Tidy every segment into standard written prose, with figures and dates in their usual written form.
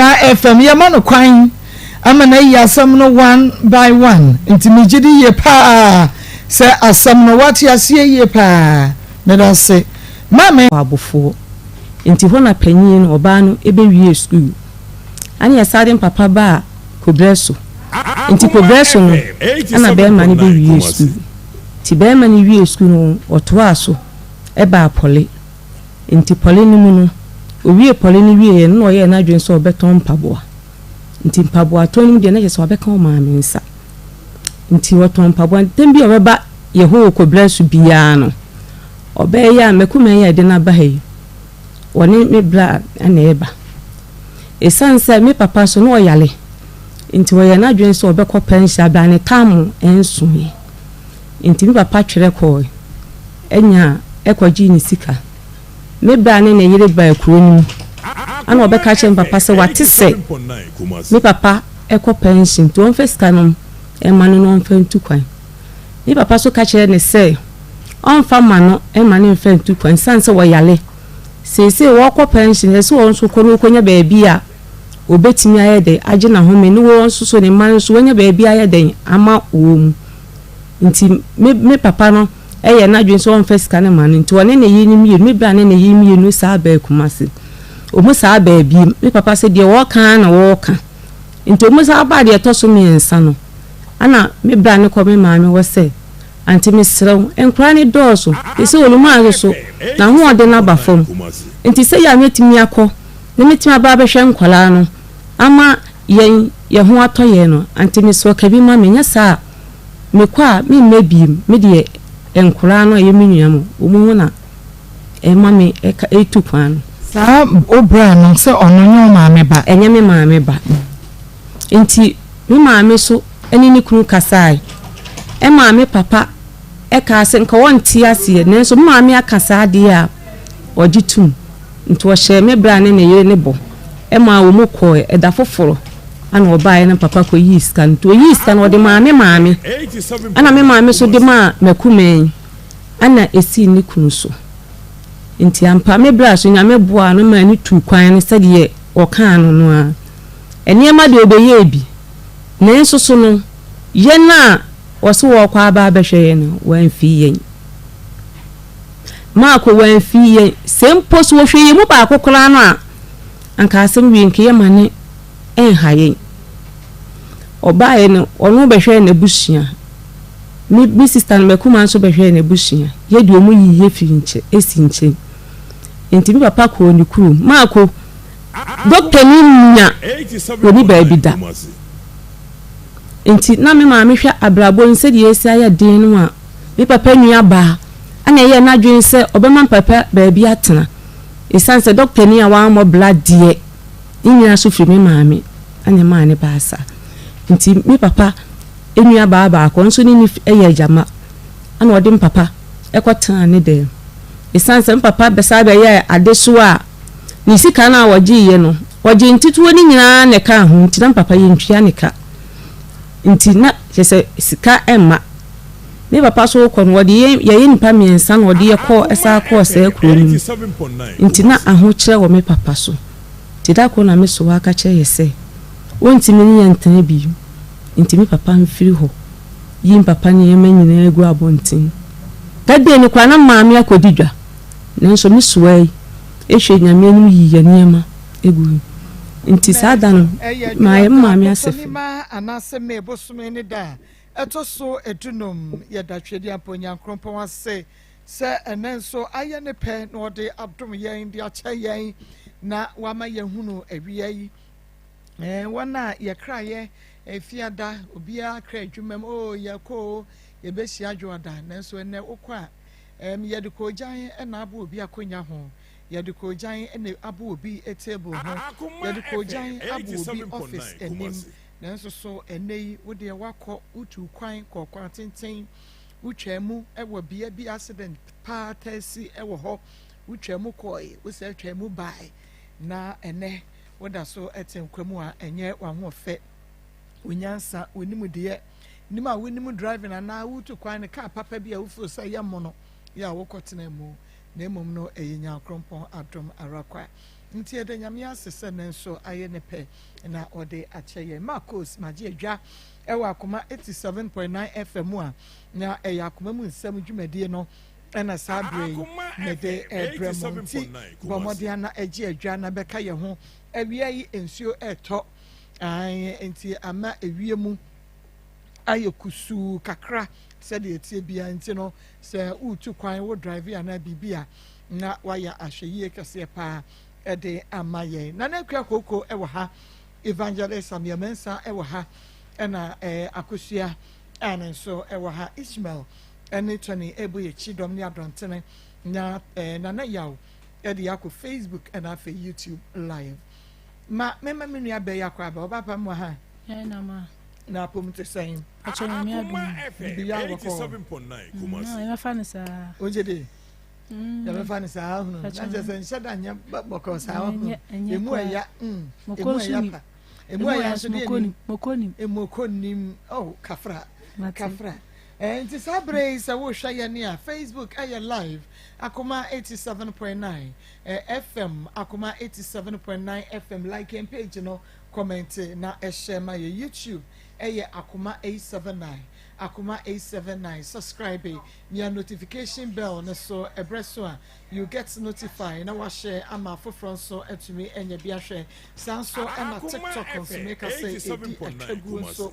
na FM ya mano kwan ama na yi asam no one by one intimijidi ye pa se asam no wati asie ye pa me da se mame abofo nti ho na panyin oba no ebe wie school ani asade papa ba kobreso nti kobreso no ana be ma ni be wie school ti be ma ni wie school no oto aso eba pole nti pole ni mu no owie pole ni wie no ye na dwen so obeton mpaboa nti mpaboa to ni de na je so obeka o ma me nsa nti woton mpaboa tembi obeba ye ho kobreso bia no obeya mekuma ya de na ba he woni me bra ana eba esanse me papa so no oyale nti wo ye na dwen so obekọ pension aba ne tamu enso ye nti me papa twere ko enya ekwaji ni sika me bra ne yire ba ekuro ni ana obeka che papa se wate se me papa ekọ pension to on fesika no emanu no on fentu kwan me papa so ka chere ne se on fa mano emanu fentu kwan sanse wo yale sese wo ko pension ese won so ko no konya ba bia obetimi ayede age na home ni won so ne man so wonya ba bia ayede ama wo nti me papa no eye na dwen so on fesika ne man nti woni ne yi ni mi me bra ne yi mi no sa ba kumase o mu sa ba bi me papa se de wo kan na wo kan nti o mu sa ba de to so mi ensa no ana me bra ne ko me maame wo se anti misrew enkra ni dooso ese oluma so na ho ode na ba fom nti se ya metimi akọ ne metimi aba behwe nkwala no ama yen ye ho atoye no anti misrew ka bi ma menya sa mekwa me mebiem me de enkra no ye menuam omu na e ma me etu kwan sa obra no se ono nyo maame ba enye me maame ba nti me maame so eni ni kunu kasai e maame papa e ka se nka wonti ase ne so maame akasa ade a ogitum nti wo hye me bra ne ye ne bo e ma wo moko e da foforo ana obae na papa ko yi scan to yi scan wo de maame ana me maame so de ma makumen ana esi ni kunu so nti ampa me bra so nya me boa no ma ni tu kwan ne sade ye o kan no a ene ma de obeye bi ne so so no ye na waso wo kwa aba behwe no wan fi yen ma ko wan fi yen sempo so wo hwe ye mu ba akokora no a anka asem wi nke ye mane en hayen obae no onu behwe na bushia mi sister me kuma so behwe na bushia ye di omu yi ye fi nche esi nche enti mi papa ko ni kuru ma ko doctor ni nya oni ba bi da enti na me maame hwa abrabo nse de esi aya den no a me papa nua ba ana ye na dwen se obema papa ba bi atena esanse doctor ni a wa mo blood de nyina so firi me maame anya maane ba asa nti me papa enua ba ko nso ni eye jama ana ode papa ekotena ne de esanse me papa besa ba ye adeso a ni sika na waji ye no waji ntituo ni nyina ne ka ho nti na papa ye ntwia ne ka nti na se sika emma me papa so ko no wode ye nipa miensa no wode ye ko esa ko se kuro ni nti na aho kire wo me papa so ti da ko na me so aka kire ye se wonti me ni yentene bi nti me papa mfiri ho yi papa ni ye manyina egu abontin dade ni kwa na maame akodidwa nanso me suwai ehwe nyame anu yi ye niema egu nti sada no maame asefi ma anase me bosume ni da etoso edunom ye da twedi aponya krompon ase se enenso aye ne pe na ode adom yen de acha yen na wama ye hunu awie yi wana ye kraye efiada obia kra adwumam ye ko ye besia adwoda nanso ene okwa ye de ko jan na abo obi akonya ho ye de ko jan ene abo obi table ho ye de ko jan abo obi office enim nanso so enei wo de wakọ utu kwan kokwa tenten utwamu ewo bia bi accident pa tasi ewo ho utwamu koi wo se utwamu bai na ene woda so etenkwamu a enye wa ho fe onyansa onimu de nim a wonimu driving na utu kwan ka papa bi a wofo say yamono ya wokotena mu na emom no eyenya krompon adom arakwa nti ede nyame asese ne nso aye ne pe na ode akyeye Maa Akos maje adwa ewa Akoma 87.9 FM a na Akoma mu Nsem dwumadie no ena sabre ne de ebremonti bomodia na eje adwa na beka ye ho awia yi ensuo eto enti ama ewie mu aye kusu kakra said the etie bia nti no se utu kwan wo drive ya na bibia na waya ahweye kase pa ede amaye na na kwa koko ewo ha evangelist amiamensa ewo ha ena akosua ane so ewo ha Ishmael ene tani ebu ye chidom ni adontene na na yawo ede yako Facebook ena fe YouTube live ma mema menu abe yakwa ba obapa mo ha na ma na pomte saying Akoma 87.9 Kumasi na fa nisa ojede ya me fa nisa hu na je nshada nya boko sa hu emu ya emu ya so de mokonim oh kafra nti sabre isa wo hwa ye ne a Facebook aye live Akoma 87.9 FM Akoma 87.9 FM like and page no comment na share my YouTube Akoma 879 Akoma 879 subscribe your notification bell na so ebreso you get notified na wa share ama for front so to me enye bia share sanso na TikTok on so make us say ategu so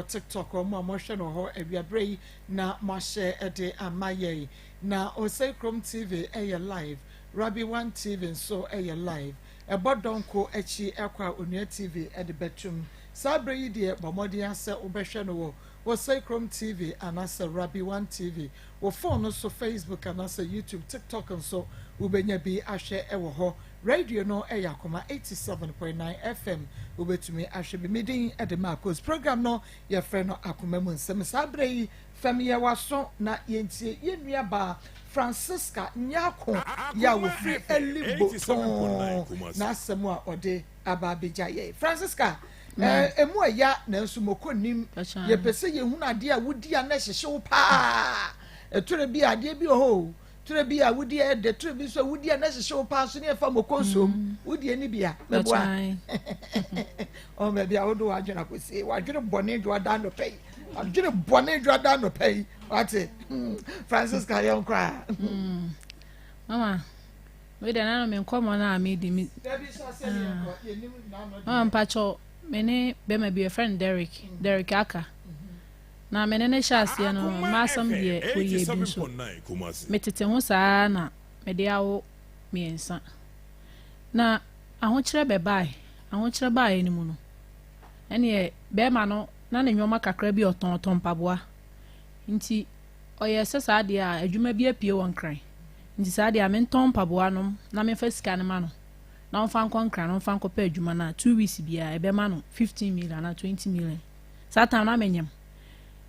TikTok o mo hwe no ho abiabrei na mo share ede amaye na o say Chrome TV live Rabbi 1 TV so live ebodonko echi ekwa onua TV ede betum sabre yi de bomodia se obehwe no wo say Chrome TV anasa Rabbi 1 TV wo phone so Facebook anasa YouTube TikTok and so ubenya bi ahwe ewo ho radio no Akoma 87.9 FM ubetumi ahwe bi midin ede Maa Akos program no ye frɛ no Akoma mu Nsem sabre yi famia waso na yentie yenua ba Francisca Nyako ya wo free elibo na asɛm a ɔde aba abegya ye Francisca emu ya na nso mokonim ye pese ye hu ade a wudi a na hyehye wo pa etore bi ade bi ho tore bi a wudi e de tore bi so wudi a na hyehye wo pa so ne fa mokonsom wudi ani bia meboa o me bia wo do adwena kosi wadwene bone dwoda no pay adwene bone dwoda no pay wate Francisca yon kra mama we de na no me nkomo na me di mi pacho mene be ma be friend Derek Aka na mene ne shaase no masam de oye bi so metete ho saa na me de awo miensa na ahokyere be bai ni mu no ene be ma no na ne nwoma kakra bi oton paboa nti oye sesa de a adwuma bi apie won kran nti saa de a me nton paboa no na me fa sika ne ma no na on fan konkran on fan kopa adwuma na 2 weeks bia ebe ma no 15 million na 20 million satan na menyam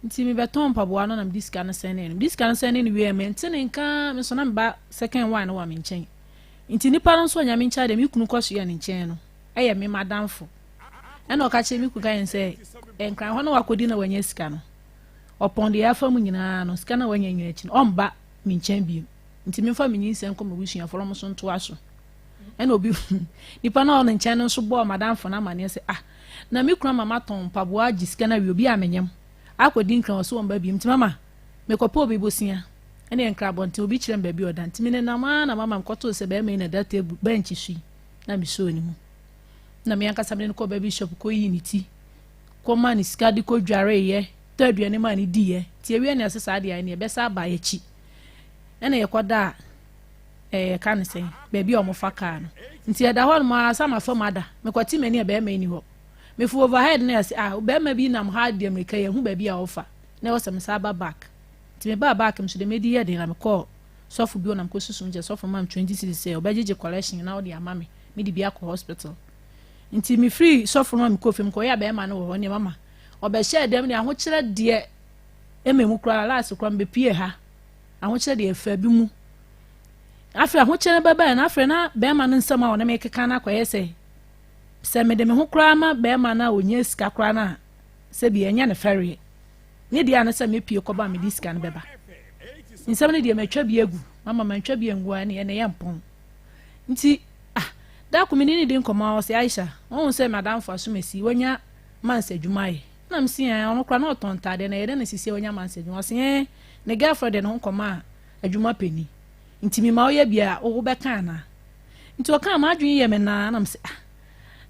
nti me beton paboa no na diska na sene ni we me ntene nka me so na mba second one na wa me nchen nti nipa no so nya me ncha de me kunu kwaso ya ne nchen no eye me madamfo ena okache me kuka yen se enkran ho na wakodi na wanya sika no opon de afa mu nyina no sika na wanya nyu achi no omba me nchen bi nti me fa me nyinsem ko me busua foro mo so nto aso ena obi nipa na ono nchen no so bo madamfo na mane se na me kura mama ton paboa gisika na wi obi amenyam akodi nkran so won ba bi nti mama me kopo obi bosia ena enkra bonte obi kirem ba bi oda nti me na mama mkoto se ba me na data bench sui na mi so ni mu na me yankasa me ko ba bi shop ko yi ni ti ko ma ni sika di ko dware ye tadua ne ma ni di ye ti ewie na asesa de ne be sa ba ye chi ena ye koda kan se baby omofa ka no nti eda ho no asa ma fam ada me kwati mani e be ma ni ho me fu overhead na say be ma bi nam hard de amerika ye hu baby a ofa na wo sam sa ba back nti me ba back me so de me di ye de na me call sofu bi onam ko susu nje sofu mam 20 say obajeje collection na wo de ama me di bi akọ hospital nti me free sofu mam ko fem ko ya be ma no wo ne mama oba share dem ne aho kire de ememu kura last kura mbe pie ha aho kire de efa bi mu afre ho kire baba na afre na be ma no nsam a wona me keka na kwaye se me de me ho kura ma be ma na onye sika kura na se bi enya ne ferry ne dia na se me pie ko ba me diska na beba nsam ne dia me twa bi egu mama man twa bi engu ani ene ye mpon nti da community din koma o se Aisha won se madam for asumesi wonya mansa dwumaye na msi an ono kra na otontade na yede na sisi wonya mansa dwuma se ne girlfriend no koma adwuma peni ntimi ma oya bia wo beka na nti o kan ma adwun ye me na msi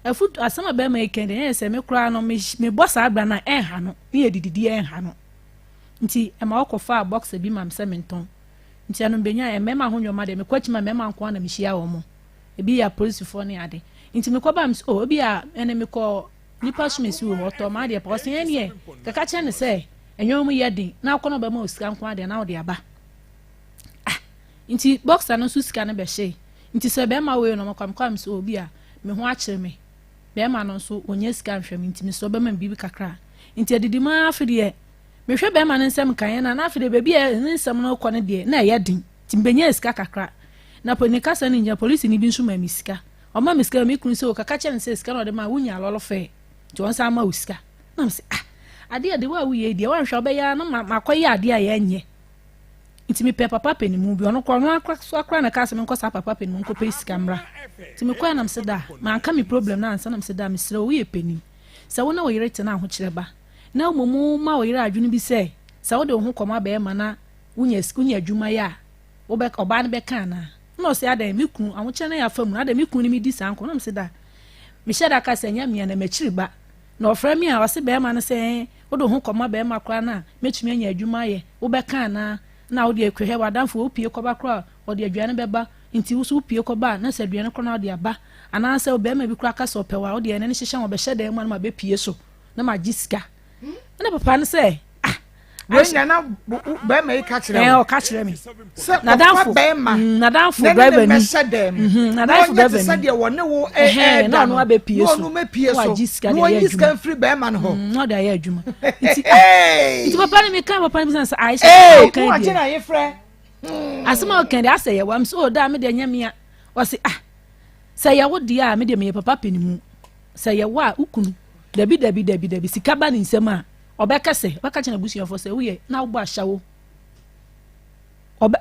afut asama be ma ekende se me kra no me boss agba na enha no ne yedididi enha no nti e ma okofa box bi mam se menton nti anu benya e mema ho nwoma de me kwachima mema nko na me hia wo mo ebi ya police for ne ade nti me koba ms o ebi ya ene me ko nipa sumesi wo to ma de pa se ene kaka che ne se enwom ye din na akono ba ma osika nko ade na wo de aba nti boxer no so sika na be hye nti se be ma we no makwam so obi a me ho akire me be ma no so onye sika nhwem nti me so be ma bibi kakra nti adidi ma afide me hwe be ma no nsem kan na afide be bia nsem no kɔ ne de na ye din nti mbenya sika kakra na po ni kasa ni nya police ni bi nso ma misika o ma misika me kunu se o kaka che nse sika no de ma wunya lolo fe nti won sa ma usika na me se ade de wa wuye de wa hwe obeya na makoye ade a ye nye nti me pe papa pe ni mu bi ono kɔ no akra na kasa me nko sa papa pe ni mu nko pe sika mra nti me kwa na me se da ma anka me problem na ansa na me se da me sere wo ye peni sa wo na wo yire tena ho kyereba na omumu ma wo yire adwunu bi se sa wo de ho kɔma be ma na wunya adwuma ya wo be oba ne be kan na no se ada me kunu awo kyene ya fam na ada me kunu ni mi di sanko na me se da me sheda ka se nya me na machiriba na ofra mi a wase be ma na se wo de ho kɔma be ma kra na metumi anya adwuma ye wo be kan na wo de ekwehe wadanfo wo pie kɔba kra wo de aduane beba nti wo so pie kɔba na se aduane kra na wo de aba ana se wo be ma bi kra ka se opewa wo de ene ne hyehye wo be hyeda mu na ma be pie so na ma giska na papa ne se wenya na be ma ka kire o ka kire mi na danfo driver ni na danfo driver ni se de wo ne wo na no abe pie so no me pie so no yin kan free be ma no ho no da ya adwuma nti papa ne me kan papa ne be say Aisha o kan wa jina ye frɛ asema o kan de asa ye wa am so da me de nya me wa se say ya wo di a me de me papa penimu say ya wa ukunu dabi sika ba ni nsem a obekase baka chena busu for say we na wo ahyawo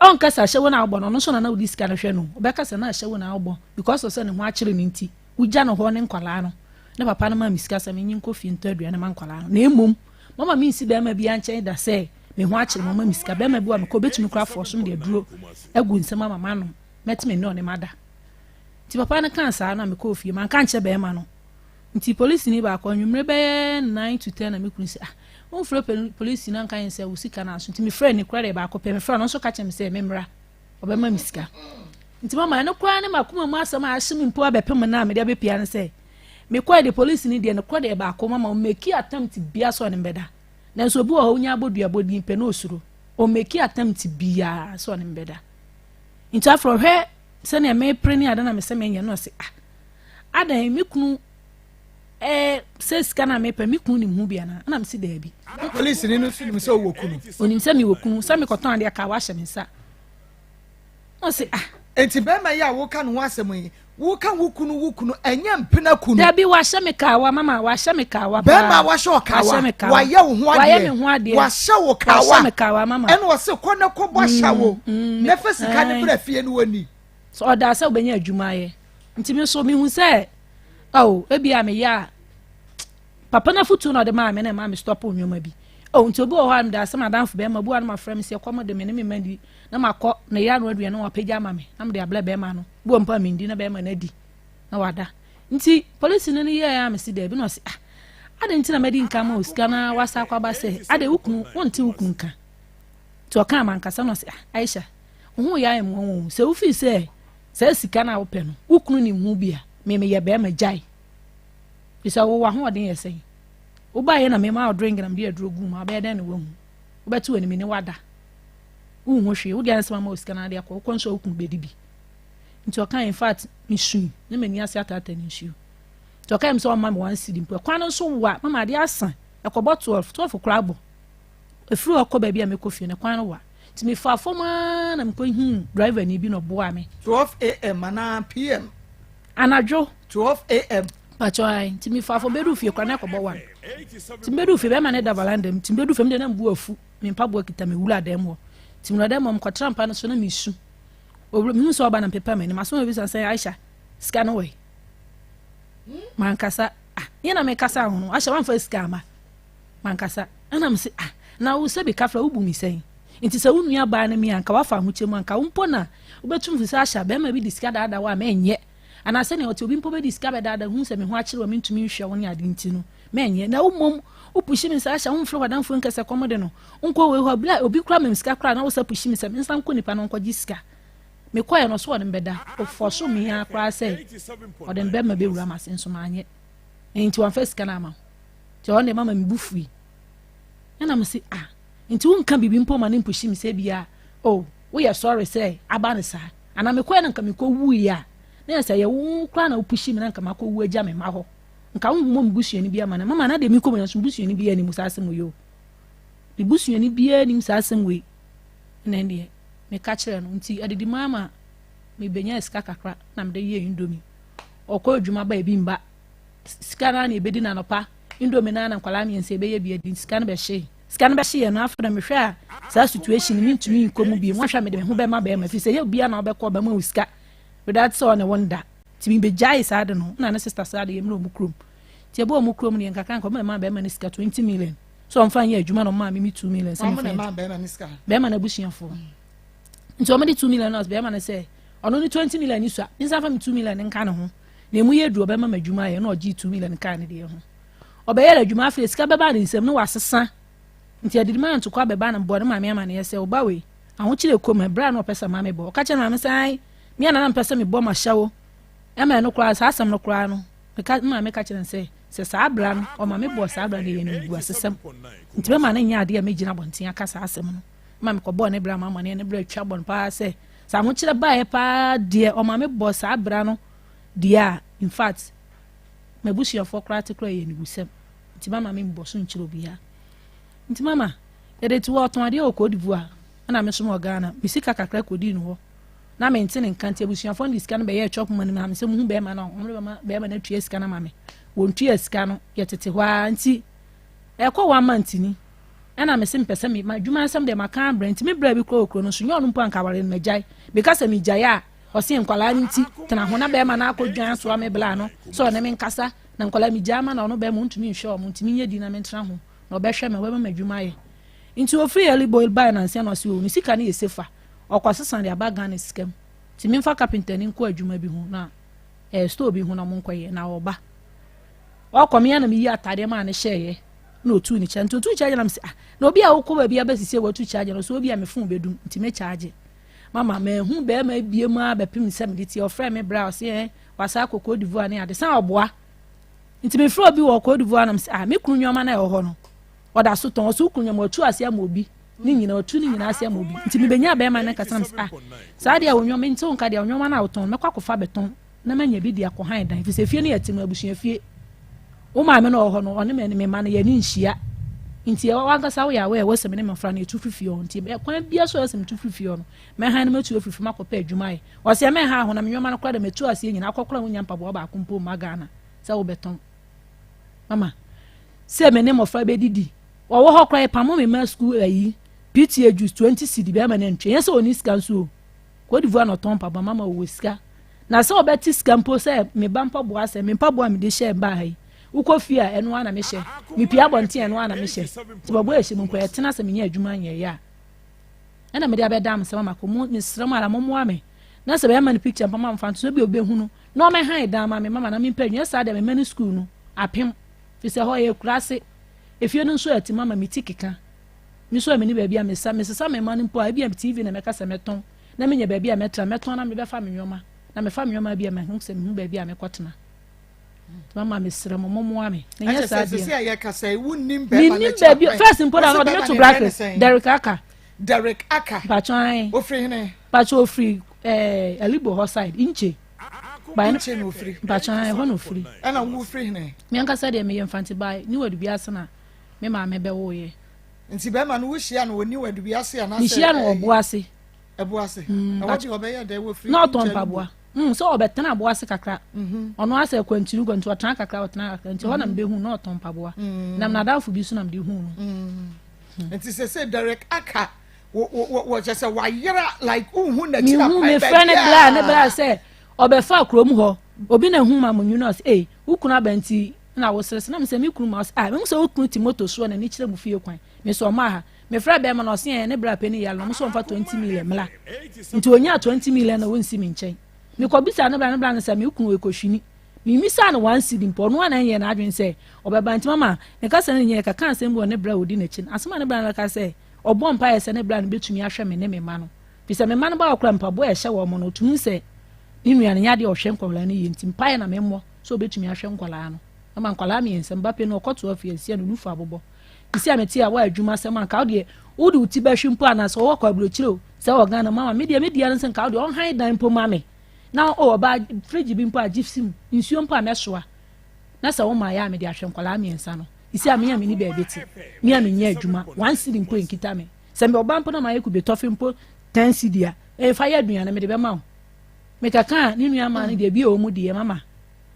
onkasa ahyawo na wo no so na wo diska na hwe no obekase na ahyawo na wo because of say ne ho akire ni nti ugya no ho ne nkwala no na papa na ma misika sa menyin kofi nto aduane ma nkwala no na emom mama mi nsi be ma bia nchen da say me ho akire mama misika be ma bi wa me ko betumi kra for so de duro agu nsem mama no metime no ne mada ti papa na kan sa na me kofi man kan che be ma no nti police ni ba ko nwumre be 9 to 10 na me kunu si on fro police na kan se usika na so nti me friend ni kware ba ko pe me friend no so ka chem se memra obema misika nti mama no kwa ne makoma mu asama ahim mpo abepem na me de abepia ne se me kwa de police ni de no kwa de ba ko mama o make attempt bia so ne mbeda na so bi wo ho nya abodua abodi pe na osuro o make attempt bia so ne mbeda nti afro he se ne me preni ada na me se me nya no se adan me kunu says kana me pe mi kunu ni mu bia na me si da bi police ni no su ni se wo kunu onim se mi wo kunu se mi koton ade aka wa hye me sa o se enti be ma ya wo ka no asem yi wo ka wo kunu enya mpena kunu da bi wa hye me ka wa mama wa hye me ka wa be ma wa hye o ka wa ya wo ho ade wa ya me ho ade wa hye wo ka wa me ka wa mama eno wo se ko na ko bo hye wo na fa sika ne bra fie no wani so oda se obenya adwuma ye nti me so mi hu se ebi a me ya papa na futu na de ma me na ma me stop onwoma bi nti obi o ha am da se madamfo be ma bu an ma frem se kwama de me ne me mandi na makọ na ya no aduane wa pagya ma me na me de abla be ma no bu mpa me ndi na be ma na di na wada nti police no ye ya me si de bi no se ade nti na medi nka ma osika na wasa kwa ba se ade ukunu wonte ukun ka to ka man kasa no se Aisha hu ya em won se ufi se sika na wo pe no ukunu ni hu bia me ye be ma jai isa wo wa ho odin ye sei wo ba ye na me ma drink na me aduro gu ma ba den ne wo hu wo betu ani me ne wada wo hu hwe wo dia nsema ma osika na de akọ ko nso okun bedi bi nti o kan in fact nsu ne me ni ase atata ni nsu to kan so ma me wan sidi mpo kwan nso wa mama de asan ekobo 12 krabo efru okọ ba bia me kofi ne kwan wa ti me fa foma na me ko driver ni bi no bo ame 12 am na pm anajo 12 am pachoy ti mi fa fo bedu fie kwa na ko bo wa ti bedu fie be ma ne da balandem ti bedu fie me de na mbu afu me mpa bo kita me wula dem wo ti mu da mom ko trampa no so na mi su obro mi so ba na pepa me ni maso me bi san say Aisha scan away mankasa yena me kasa ho no ahye wan fa sika ma mankasa ana me se na wo se bi kafra wo bu mi sen nti se wo nua ba na mi anka wafa ho chemu anka wo mpo na wo betum fi se ahye be ma bi disika daada wa ma enye ana se ne oти obi mpo be disika be daada hu se me ho akire wa me ntumi hwe wo ne ade nti no ma enye na wo mom wo pushi mi se ahye wo mfro wadan fo nkese komode no nko we ho bla obi kura me sika kura na wo se pushi mi se me nsan ko nipa no nko gisika me koye no so wo beda o foso mi ya kura se o dem be ma be wura ma sen so ma anye nti wan fa sika na ma ti o ne mama mi bufui na me se nti wo nka bibi mpo ma ne mpushi mi se bia we are sorry say aba ne sa ana me koye na nka me ko wu ya na se ye wo kura na wo pushi mi na nka ma ko wu agya me ma ho nka wo mo mbusuani bia ma na mama na de mi ko mo so mbusuani bia ni musasem yo di busuani bia ni musasem we na ndie me ka kire no nti adidi mama me benya sika kakra na me de ye indomie okọ adwuma ba ebi mba sika na na ebedi na nopa indomie na na nkwala mi ense be ye bia di sika na be hye na afọ na me hwe a sa situation mi ntumi nkomu bi mo hwa me de me ho be ma fi se ye bia na obekọ ba ma sika without so na wonder ti mi be jai sa de no na na sister sa de ye mro mu krom ti e bo mu krom ne nkaka nko ma be ma ni sika 20 million so on fan ye adwuma no ma mi 2 million se me ma be ma ni sika be ma na busuafo nti o me di 2 million na be ma na se ono ni 20 million ni so a nsa fa mi 2 million nka ne ho na emu ye duro be ma adwuma ye na o gi 2 million nka ne de ho o be ye adwuma afi sika be ba ne nsem no wasesa nti adidi man to kwa be ba na bo ne ma me ama ne ye se o ba we aho kire ko ma bra na o pesa ma me bo ka che na me sai me na pesa me bo ma hyawo e ma no kra sa asem no kra no me ka che se sa bra no o ma me bo sa bra ne ye no bu asesem nti be ma na nya ade a me gina bonten aka sa asem no ma me ko bo ne bra ma ne bra twa bon pa se sa mo kire ba e pa de o ma me bo sa bra no dia in fact me busia for critical ye ni busem nti mama me bo so nkire obia nti mama e de tuwa ton ade o ko divoa na me so mo Ghana me sika kakra ko di no ho na me ntene nkante busia for dis kan be ye chop man ma me se mu be ma na be ma na tue sika na ma me won tue sika no ye tete hwa nti e ko 1 month ni ana me se mpese me ma dwuma asem de maka brand me bra bi kro no so nyo no mpo ankaware no majai because me jaya o se nkwala nti tena ho na be ma na akodwan so me bla no so na me nkasa na nkwala mi jama na no be mo ntumi nhwe o mo ntumi nye di na me ntena ho na obehwe me we ma dwuma ye nti o free early boy buy na nsia no se o ni sika na yesefa okwasesan de abaga na scam ti me mfa carpenter ni nko adwuma bi ho na store bi ho na mo nkoye na oba okomia na me yi atade ma na hyeye na otu ni chanto otu charge na me na obi a wokọ ba bia basisi watu charge no so obi a me phone bedum nti me charge mama me hu be ma bie ma ba pim sem de ti o frɛ me bra o se wasa akoko divoa na ade san oboa nti me frɛ obi wo ko divoa na me me kunu nyoma na e ho no oda so ton so kunu nyoma otu ase am obi ni nyina otu ni nyina ase am obi nti me benya be ma na kasa na sa de a wonyoma nti wonka de wonyoma na oton me kwakofa beton na manya bi de akohan dan fi se fie na yatim abusua fie o ma me no ho no one me ma na ye ni nhia nti e wa gasa wo ya we wo se me ne mafra na etu fifi o nti e kwan bia so se me tu fifi o no me han na metu fifi makopa adwuma ye wo se me ha ho na me nyoma na kra da metu ase nyina akokora wo nyampa bo ba akompo magana sa wo beton mama se me ne mafra be didi wo ho kra e pamo me ma school ayi PTA juice 20 cedi be ma na ntwe ye se oni sika nso ko divoa no ton pa ba mama wo sika na se obeti sika mpo se me ba mpa bo ase me mpa bo am de share ba hai uko fia eno ana me hye me pia bonte eno ana me hye ti babo ehye mu nkoye tena se me nya adwuma nya ya ana me de abedam se mama ko mu me sram ala momo ame na se be ma ni picture mpa mama fanto so bi obehunu no me han dan ma me mama na me mpanyu sa de me mani school no apem fi se ho ye kurase efie no so ati mama me tikika mi so me ni ba bia me sa me ma ni mpo a bia TV na me ka se meton na me nya ba bia meton na me be fa me nyoma na me fa me nyoma bia me hu se me hu ba bia me kotena mama me sere momo ame na nya sa dia se ya kasa wunnim be ma na cha first important no de to bracket Derek Aka bachwan ofri hene bacho ofri Alibo Hoside inche ba inche no ofri bachwan ho no ofri ana wo ofri hene me anka sa dia me yemfanti bai ni wadu biase na me ma me be wo ye nti be ma no wo hia no oni wadu biase ana se ni hia no oboase ebuase na wadi obeya de wo ofri no ton paboa so obetena aboase kakra ono ase kwantinu kwantu otana kakra otana kakra nti ho na mbe hu na oton paboa na mnadafo bi so na mde hu nti se Derek Aka wo just say wayera like hu na tira pa me friend bla na bla say obefa krom ho obi na hu ma munyu na say ukuna benti na wo sere na me se me kunu ma me so ukunu timoto so na ni kire mu fie kwan me so ma ha me fra be ma na osen ne bra pani ya no so mfa 20 million mla nti onya 20 million na wonsi me nchen me ko bisa ne bra ne se me ukunu we ko hwini me misa na wan sidi mpo no na ye na adwen se obeba nti mama ne ka se ne nye ka kan se mbo ne bra odi na chin asema ne bra na ka se obọ mpa ye se ne bra ne betumi ahwe me ne me ma no bisa me ma no ba okra mpa bo ye hye wo mo no tumi se ni nua ne nya de ohwe nkwala ne ye nti mpa ye na me mo so betumi ahwe nkwala no ama nkwala me Nsem bape no okoto afiesia no nufa abobo isi ameti a wa adwuma se man ka wo de wudi uti ba hwimpo ana so wo kwa brochiro se wo Ghana mama media no se ka wo de on han dan po mame na o ba fridge bi mpo a gifsim nsuo mpo a mesoa na se wo ma ya me de ahwe nkwala me Nsa no isi amenya me ni ba beti me amenya adwuma wan cedi mpo enkita me se me oba mpo na ma yeku be tofi mpo 10 cedi a e fa ya aduane me de be ma wo me kaka ni nua ma ne de bi o mu de mama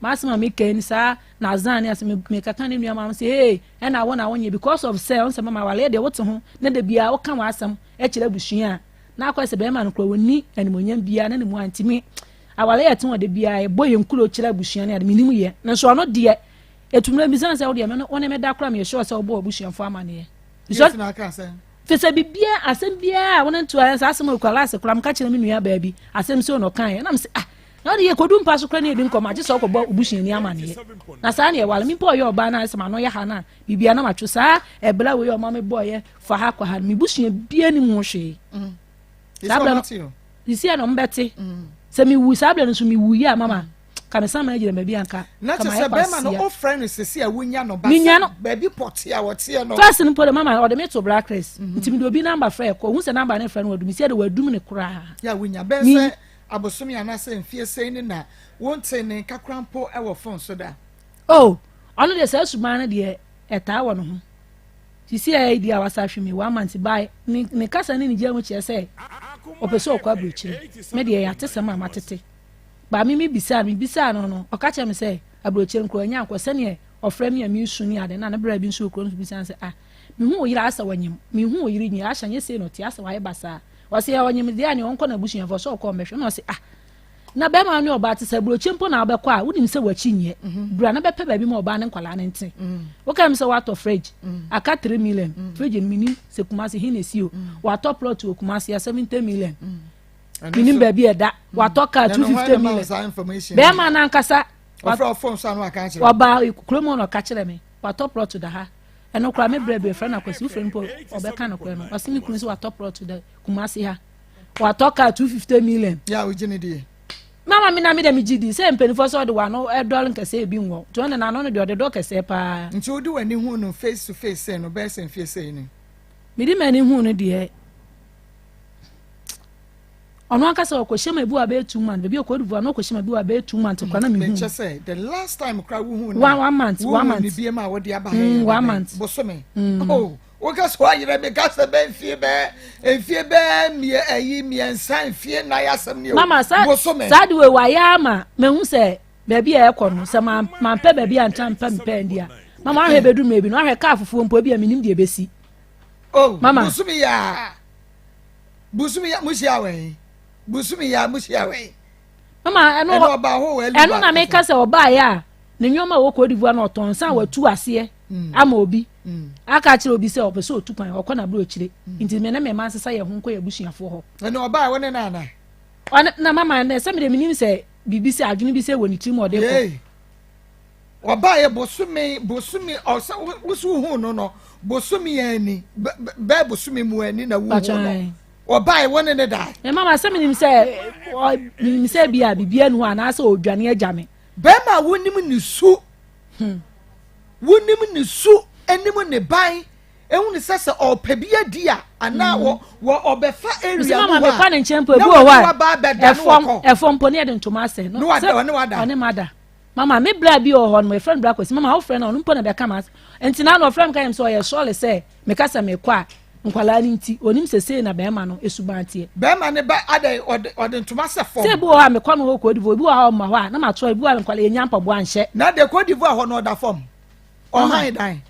masima me ken sa na zani as me kaka ne nua ma say hey e na wona wonye because of say on say mama wale de wote ho na de bia wo kan wa asam e kire busua na akwa se be ma no kro woni animonyam bia na ne mu antimi awale ye ten wo de bia e boye nkulo kire busua ne ade minimu ye na so no de etumra bi san say wo de me no wona me da kra me sure say wo bo busua fo amane ye yes na aka say fese bibia asem bia wona ntu asem ko class kra m ka kire me nua ba bi asem so no kan ye na me say na de kodum pa so kra ne bi nkoma je so ko bo obusun ni amane na sa na e wala mi po ye oba na asema no ye ha na bibia na matwo sa e bla we o ma me boy ye fa ha kwa ha mi busun bia ni mu hwe sabla isi na mbete se mi wu sabla no so mi wu ya mama ka me sama ejire me bia nka na se se be ma no o friend se se a wonya no ba ba bi poti a wote no first no po de mama o de me to black race ntimi do bi number frɛ ko hu se number ne frɛ no wadum se de wadum ne kura ya wonya be se abosomi anase mfie sei ni na wonte ne kakrampo e wo phone so da oh ono de se suman ne de eta wo no ho sisi ai dia wasa hwemi 1 month by ne kasa ne nje mu che se opeso okwa bruchi me de ya tese ma matete ba mi bisa no oka che me se abrochi nkro anya akwa ne ofre me mi suni ade na ne bra bi nso okro no bisa se me hu oyira asa wanyem me hu oyiri nyi asha nye se no ti asa wa ye basa wasi ya wanyem dia ne onko na busu yefo so okọ mehwe no se na be ma ne oba te se brochi mpo na obekọ a wunim se wachi nye bra na be pe ba bi ma oba ne nkwala ne ntin wo kam se wato fridge aka 3 million fridge mini se kumasi hinesi o wato plot o kumasi ya 70 million minim ba bi eda wato ka 250 million be ma na nkasa wato phone so anu aka kire oba kromo no ka kire me wato plot da ha eno kra me brebe friend akwasi u friend po obeka no kra no wasi mi kunu se wato plot da kumasi ha wato ka 250 million ya o jini die mama mi na mi de mi gidi se mpenifo so de wa no $1 nkese bi nwo to na no de do kese pa nti odi wani hu no face to face no be se mfie sei ni mi di mani hu no de ono aka se okoshema ebu abe 2 months bebi okodu no okoshema ebu abe 2 months kwa na mi hu nche say the last time kra wu hu 1 month ni bi ma wo de aba he 1 month bosome oh o ka so ayire me ka se be mfie be mie ayi mie nsan mfie na ya sam ni mama sa de we wa ya ma me hu se bebi e ko no se ma pe bebi antam pa mpe ndia mama ahwe bedu me bi no ahwe ka afufu mpo bi a minim de ebesi oh mama busumi ya mushia we mama eno na me ka se oba ya ne nyoma wo ko divu na oton san watu ase ama obi aka kire obi se opeso otupan okona bro kire nti me na me man sesa ye ho nko ye busuafo ho eno oba we ne na na mama na se me de minim se bibi se adwene bi se woni trim ode ko oba ye bosumi osa wusu hu no bosumi ya ni be bosumi mu ani na wu no oba ye woni ne da mama se me nim se bia bibia nu ana se odwane agame be ma wonim ni su enim ne ban ehun ni sese opebia dia ana wo obefa area mama me kwa ne nchempo ebu o wa efom poni ede ntoma ase no one mother mama me bra bi o ho no my friend bra kwesi mama wo friend no mpo na be kama entina no friend kan so ye sole se me kasa me kwa nkwala ni nti onim sese na be ma no esubantie be ma ne ba ade ode ntoma se fom se bu o ha me kwa no ko divo ebu o ha ma ho a na ma to ebu a nkwala enya mpabo anhye na de ko divo ho no oda fom o han dan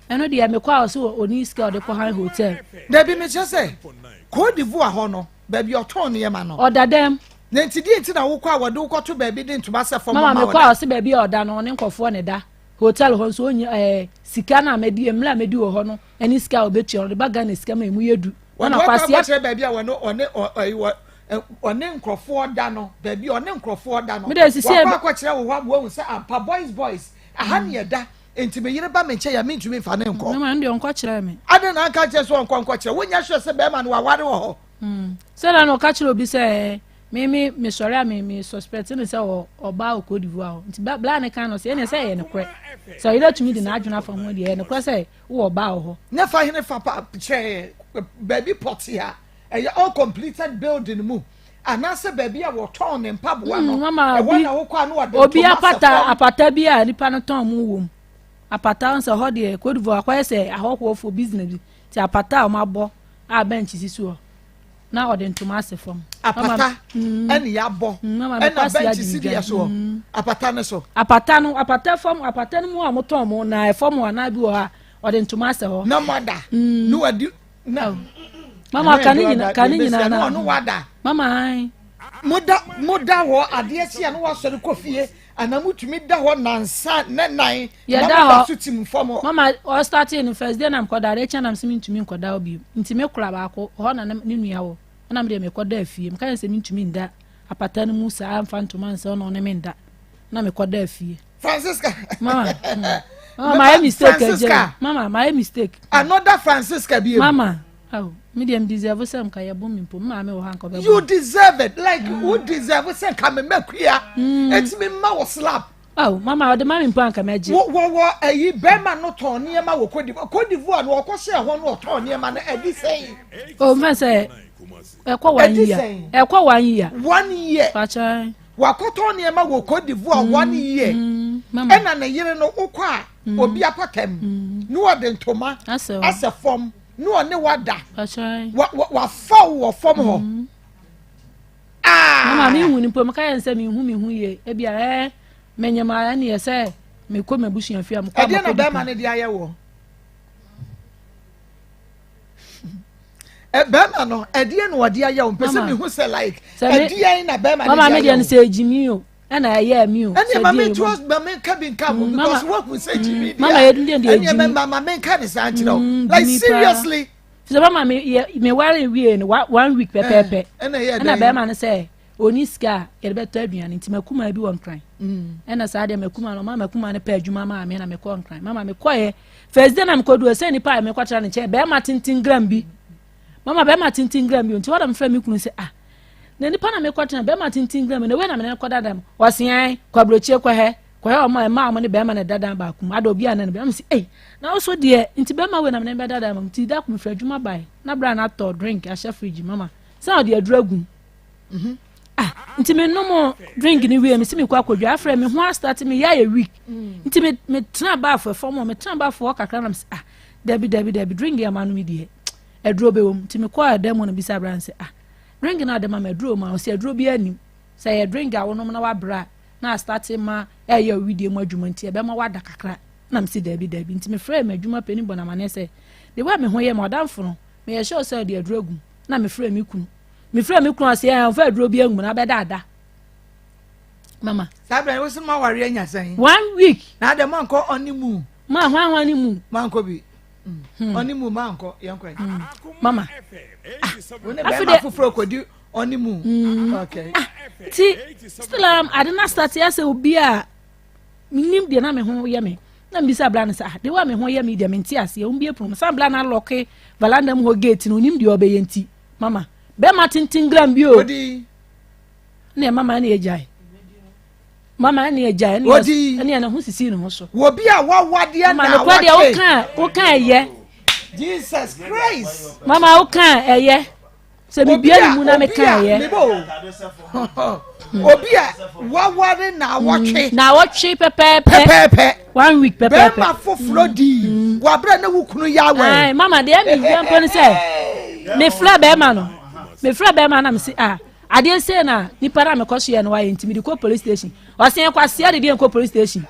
eno de me kwa so oni ska ode ko han hotel de bi me chese ko divo ho no ba bi oton ne ma no odadem nti di nti na wo kwa wode wo to baby din to masa fom mama me kwa se baby oda no ne nkofo ne da hotel ho so onyi sika na amedi emla amedi wo ho no eni sika obetu on de baga na sika ma emu yedu na kwase baby a one nkofo da no baby one nkofo da no wa kwa kire wo ho wo se ampa boys aha ne da enti me yire ba me nche ya me ntumi fa ne nko mama ndi onko kire me ade na aka kire so onko kire wonya hwe se be ma no waware wo ho se na no ka kire obi se me sorry me suspect ne se oba Cote d'Ivoire nti bla ne kan no se ne se ye ne kure so you let me the na adwuna from where ye ne kure se wo oba ho ne fa hene fa pa che baby pot here a all completed building mu anase baby a wo ton ne mpaboa no e wona wo kwa no wade obi apata bi a nipa no ton mu wom apata nso ho de Cote d'Ivoire kwa se ahokwo for business bi ti apata o mabo a bench sisu na ode ntoma asefom apata ene ya bo ena bench sidi so apata ne so apata fom apata no mu a moton mu na efom wana bi wo ha ode ntoma ase ho na mada no wadi na mama kanina na no wada mama ai moda ho ade asia no wasore kofie anamutumi da ho nansa ne nan da sutim fom mama o start in first day na mkoda re chana msimi ntumi nkoda obi ntime kura baako ho na ne nua wo na me de mekoda afie mka yan se ntumi nda apata no mu sa amfa ntoma nsa no ne me nda na mekoda afie Francisca mama my mistake mama my mistake another Francisca be mama oh medium deserve some ka yebo mimpo mama me wo hanko be you deserve it like who deserve say come mekua it's me ma wo slap oh mama o de mama mimpo anka meje wo ayi be ma no ton ne ma wo Cote d'Ivoire no ko se ho no ton ne ma na edi sei oh man say ekwa 1 year 1 year pacha wakoto ne ma wo Cote d'Ivoire 1 year ena na yire no ukwa obi apatam no wode ntoma ase fom no ne wada pacha wa fa wo fom ho mama mi hu ni po maka yense mi hu ye e bia menyama ya ne yese me ko mebusu afia mo kwa mo ko be ma ne dia ye wo Bema no edie no wade aye o pese me hu say like edie na bema mama me dia no say ejimi o na aye mi o say mama me trust mama cabin cabo because what we say ejimi mama ye dun dia ejimi mama me can say antino like seriously so mama me worry we no 1 week pepepe na bema no say oni ska ye beto aduane nti makuma bi won kran na sa de makuma no mama makuma ne pa adwuma ma me na me ko kran mama me koye first day na me ko do say ni pa me kwatra ne che bema tintin gram bi mama be ma tintin gram yo nti wada mfra mi kunu se na nipa na me kwatena be ma tintin gram na we na me na kodada wasian kwabrochie kwahe o ma ne be ma na dada ba kum ada obi ana ne be am se na also de nti be ma we na me na be dada ma nti da kum fra adwuma bai na bra na to drink a fridge mama sa de aduragum nti me no mo drink ni we me se me kwa kodwa afra me ho start me ya week nti me tena ba for form me tena ba for kakra na me se debi drink ya manu mi de edro be wom timi kwa demo no bisa branse drink na de ma medro ma o se edro bi anim say e drink a wonom na wabra na start ma e ya video mu adwuma nti e be ma wada kakra na msi debi nti me frame adwuma pani bona ma ne se de wa me ho ye ma odamfo no me ye show say de edro agum na me frame kunu ase ya fa edro bi agum na be dada mama sabra wo se ma ware anya san 1 week na de man ko onimu ma hwan ni mu man ko bi onimu manko yankwa mama afide fufuro kodi onimu okay ti still adena start ya se obi a minim de na me ho ye me na mbisa bla na sa de wa me ho ye me de menti ase o mbie prom sa bla na lock valanda mo gate no nim de obe yenti mama be ma tintin gram bi o ne mama na ejai mama ni eja ni na hu sisi no so wo bi a wawade na mama ko de wo kan eye Jesus Christ mama wo kan eye se bi bia ni mu na me kan eye obi a wawade na wotwe pepe 1 week pepe be ma foforo di wa bra na wukunu ya we ai mama de mi yampo ni se me fra be ma no me fra be ma na me se ade say na ni para me kwaso ye no wa intimi ko police station o se kwase ade de ko police station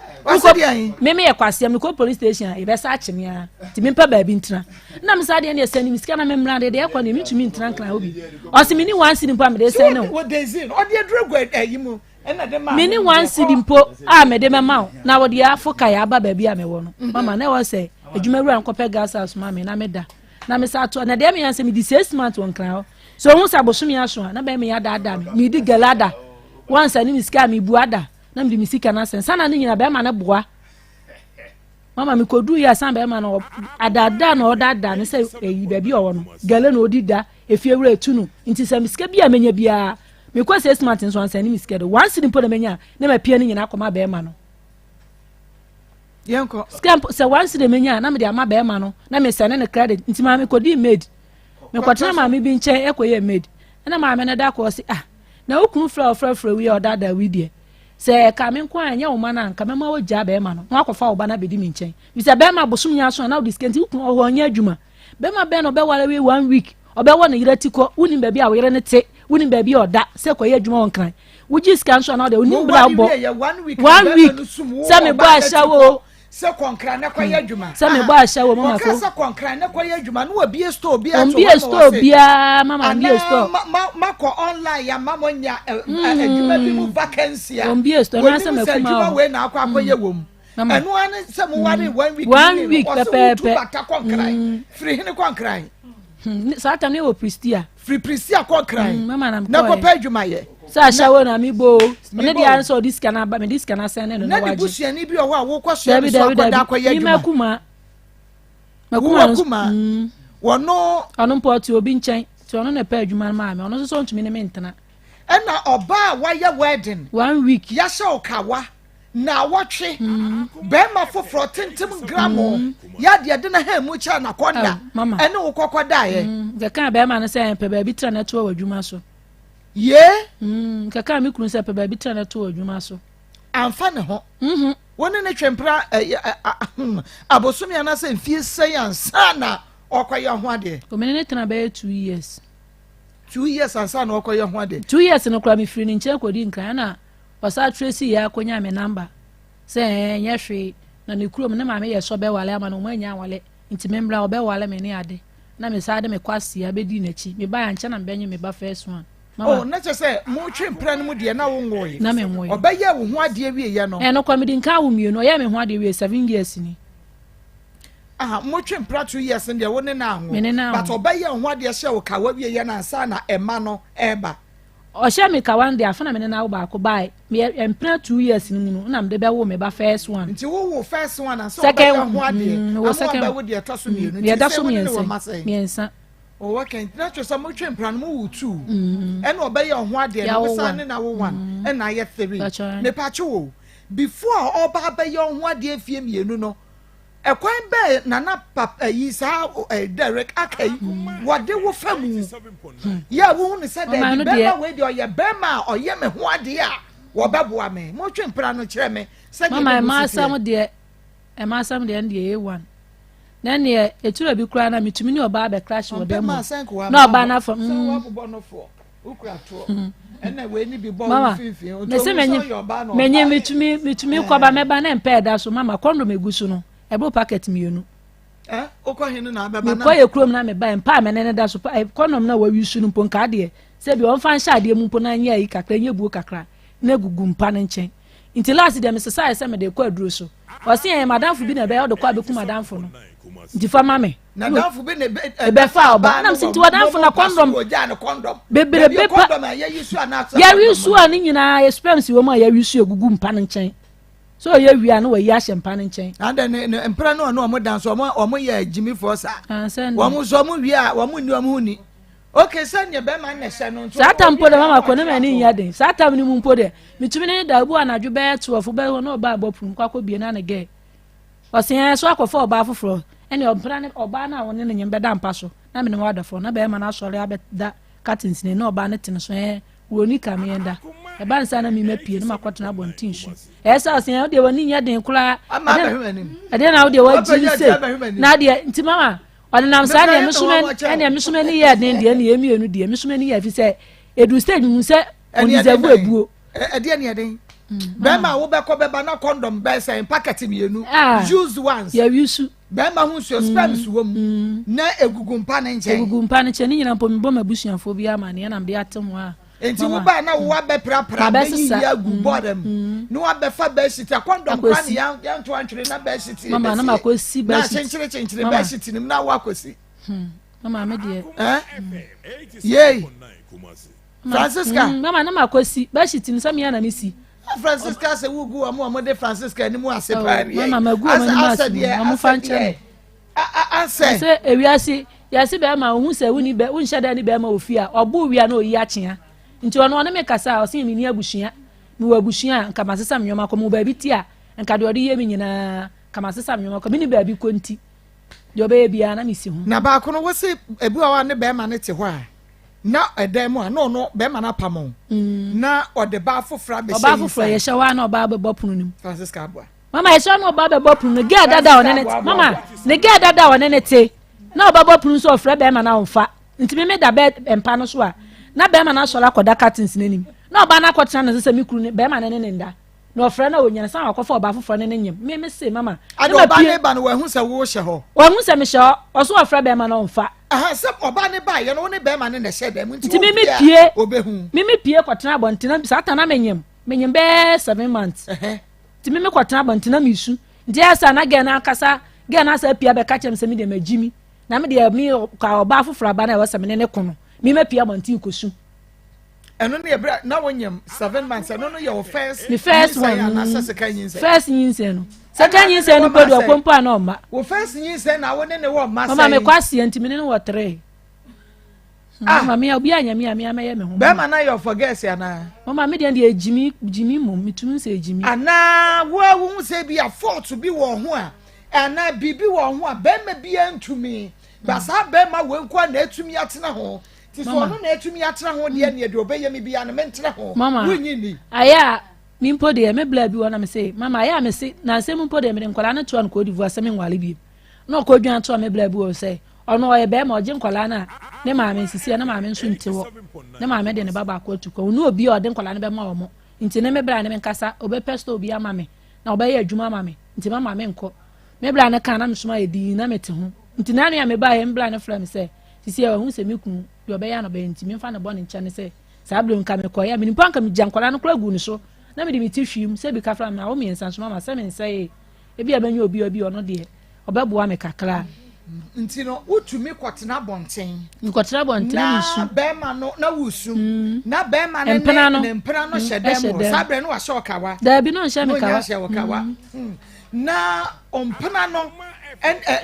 me me kwase me ko police station e be sa achime a ti me pa ba bi ntra na me sa de na sani misika na me mra de e kwa na me tumi ntra nkran obi o se me ni one city pa me de say no what dey zin o de drogo ayimu ena de ma me ni one city mpo a me de me ma na wo de afoka ya aba ba bi a me wo no mama na wo say adwumaru an kope gas house ma me na me da na me sa to na de me yan say me di 6 months won kran so hu sa bosomi aso na be me ya da me di galada once ani misika me buada na me di misika na sensa na nyina be ma na boa mama me kodu ya san be ma na adada na odada ne say eyi ba bi owo no gale na odida efie wura etunu nti sa misika bia menya bia me kwa 6 months so ansa ni misika do once ni po na menya na ma pia ni nyina akoma be ma no yanko scamp se once de menya na me de ama be ma no na me sene ne credit nti ma me kodi maid me kwatena ma me bi nche ekoye maid na ma me na da ko si na okun fra wi odada wi die se ka me nko anya wo ma na nka me ma wo gya be ma no na akọfa wo ba na be di mi nchen bi se be ma bosum nya so na wo diskenti okun o ho nya adwuma be ma be no be wale wi 1 week obe wo ne yira tiko woni ba bi a wo yira ne te woni ba bi oda se koye adwuma won kan wo gi scan so na de woni bra bo 1 week se me bo ashawo se konkra na kwaya adwuma se me bo ashawo mama ko se konkra na kwaya adwuma no obi store bia to obi store bia mama obi store ma ko online ya mama nya adwuma bi mu vacancy a obi store na se me kuma adwuma we na akwa akoye wom enu ane se mo ware 1 week pepe free hine konkra sata ne wo pristia free pristia konkra mama na ko pa adwuma ye sa shawo na mi bo ne dia so this kana ba me this kana sen no na waje na busia ni bi o wa wo kwaso so akoda akoya adwuma makuma wono anu poti obi nchen ti ono na pa adwuma ma me ono so ntumi ne me ntena ena oba wa ya wedding 1 week ya sha okawa na wotwe be ma foforo tentem gramo ya de na ha mu cha na konda ene wo kokoda ye de kan be ma no se pe ba bi tra na to adwuma so ye kaka mi kunu se pe ba bi tra na to adwuma so amfa ne ho woni ne twempra abosumi ana se mfie sayansa na okoye ho ade o menene tena be 2 years 2 years ansa na okoye ho ade 2 years no kra mi free ni nche kodi nkran na wasa tracy ya konya me number se nya hwe na ne kurom na ma me ye so be wale ama no manya wale nti membra obe wale me ne ade na me sa ade me kwasi ya bedi na chi me ba ya nche na mbenye me ba first one oh na che se mu twempra no mu de na wo ngoye na me ngoye obe ye wo ho ade wie ye no no kwa me di nka wo mienu ye me ho ade wie 7 years ni mu twempra 2 years ndi wo ne na ho but obe ye ho ade hye wo ka wa wie ye na ansa na ema no eba o she me ka one day afana me na wo ba ko bai me empra 2 years ni mu na me de be wo me ba first one nti wo first one and so second one wo second ba wo de taso mienu nti da so miensa o wakan na twesa mo twempra no wo 2 ena obe ye ho ade na wo sa ne na wo 1 ena ye 3 me pa wo before oba be ye ho ade afie mienu no ekwan be nana papa yi sa direct akai wode wo famu ya wo ne se da be ma we de oye be ma oye me ho ade a wo beboa me mo twempra no kire me se mama ma sam de ndie A1 na ne eturo bi kura na mitumi ni oba be crash wo dem na oba na fo ukura to ena we ni bi bo fifi o to so menye mitumi kwaba meba na mpa da so mama kondo megusu no ebo packet mienu okọ hinu na abeba na ko ye krom na me ba mpa me ne da so konom na wa wisu no mpo nka de se bi on fan sha de mu mpo na nya yi kakra nya buo kakra na gugu mpa ne nchen inti last de me sesa se me de kwa duro so o se en madam fu bi na be o de kwa be ku madam fu no nti fa mame na madam fu bi ne be fa oba na se nti madam fu na condom bebere be condom ya yisu ana ya wisu ani nyina expense wo ma ya wisu egugu mpa ne nchen so ye wia no wa ya hempa ne nchen and then empra no omo dance omo ye Jimmy Forsa omo so omo wia omo ni omo huni okay say ne be man na hye no nto sata mpo de mama ko ne mani nya den sata ni mu mpo de mitumi ne da bu anadwo be 12 be no oba abopun kwakọ bie na ne ge osen so akofo oba foforo ene ompra ne oba na won ne nyem be da mpa so na me ne wada fo na be ma na sori abeda curtains ne na oba ne tin so woni kamenda e ban sana mi mapie no makotena bontin su esa osen de woni nya den kula ade na de wa jinse na de nti mama ode nam sa ne mesume ene mesume ni ye den de ne emienu de mesume ni ye fi se edu stage mu se onizebu ebuo ade ne ade bema wo be ko beba na condom be say packet mienu use once ya use bema hu so sperms wo mu na egugumpa ne nche ni nyina po mbo mabusuafo bi ama ne na mde atem ho a enti wo ba na wo be pra be ya gu bodem no wa be fa be shit condom kan ya nto antwere na be shit mama na makosi be shit na chenchire be shit nim na wa kosi mama me de yey Francisca mama na makosi be shit nim sam ya na misi Francisca se wugu amu de Francisca ni mu asepari mama magu amu fanche ase ewiase yase be ma hu se wuni be wunhya da ni be ma ofia obu wia na oyi achia nti ono ne mekasa o se mi ni abusua mi wa abusua nka masesa mnyoma ko mu ba bi ti a nka de odi ye mi nyina ka masesa mnyoma ko mi ni ba bi ko nti de obe bia na mi si hu na ba ko no wo se ebu a wa ne be ma ne te ho a na edem a no be ma na pamon na ode ba fofra be she ba fofra ye hye wa na oba be bopunu nim Francisca abua mama ye hye na oba be bopunu ge dada one ne mama ne ge dada one ne te na oba bopunu so ofra be ma na onfa nti me da be empa no so a na be ma na so la koda curtains nenim na oba na kwotena na se mikuru ne be ma ne ne nda na ofra na onya san akofa oba fofra ne nyem me se mama na oba ne ba no wa hu se wo hye ho wa hu se me hye o so ofra be ma na onfa se oba ne ba ye no ne be ma ne hye dem nti me pie obehu me pie kwotena abontina bi satana menyem be 7 months nti me kwotena abontina misu nti asa na ge na akasa ge na asa pie be ka chem se me de magimi na me de mi ka oba fofra ba na e wose me ne kono me pie abontin kosu eno ne ebra na wonyam 7 months eno no your first one na sase kan yin say first yin say no second yin say no bodu akompo ana oma wo first yin say na wone ne wo ma say mama me kwase ntimi ne wo 3 mama me obi anya me me ye me ho be ma na your forget ya na mama me de jimi mum mitumi say jimi ana wo hu say bi a fault bi wo ho a ana bibi wo ho a be ma bi antumi ba sa be ma wo nko na atumi atena ho ti so no na atumi atena ho de ne de obeye me bia na mentena ho wunyi ni aya mi mpo de me bla bi wona me say mama aya me say na nsem mpo de me nkwala na to an ko divu asem nwale bi na ko dwan to me bla bi wo say ono oye be ma oje nkwala na ne ma me sisi na ma me nso ntewo ne ma me de ne baba ko atuko no obi ode nkwala ne be ma wo mo nti ne me bla ne me nkasa obe pesto obi ama me na obe ye adwuma ama me nti mama me nko me bla ne kan na me soma edi na me te ho nti na no ya me ba ye mbla ne fra me say sisi e hu se me kun yo be ya no be nti me fa na bo ne ncha ne say sa blo nka me ko ya me nipa nka me jankwala no kura gu ne so na me de me ti hwim se bi ka fra me a wo me nsa so mama se me say e bi abanyi obi ono de obeboa me kakra nti no utumi kwotena bonten nkotena bonten nisu na be ma no na wusu na be ma ne mpena no hyedem sabre no wa shokawa da bi no hye me kawa na ompena no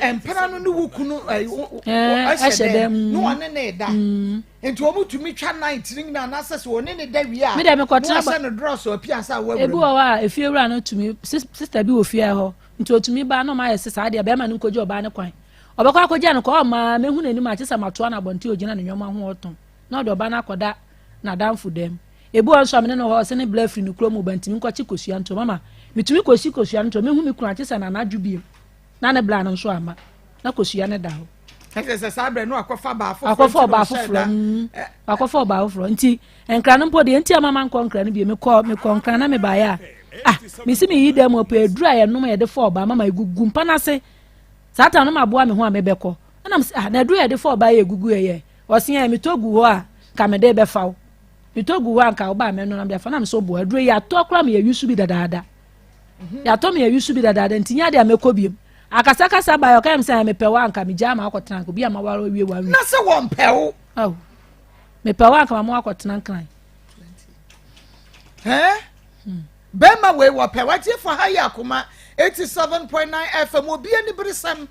empena no ne wukunu hyedem no one ne da enti o mutumi twa night ring na na sese one ne da wi a me da me kwotena no no dross o pia sa wa ebu wa efiewura no tumi sister bi wo fie ho nti otumi ba no ma ye sesa de be ma no nkoje oba ne kwan obakwa akoje no ko ma mehu nani ma chesa mato na bonti ogina ne nyoma ho oton na odo ba na akoda na danfo dem ebu onso amene no ho se ne blafri no kromu bantimi nkochi kosua nto mama mitumi kosi kosua nto mehu mi kunu chesa na nadwubie na ne bla no so ama na kosua ne da ho ese sabre no akofa ba afofro nti enkra no mpo de nti mama nko nkra no bi me ko nkra na me ba ya mi si mi yi dem opo edura ye no me de fo ba mama egugu mpa na se satan no maboa me ho a mebekọ ana na du ye de for ba ye gugu ye osin ya mitogu ho a ka me de be fawo mitogu ho anka oba me no na be fa na me so bo adu ye atokra me ye yusu bi dadada ya to me ye yusu bi dadada ntinya de amekọ biem akasa kasa ba yo ka me say me pewa anka me jama akotena ko bi amawaro wie wa na se won pewo me pewa anka ma akotena nkran bema we wo pewa ti for ha ya Akoma 87.9 FM obi ani brisam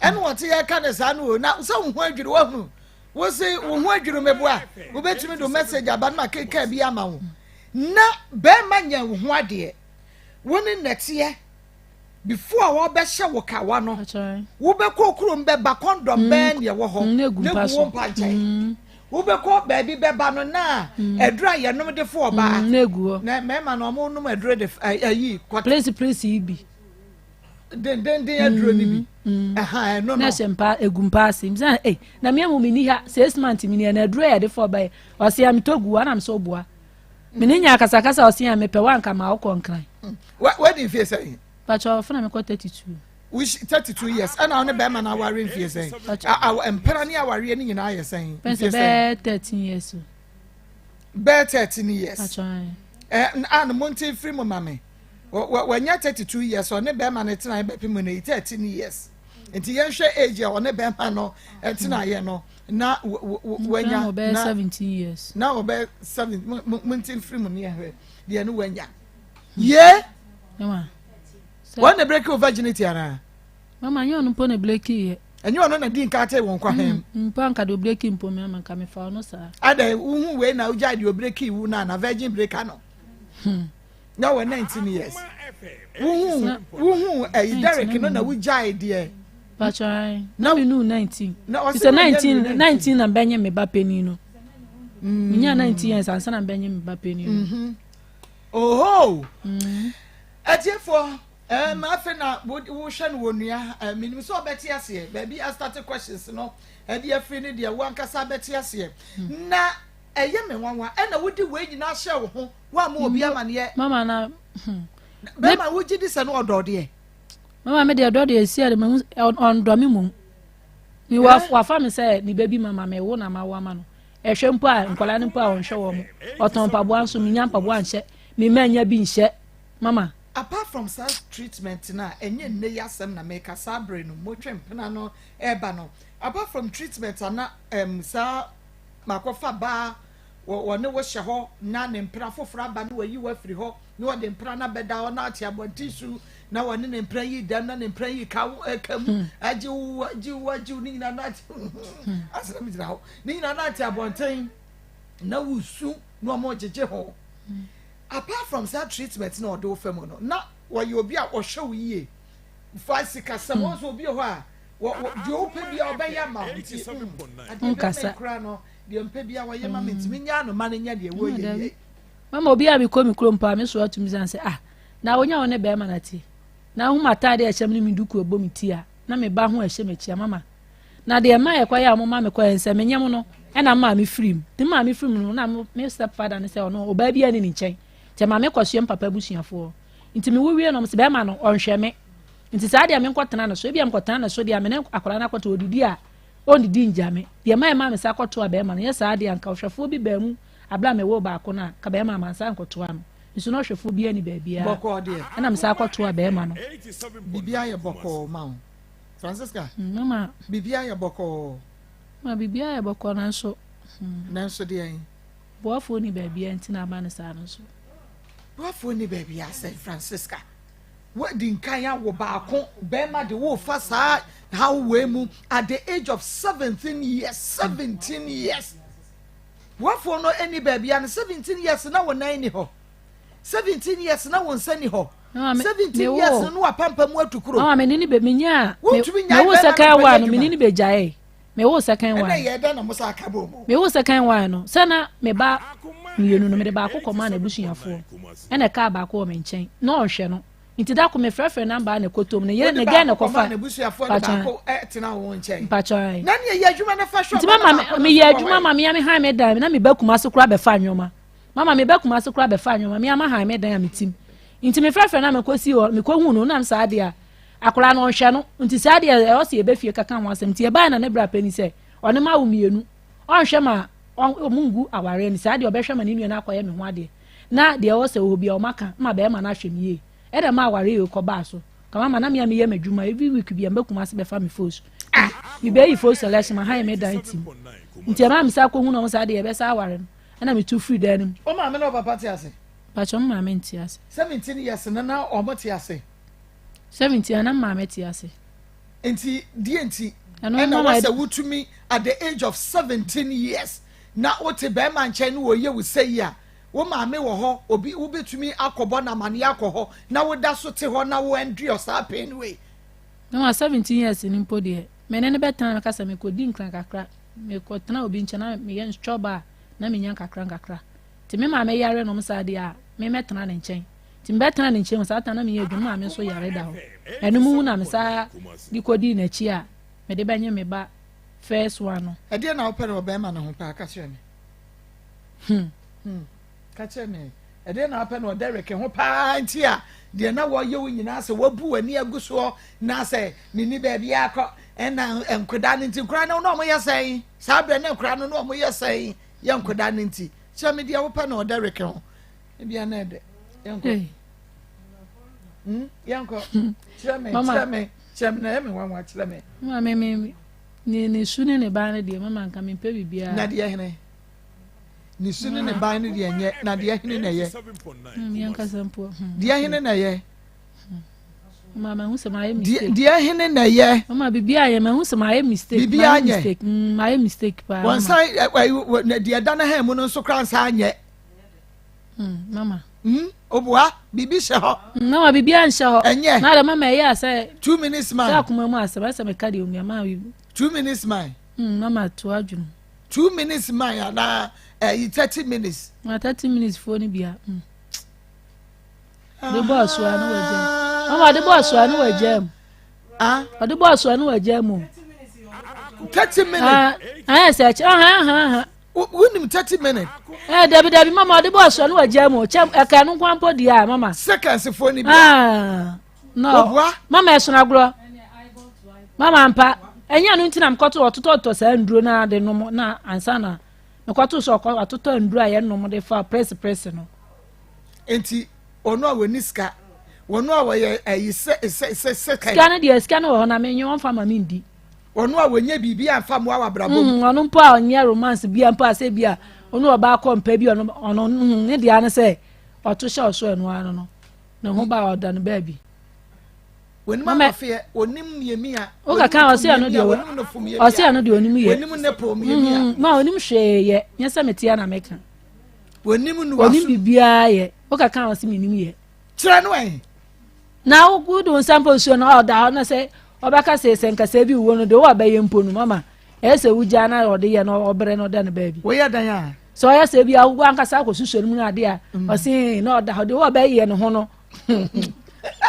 en wote ya ka ne sa no na so hu adwiri wo hu wo se hu adwiri meboa wo betumi do message aban ma keka bi ama wo na bema nya hu ade woni nete before wo be hye wo kawa no wo be kokuru be ba condom be ne wo ho ne gu wo panche wo be ko baby be ba no na edura ye nom de fo ba ne gu na mema no mo nom edura de ayi place ibi den aduro ni bi no na sempa egumpa asim say na me amu mini ha 6 months mini na aduro ya de for by o se am togu ana am so boa mini nya kasa o se am mepe wan ka ma okọ nkran what do you feel say pacho funa me ko 32 which 32 years and on the be man aware feel say our empera ni aware ni nyina aye say be 13 years be 13 years pacho and monte free mo mame when you 32 years on the be man etina be pimu na 13 years enti yen hwe age on the be man no etina ye no na wanya na 17 years na obe 7 monte free mo ni ehwe de no wanya ye mama when the break of virginity ara mama nyo no pone bleki enyo no na din ka te won kwa hem mpa nka do bleki mpo me mama ka me fa no sa ada uhu we na uja de obreki wu na virgin breaker no now we're 19 years uhu Derek no na uja de pachai na me no 19 it's a 19 na benye me ba peni no minya 19 years ansa na benye me ba peni no oh atiefo ma fe na wo hwe no wonua minim so obeti ase baby I started questions no e dey free ni dey wan kasa beti ase na eye me nwanwa e na wodi we nyina hye wo ho wa ma obi amane mama na be ma wo gidi se no odo de mama me dey odo de esi ade me on do me mum ni wa fa me say ni baby mama me wo na ma wa ma no e hwe mpo a nkola ne mpo a on hwe wo mo oton pabo anso mi nya pabo anhye mi manya bi nhye mama apart from self treatment na enye nne yasem na make sabre no mo twempena no eba no apart from treatment na sa makofa ba wone wo hye ho na ne mpra foforo aba no wayi wa firi ho no wo de mpra na beda ho na ati abontisu na wone ne mpra yi da na ne mpra yi kamu aji ni na na ati asra mi dira ho ni na na ati abonten na wusu no mo jeje ho apart from that treatment no do femo no na wo ye obi a wo hwe wo yie fasika samo so obi ho a wo di ope bia obeya ma nti nkasa no di ope bia wo ye ma ntimi nya no ma nya de wo ye mama obi a bi ko mi kro mpa me so atumi zanse na wonya wo ne be ma nati na hu mata de ehyem ni mi duku ebo mi ti a na me ba ho ehyem echi mama na de ma ye kwa ya mo ma me kwa ense me nyem no e na ma me firim ti ma me firim no na me step father ne se ono oba bia ni nchen te ma me kwasua papa busuafo nti me wo wie no se be ma no onhwe me nti sa de me nkotena na so bia me nkotena na so de me ne akola na kwata odidi a ondidi njame de ma me sa kwoto a be ma no ye sa de anka ohwefo bi ba mu abla me wo ba ko na ka be ma ma sa nkwoto a no nso no ohwefo bi ani ba bia boko de na me sa kwoto a be ma no bibia ye boko ma Francisca mama bibia ye boko ma bibia ye boko na so de yin boafo ni ba bia nti na ba ne sa no so boafo ni ba bia say Francisca what din kan ya wo ba ko be ma de wo fa sa how we mu at the age of 17 years boafo no any ba bia no 17 years na wo nan ni ho 17 years na wo nsa ni ho 17 years no apampa mu atukuro mama me ni be menya me wo second one me ni be jae me wo second one na ye da na musa akabo mu me wo second one no sana me ba mienu no me de ba akoko ma na busuafo ene ka ba ko me nchen na ohwe no nti da ko me frefre number na kotom ne ye ne ga na kofa na busuafo na ba ko tena wo nchen pachai na ne ye adwuma na fa shop nti mama me ye adwuma mama me ha me dan na me ba kuma so kura be fa anwoma mama me ba kuma so kura be fa anwoma me ama ha me dan am tim nti me frefre na me kosi o me ko hu no na sa de a akola no ohwe no nti sa de e o se e be fie kaka ho asem nti e ba na ne bra pani se one ma wo mienu onhwe ma omungu aware ni sa de obehwe ma ni nua na akoye me ho ade na de o se obi o maka ma be ma na hwe mi ye e de ma aware yo ko ba so kama ma na me ye madwuma every week bia mbekuma se be fa me force mi be yi force selection ma ha me dan tim nti ma me sa ko hu no sa de e be sa aware no na me tu free dan o ma me no papa ti ase pa chom ma me nti ase 17 years na o mo ti ase 17 na ma me ti ase enti die and was a wutumi at the age of 17 years na ote be man chen wo ye wo say ya wo ma me wo ho obi wo betumi akobo na mane akoho na wo da so te ho na wo endure sa pain way no 17 years ni mpo de me ne betan ka sa me ko di nkran kakra me ko tena obi nchana me ye nchoba na me nyan kakra ti me ma me yare no msa de a me metena ne nchen timbeta na nche sa ata na me adwuma me so yare da ho eno mu na me sa di kodi na chi a me de banye me ba first one no e de na open oba ma na ho pa ka kire me ka kire me e de na open o Derek ho pa nti a de na wo ye wo nyina se wabu ani aguso na se ni ni ba bia akọ ena enkoda nti nkura no no mo yesen sa bre na nkura no no mo yesen ye nkoda nti kire me de wo pa na o Derek ho e bia na de yanko yanko kire me na me wan kire me mama me ni sunu ne ba ne de mama nka me pe bibia na de hene ni sunu ne ba ne de nye na de hene na ye yanka sampo de hene na ye mama hu se my mistake de hene na ye mama bibia ye ma hu se my mistake my mistake pa one side de da na ha mu no so kran sa anye mama obua bibi she ho mama bibia nche ho na da mama ye say 2 minutes man sa kuma mu asaba sa me ka de onua ma 2 minutes man mama to adwunu 2 minutes man na 30 minutes 30 minutes for ni bia the boss wa no wajam mama the boss wa no wajam the boss wa no wajam 30 minutes say wunim 30 minutes dabi mama the boss wa no wajam chem e ka no kwampo dia mama seconds for ni bia no mama esuna gro mama ampa enya no ntina mkoto ototo sa nduro na de no na ansa na mkoto so ototo nduro aye no de fa press no enti ono a woni ska wono a woye ayi se scan de scan wo na menye won fa ma ndi ono a wonya bibi amfa mo awabrabo ono mpa onye romance bia mpa se bia ono oba ko mpa bi ono ne dia ne se oto sha oso enu ano no na ho ba oda no ba bi woni mama fe onim yemi a o ka kan ose ano de ose ano de onim ye onim ne po yemi a ma onim hwe ye nyesa metia na meka onim nu waso onim bibia ye o ka kan ose minim ye kire no en na o gudu sample so na oda na se obaka se senka se bi wo no de wo ba ye mponu mama ese wuja na ode ye no obre no de na ba bi wo ya dan a so ya se bi awu anka sa ko susu mu na ade a ose na oda de wo ba ye no ho no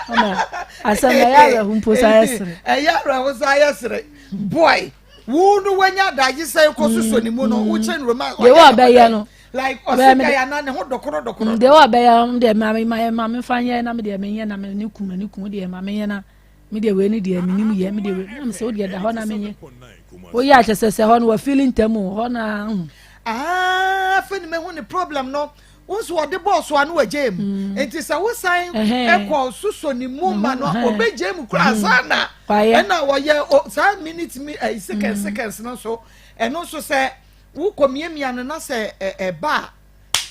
mama asama ya humpo sa yesre ya ra sa yesre boy wo no wanya daji sai ko susu ni mu no wo chen roma de wo ba ye no like osika ya na ne ho dokoro de wo ba ya de ma fanye na me de menye na me ni kuma de ma menye na me de we ni de minim ye me de we na me se wo de da ho na menye wo ya chese ho no wa feeling temu ho na feni me ho ni problem no wonso wo de boss wa no wagem enti sa wo san ekọ suso ni mu ma no obegem kura sana na wo ye sa minute mi seconds no so eno so se wo komiemia no na se ba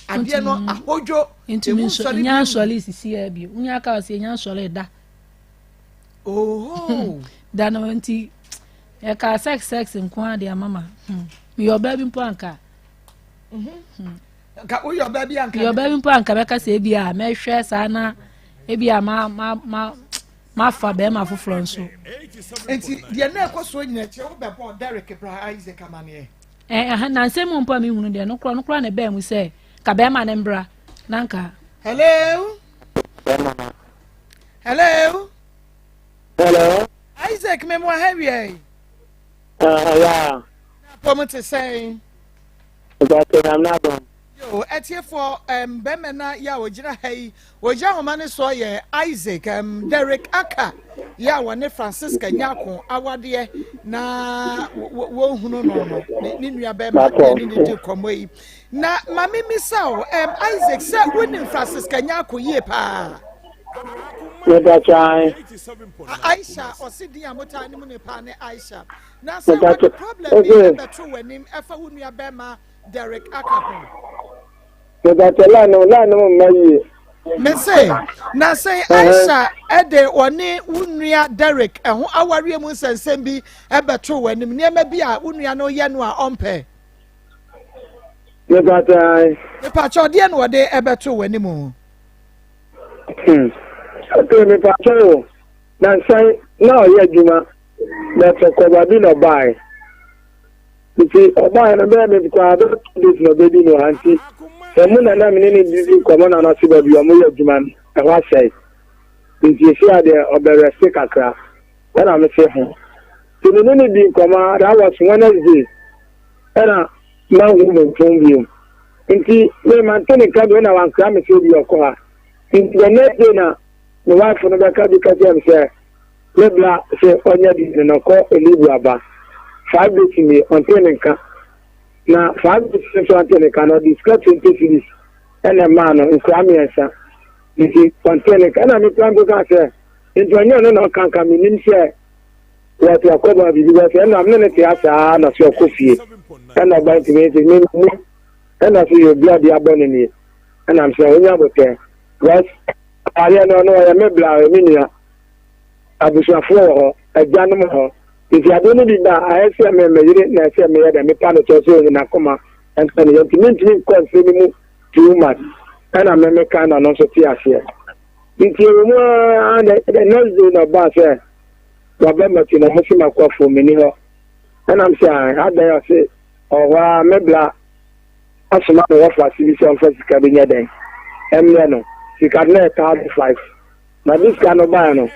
ade no ahojo enti so nya sole sisi ya bi unya ka o se nya sole da da no enti e ka sex nko ade mama mi yo ba bi mpo anka ka uyo baby anka yo baby mpo anka be ka se bia me hwe sa na e bia ma fa be ma foforo nso enti de na ekoso nyina che wo be bo Derek bra Isaac amane na nsem mpo mi hunu de no kro na be mu se ka be ma ne mbra nanka hello Isaac me mo heavy yeah what to say but I'm not done etie for bemena ya wojira hai wojia homane so ye Isaac Derek Aka ya wane Francisca Nyako awade na wo hunu no ni nua bema ni de komoi na mami misao Isaac se woni Francisca Nyako ye pa Aisha osidi amota ni mu ne pa ne Aisha na se what the problem is better wenim efa wo nua bema Derek Aka ho la no mayi me say na say Aisha ede oni unua Derek ho aware mu sensem bi ebeto wanim niam bi a unua no ye no a ompe me pa cho de no de ebeto wanim me pa cho na say na ye juma na to ko ba bi no bai Because oba na be me kwa do this no baby no anti. Se mu na na me ni didi ko mo na na si ba bi o mo ye juma. I was say, if you see the Obera Sikakra, when I'm saying, to the Nini Koma, that was Wednesday, and a man woman from you. Inti, when my Tony came when I was coming to your car, in the next dinner, the wife from the Kaji said, Lebla say, Onya did not call a Libra 5 days in me on Telenka. Now, 5 days on Telenka, or discuss into this, and a man in Kramiasa. You see, on Telenka, and I'm trying to say, into a no can come in, say, what your cover because and I'm not a not your coffee, and I'm going to make it, and I see your blood abandoned, and I'm saying, yes, I don't know, I may blow a minia. I was a floor, a gentleman. If you don't do that, I say, I say, me had a part of in Akoma, and you can continue too much. And I'm a kind of also tears here. If you remember the next day, no boss, November to the Muslim for many. And I'm saying, I dare say, or maybe as a matter of fact, you see on first cabinet day. And you can let 5. Now, this kind of buy no.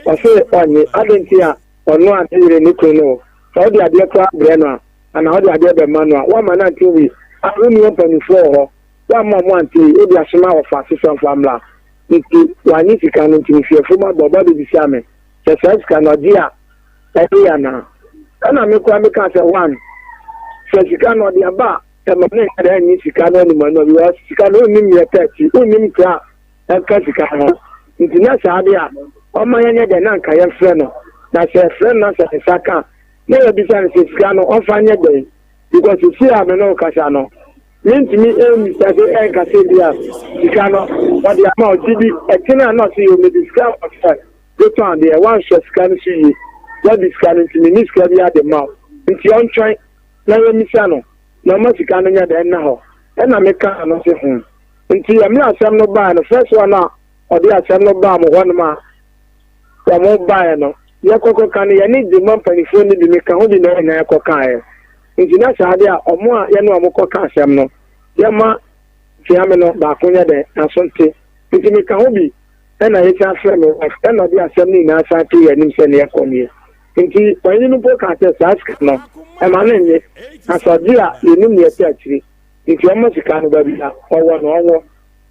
I say, I didn't hear. Or no, I didn't know. How the idea crab Brenner and how the idea of manual. 1 man and 2 weeks. I only open for 1 more month. It be a small of assistant family. One need to come into your former body disarmament. The first cannot dear. Every now. And I make one. So she cannot be a bar. And my name then she can only man of yours. She can only me a taxi. Only crap. And Cassica. International idea. Oh, my head and Uncle friend. That's a friend, not a second. Never be sent to Scano on Fanya Day because you see, I'm no Casano. Mean to me, that the air Cassadia, Sicano, but the amount to be a tenor not see you with the scam of fact. Go on there, one shot scan to you. What is scanning to me, Miss Claudia the mouth. It's your own try, never Missano. No more Sicano than now. And I make a no say home. Until I'm not some no buy the first one now, or the other no bomb 1 month. I won't buy no. Yakoko can you need the month and if you need to make a whole dinner in a cocaine. International idea or more, you know, I'm a cocaine. No, Yama, Fiamino, Baconia, and something. If you make a hobby, and I hate our friend of and of the assembly in our side to and send the Akonia. Indeed, when you look at us, ask no, and my name as a dear, you knew me actually. If you're much kind of baby or 1 hour.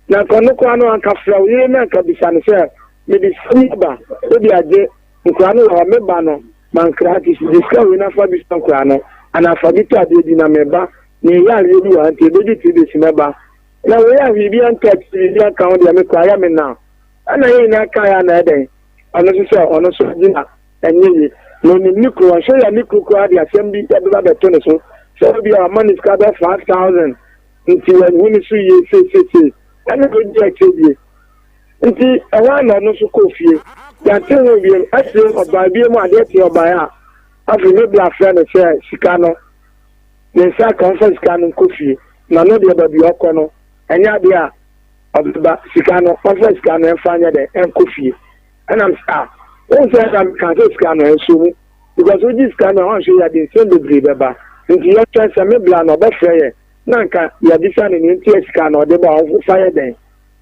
Now, Konokoano and Cafra, you know, can be San Sir, maybe Sniba, maybe a day. Nkwano wa meba no mankrati discover na fa bi nkwano ana fa bi to ade di na meba ni ya le bi wa nti be di bi meba na we ya bi anka ti bi anka on de me kwa ya me na ana yi na ka ya na eden ono so dina enyi no ni mikro so ya mikro kwa de asem bi e ba beto ne so bi our money is got 5,000 nti when we see you say ana go di akedi nti awa na no so ko fie ya tell you actually about be mo ade ti oba ya afi me bla friend say sikano ne sa conference kanu ko fie na no de ba bi okono enya de a oba sikano conference kanu enfanya de en ko fie and I'm o say am kan to sikano enso because we this kanu on show ya de same degree beba nti yo try say me bla no ba freye na nka ya bisa ni nti sikano de ba o fire den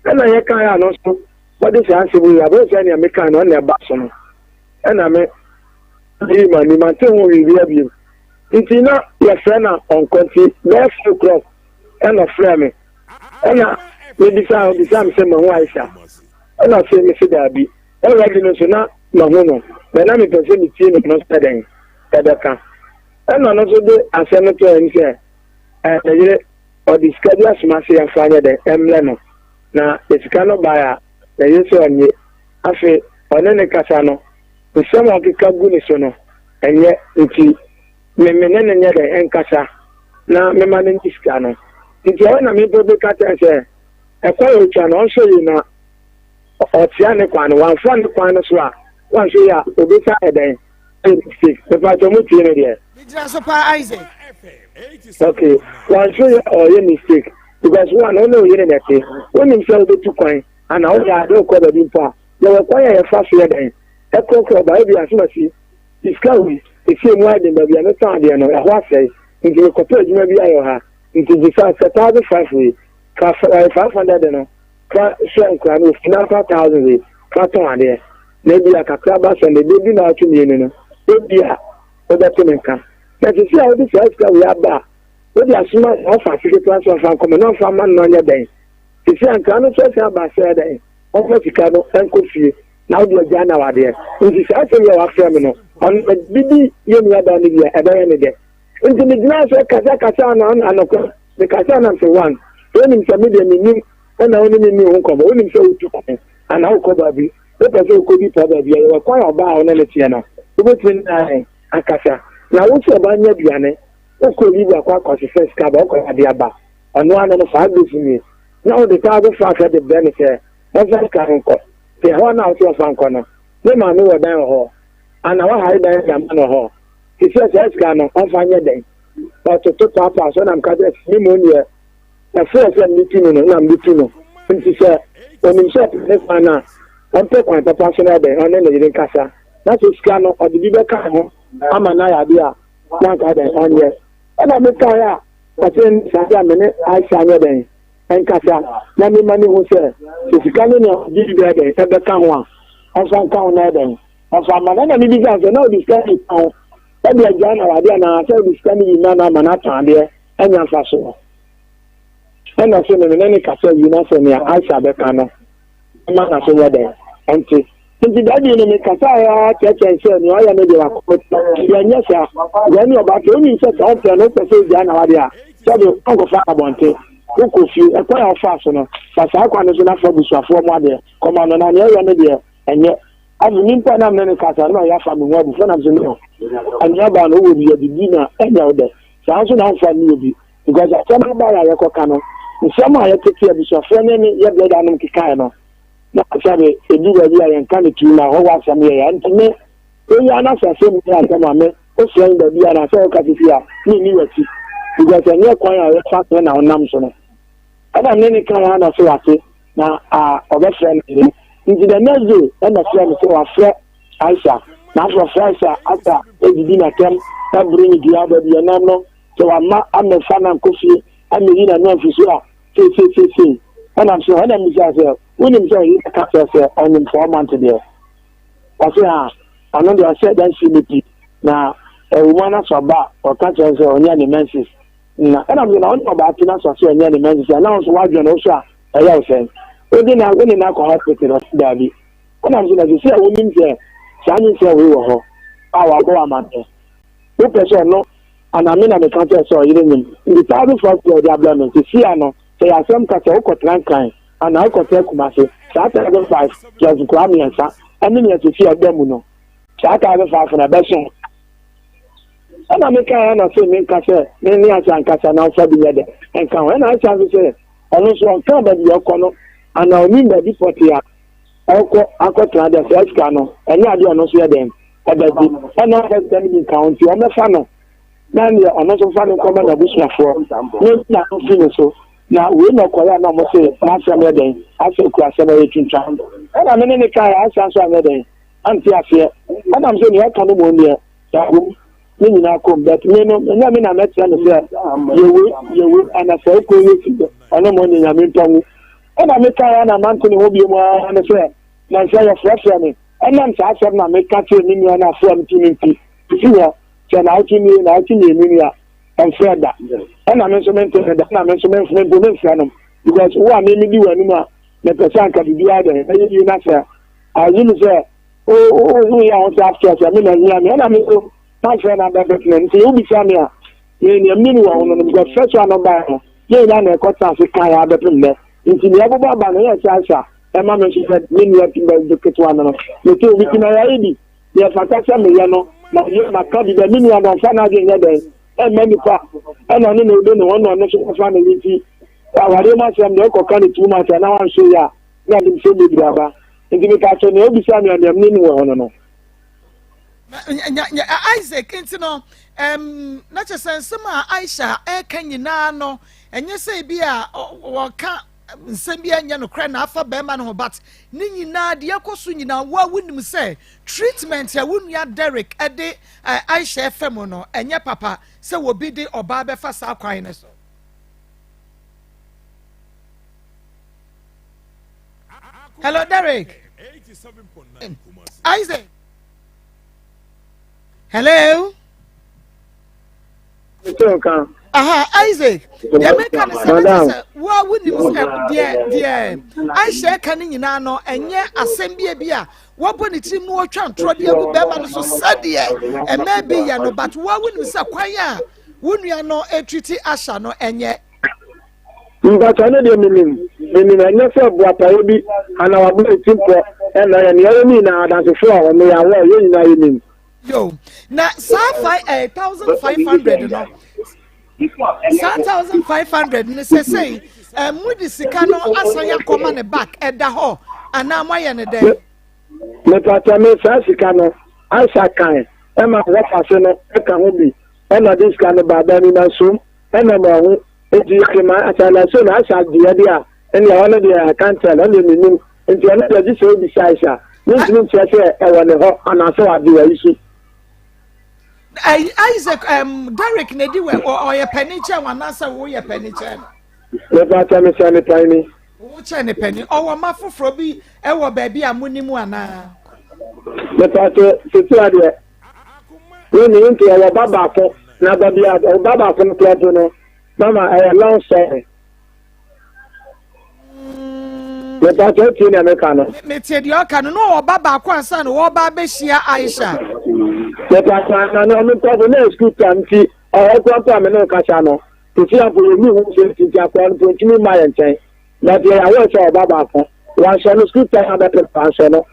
and I can ya no so what is answer we are both any American on their bason. And I mean, you maintain we review. It's not your friend on country, left 2 o'clock, and a frame. And we decide the same wife. And I say, Mr. Darby, already no sooner, no, when I'm in the team of not studying, Edaka. And another day, I send it to him, say, and or the schedule smash and find the emblem. Now, it's cannot buy a na yeso anye afi onene kasa no nsem okika gu ni so no enye nti memene nye de enkasa na mema ne ntiska no nti ona me bobe kata se ekwa ocha no so yi na otia ne kwa no wan fa ne kwa no so a wan so ya obisa eden mistake the part of muti ne de so pa Isaac okay wan so ya o mistake because one no you ne dey when himself be too kwan and all ya do ko be mpa they were quite a fast then e ko ba bi asumasi discovery e se mu ade ba bi na tan de no e ho asai nti ko to ejuma bi ayo ha nti di 7,500 ka 500 no fa nkura no financial thousands fa ton ade na bi akakra ba se na bi na atumi ni no bi a obetemenka na ti si a odi first ka we aba odi asuma ofa secretary of come no fa man no nya den ti si anka no so se aba se den ofa sika no enkofie na odi agya na wade nti sa se ye wa fra me no on bibi ye mi ada ni bia ebe ye ne de nti mi dina so kasa na anoko me kasa na so one oni mi se mi de ni ona oni mi hu ko bo oni mi se utu ko ana ho ko ba bi o pe se ko bi pa ba bi e kwa oba ona le tie na o be tin na akasa na wo se ba nya duane o ko bi ba kwa ko se first ka ba o ko ade aba ono ana no fa do fumi na o de ta go fa ka de benefit o fa ka nko te ho na o so fa nko no ne ma no wo dan ho ana wa ha dan ya ma no ho ti se first ka no o fa nya den o to papa so na mka de mi mo ni e na first mi ti no na mi ti no nti se oni se ne fa na on pe kwa papa so na de on ne ne kasa na so ska no o de bi be ka ho ama na ya dia na ka de on ye na me ka ya patin sa ya me ne ai sa nya de en kasa na me mani ho se ska no no di bi de e be ka ho a on fa ka ho na de on fa ma na mi bi ga se na o di ska ni ho e bi ja na wa dia na se o di ska ni na na ma na ta de enya fa so na so ne ne kasa yi na se ne ai sa be ka no ma na so ya de enti nti dadi ni me kasa ya cheche se ni oya me de wa ko ya nyesa ya ni oba ke oni se sa pe no pe se ja na wa dia so de ko fa abonte ko fi e ko ya fa so no sa kwa no so na fa busuafo mo ade ko ma no na ne ya me de enye abu ni pa na me ne kasa na ya fa me wo bu so na so no anya ba no wo bi ya di na enya ode sa so na fa ni obi because asema ba ya ko kano nsema ya tete busuafo ne ni ya bleda no kika no na sabe edu ga bi ayan kan tu na ho wa sam ye ya ntme o ya na sa se mi ya sama me o so nda bi ana so ka ti ya ni wati because enye kwan ya fa so na onam so no ada me ni kan ya na so ate na obe friend ni nti da nezo na friend so wa fra Aisha na so fra Aisha ata ejidi na kem ta bring di aba bi na no so wa ma ame fa na kofi ame yi na no fisu a se ana so ana mi ja se unim so yi ka se on informant there kasi ha ana do se dan simiti na woman so ba o ka se onya ni menses na ana mi na on ba ti na so se onya ni menses na so wa dwo na o so a ya o se odi na woni na ko hospital no da bi ana mi na se wonim se sanyi se we wo ho a wa bo amate o pese no ana mi na me ka se so yire nim ndi ta do for the abdomen si ano se ya sem ka se o ko trankan ana o ko te kumase sa ta go 5 just kwa mi ansa ani mi to fi adamu no sa ta go 5 na beso ana me ka na se me ka se ni asa nkasa na fa bi yede enka ho na asa se onu so kan ba bi okono ana oni na di poti ya oko akotra de first ka no enya ade onu so yede ebedi ana ka se ni count o me fa no na ni onu so fa no ko na busuafo ni na fi no so na we no kwaya na mo se na asem yede ase ku asem ye twintwa ana me ne ka ya asa so yede anti afi ana mo se ni aka no mo ni ya ni nyina ko bet me no nya me na metia no se yewu ana se ko yesu ana mo ni nya me tongu ana me ka ya na manto ni hobi mo ana se na se ya fresh me ana nsa asem na me ka ti ni ni na afo am ti ni ti ya se na ti ni ni ya en freda ana me so me ntene da na me so me bo me fia no because wo a me di wanu ma me pese anka bibi ade na yi na se azu se o ya o ta after se me na nya me ana me so ta se na da bet ne nti obi sa me a ye ni amini wa ono no because first one ba no ye na na ko ta se kan ya bet me nti ni abo ba no ye sa e ma me so me ni ya ti ba de keto ano no me to obi ti na ya idi ye fata se me ye no na ye maka bi da mini ya no fa na de nya de e mani kwa ana no no do no ono no so fa na yiti aware ma se me ko kan tu ma se na wan so ya na dim se bi braba nti mi ka so ne obi sa me am ni wo hono no Isaac intino na chese ma Aisha e kan nyina no enye se bi a wo ka nsem bi anya no kra na afa be ma no but ni nyina de yakoso nyina wa wunim se treatment ya wunua Derek ede Aisha FM no enye papa se wo bi de oba be fa sa kwan ne so Hello, Derek. Isaac. Hello. Isaac. The American is what would you say? I share canning in ano, and yet assembly beer. What when it's in more tran, Trodia, Bema, so sad, and maybe you know, but what would you say? Quaya? Wouldn't you know a treaty asha no, and yet? But I know the meaning, I never bought a baby, and our boy simple, and I am the enemy now that's a flower, and we are well, you know. Yo, now, Sapphire 1,500, no. 1,500, and say, with the Sicano, Asaya command back at the hall, and now my end a day. Metame Sicano, I shall kind, Emma, what I say, no, I can be, and this kind of barbarian soon, and I'm wrong. As I shall be idea, and the honor I can't tell only me into another this will be shy. This means I say, I want to hop, and I saw the issue. Isaac, Derek, Nedi, or your penny chair, one answer, or your penny chair. Never tell me, Sandy Penny. Which any penny, or a muffle froby, or baby, I'm winning one. The pato, Situa, when you into our Baba, now baby, or Baba from the Platono, Mama, I am long sorry. The pato, Tina Mecano. Meted your canon, or Baba, Quansan, or Babeshia Aisha. The pato, no problem, no school time, or Quantam and no Casano. To see up with me, who says to Japan, to me, my intent. That they are also Baba. One shall school time, better answer.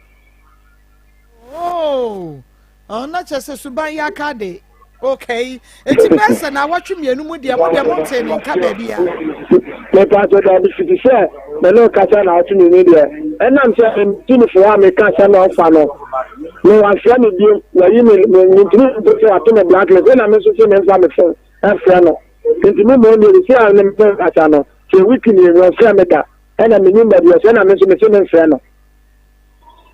Oh, not just a Subaya Kade. Okay, it's best, and I watch me and with the mountain in Cababia. The part of the city share, the no Casano out in India, and I'm saying, Timmy for me, Casano Fano. No, I'm trying to do where you mean to blacklist, and I'm also saying, I'm a friend, and Frano. Into me, the share and then Casano, so we can use Sameda, and I'm in the and I'm also saying, Frano.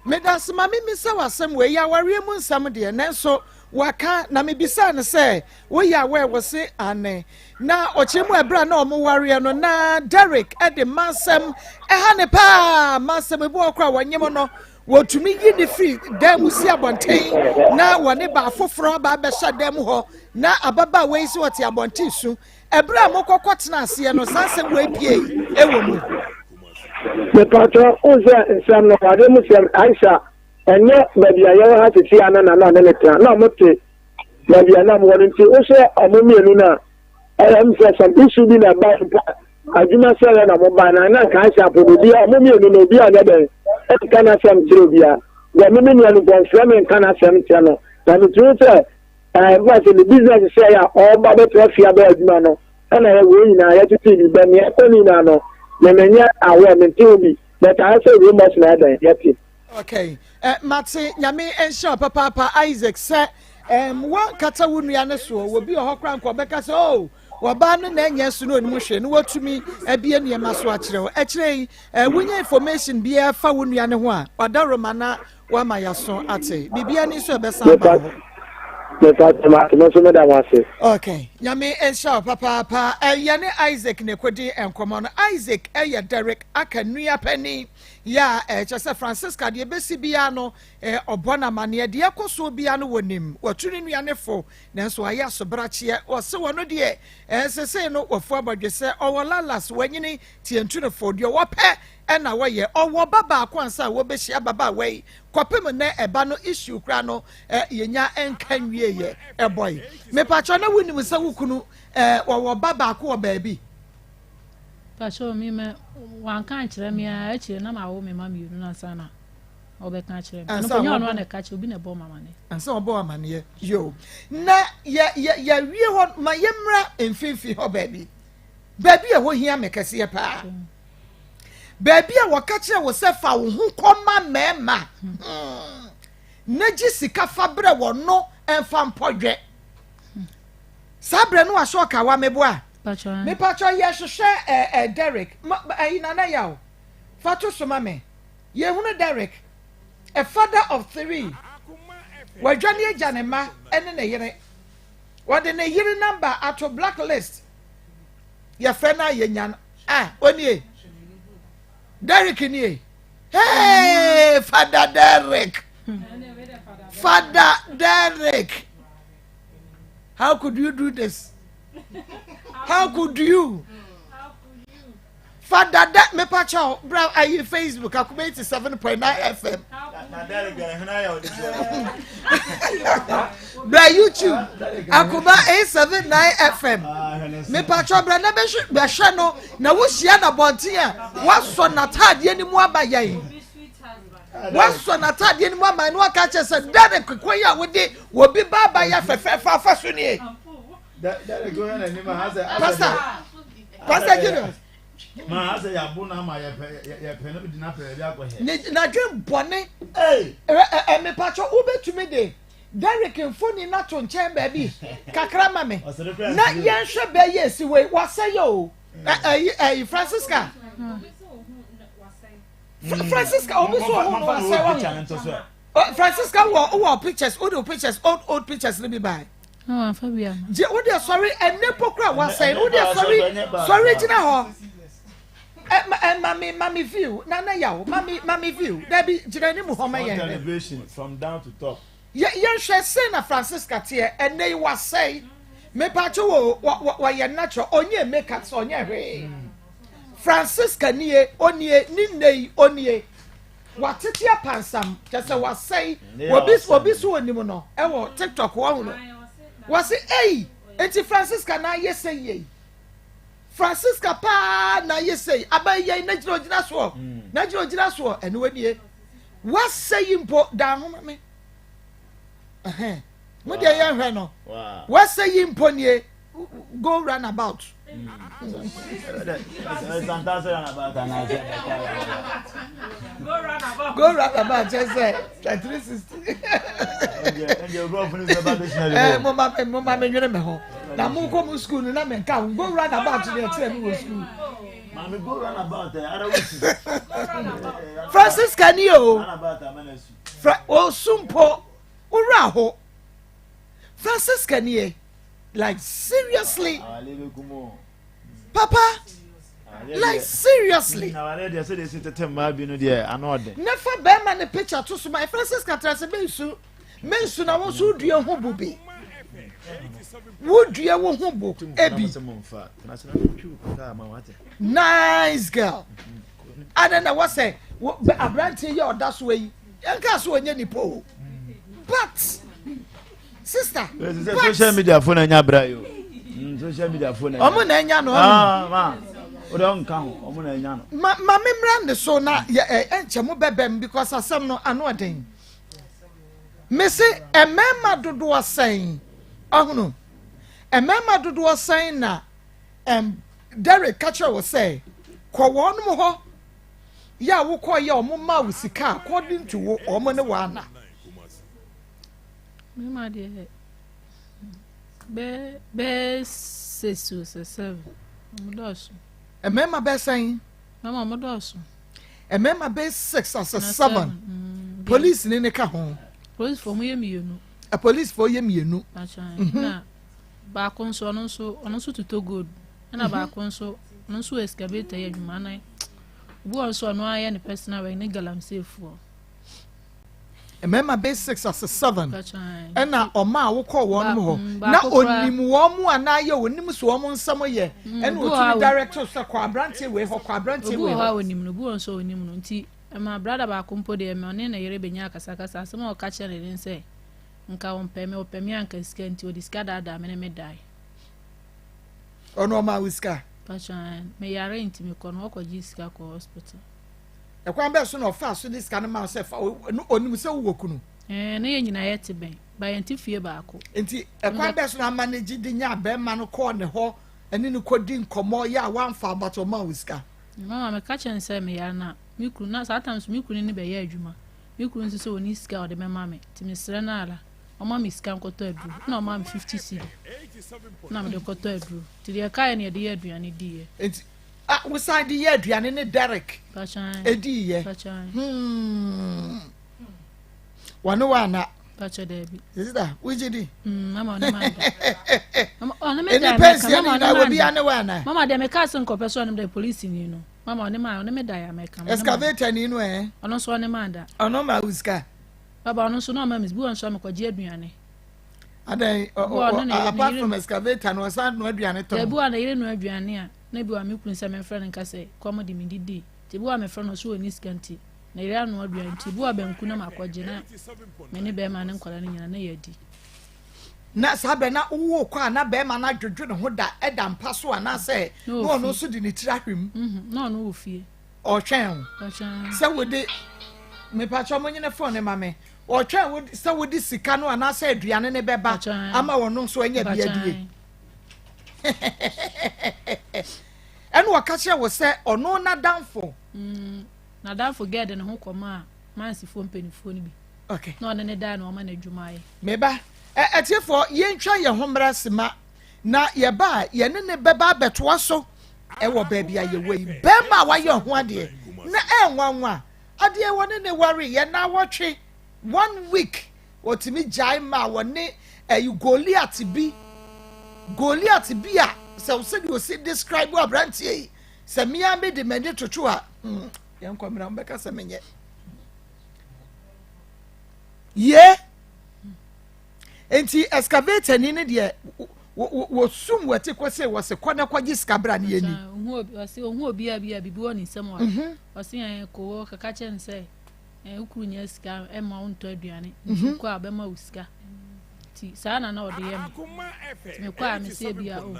Medas, Mammy, Miss Sawa, some way, you are real some dear, and so. Waka na me bisa na say we ya where was say ane na ochemu ebra na omo warrior no na Derek e de Nsem ha ne pa Nsem ebu okra wanyem no wotumi yi ne free dem si abonten na wone ba afoforo ba be sha dem ho na ababa we si wote abonten su ebra mo kokotena ase no sansem we pie ewo mu the pato oza Nsem no ade mu sem Aisha. And yet, maybe I ever had to see another letter. No, Motte. Maybe I am wanting to also a moment. I am some issue in a bad. I do not say that I'm a man. I can't say a moment no be another. It cannot some trivia. The women are going to cannot some channel. And the truth is, I was in the business to say all about the trophy about Mano. And I will in a to see the Benny only Nano. The many are women to me. But I say we must not yet. Okay. Matse nyame ensha papa Isaac say one kata wunu ne so wo bi ohokra nko beka say oh wo ba no na enya so no ni mo hwe no watumi abie ne ma so akire wo akire wunya information bia fa wunu ne ho a odaroma na wa ma yaso ate bibia ni so be sa ba ho okay nyame ensha papa yane Isaac ne kodi enkomo no Isaac Derek aka nua pani ya chese Francisca de besi bia no obona mane de yakoso bia no wonim watuni nuane fo nanso aya so brache o se wono de sese no wofu abadwese owolalas wanyini tientu fo de wope na waye owo baba akwansa wo behia baba wei kopem na eba no issue kra no yenya enkanwie ye eboy me pacho na wonim se wukunu wo baba akwo baabi pacho mi me wan kan kire me a kire na ma wo me ma mi na sana obe kan kire me no ponya no na ka kire obi na bo mama ne ansa obo mama ne yo na ya wie ho ma yemra emfimfi ho baabi e ho hia me kase pa baabi a waka kire wo se fa wo hu koma mema na ji sika fa bre wo no emfa mpodwe sabre no ahwo ka wa mebo a me pacho ye Derek na yaw fatu soma me ye hunu Derek a father of 3 wadwane agane ma ene ne yere wade ne yere number ato blacklist ye fe na ye nyan onie Derek nie Hey, Father Derek. Father Derek. How could you do this? How could you? Father that me pacho bra ayi Facebook Akoma 87.9 FM. Bra YouTube Akoma 879 FM. Me pacho bra na be hwe no na wo hia na bonte a waso na tade ni mu abaye. Waso na tade ni mu ama no aka che se dare kwekwe ya wode wo bi baba ya fefe fa so ni. Dare go na ni ma ha se Pastor Junior Ma ase ya bu na ma ye pe no di na pe bi akọ he. Na dwen bone. Me pacho ubetumi de. Derek mfoni na to nchen ba bi. Kakra ma me. Na yen hwe ba ye si we wase yo. Francisca. Francisca obuso ho wase wa. Francisca wo pictures, old pictures let me buy. Oh, Fabia. Je wo de sorry enne pokra wase. Wo de sorry gina ho. And mommy view, Nana Yao, mommy view. There be Jirani Muhammad elevation from down to top. Yan shall say na Francisca Tier, and they was say, Me Pacho, what your natural, on your makeups on your way. Francisca near, onye, nine, onye. What it your pansam, just a was say, what this will be so anymore. Ewo, TikTok one. Was it a? It's Francisca na yes say ye. Francisca pa na yesay abaye na jiro so na jiro so eno wanie what say impo da ho me mo de yan hwe no what say impo nie go run about go run about just say 360 mama me nwere me ho na mo ko mu school na me nka go run about the tell me school mama go run about Francisca ni o o sumpo ura ho Francisca ni like seriously Papa like seriously they say they sit at ma bi no there anode never be man the picture to so my Francisca trase mensu na won so dua ho bubi wo dua wo ho bu ebi nice girl I don't know what say abrantie ye oda so yi enka so onye nipo but sister social media phone anya bra yo social media phone omo na anya no ma o don kan omo na anya no ma memrand so na enche mo bebem because asem no ano oden me say emema dodo asen ahono emema dodo asen na Derek catcher will say ko won mo ho ya wo ko ya omo ma wo sika according to wo omo ne wa na me ma de be sesu se mo doso emema be sen mama mo doso emema be 6 as 7 police ni ne ka ho police for mo yemienu a police for yemienu acha na ba konso no so to good na ba konso no so excavator ya dwuma nan bu also no aye ne personal way ne galamsey for emema be 6 as 7 acha na oma wo ko won mo ho na onim wo mu ana ye onim so wo nsam ye na otu director so kwa abrantie we ho kwa abrantie we ho onim no bu also onim no nti ma brother ba kompo de me one na yere benya akasa asem o ka chere ne nse nka won peme anka sika nti o diska da me me dai ono ma wiska pacha me yare nti me kono okoji sika ko hospital e kwa mbe so no fa so diska na ma se fa onim se wo kunu na ye nyina yete ben ba yenti fie ba ko nti e kwa mbe so na manage di nya be ma no ko ne ho eni ni kodi nkomo ya wan fa bato ma wiska mama me ka chen se me yare na mikru na sometimes mikru ni be ya adwuma mikru nso so oni sika o de me mama ti me sere na ala o ma mi sika nkoto adru na o ma mi 50 cedi na me de koto adru ti de ka ne de aduane di ye enti we side ye aduane ne Derek pacha edi ye pacha wano wana pacha debi sister wujidi mama oni ma mama oni me da mama na we bi ane wana mama de me ka se nkope so oni de police ni no mama one me da ya meka excavator ni no ono so one man da ono ma uska baba ono so no ma mis bi won so me kwaje aduane adan apart from excavator no san no aduane to bi wa na yire no aduane a na bi wa me kun se me frɛ nka se komo di me didi ti bi wa me frɛ no so oni skanti na yire no aduane ti bi wa banku na makwaje na me ne be ma ne nkwala ne nyina na yadi na sabe na wo kwa na be ma na dwodwo ne ho da eda mpa so ana se no no so di ne tira hwem no no wo fie o twen se wo de me pa cho mo nyine phone ma me o twen wo se wo di sika no ana se aduane ne beba ama wono so anya bia die enu wakache wo se ono na danfo na danfo get ne ho koma mansifo mpenifo ni bi okay no ne da na o ma na dwumaye meba etiefo yentwa ye homra sema na ye ba ye ne beba betoa so wo baabi aye wei bema wa ye ho ade na enwanwa ade woni ne worry ye na wotwe 1 week otimi jai ma woni Goliath bi a se said you see describe abrantie se mia me de mede toto a ye nkomra mbeka se menye ye enti excavator ni ne de wo sum wati kwese wo se kwana kwaji skabra ne yani ohu obi a bibi woni nsem wa o se ko kaka chen se ukuru nya ska e ma unto aduane ko abema uska ti sana na ode yem me kwa me se bia o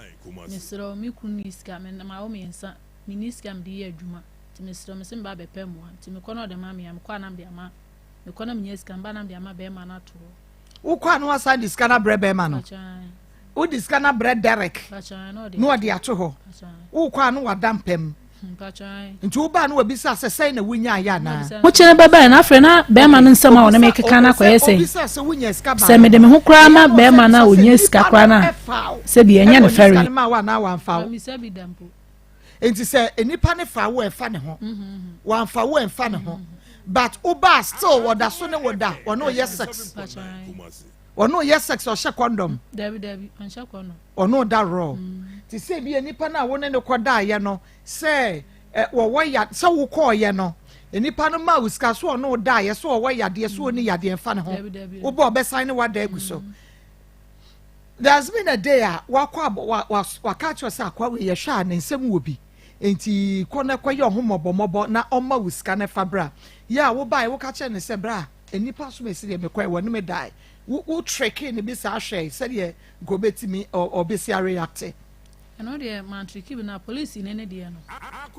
me sro me kunu ni ska me na ma o me nsa me ni ska me de adwuma ti me sro me se mba bepa mu ti me kono de ma me am kwa na me ama me kono me nya ska mba na me ama be ma na to ukwa no asa diskana brebe ma no o diskana bread Derek no de ato ho ukwa no wadampem nti uba no obisa sesai na wunya aya na mo chene baba na afre na be ma no nsema wona me keka na kwese obisa se wunya ska ba se me de me ho kra na be ma na onya ska kra na se bi enya ne ferry ma wa na wan fa mi se bi dampo enti se enipa ne fa wo efa ne ho wan fa wo enfa ne ho but uba still woda so ne woda wono ye sex ono yes sex or she condom Debbie on she condom ono da raw ti say bi enipa na wo ne koda ye no say wo ya se wo call ye no enipa no ma uska so ono da ye so wo ya de so oni ya de fa ne ho wo bo be sign wa da egu so there's been a day wa catch us akwa we ye hwa ne nsem wo bi enti kona kwaye ohomobombo na oma uska ne fabra ya wo bai wo catch ne se bra enipa so me se de me kwa wo ne me die wo tracking ne bi sa hwe se de go betimi obesi react eno de man tricky bi na police ne ne de no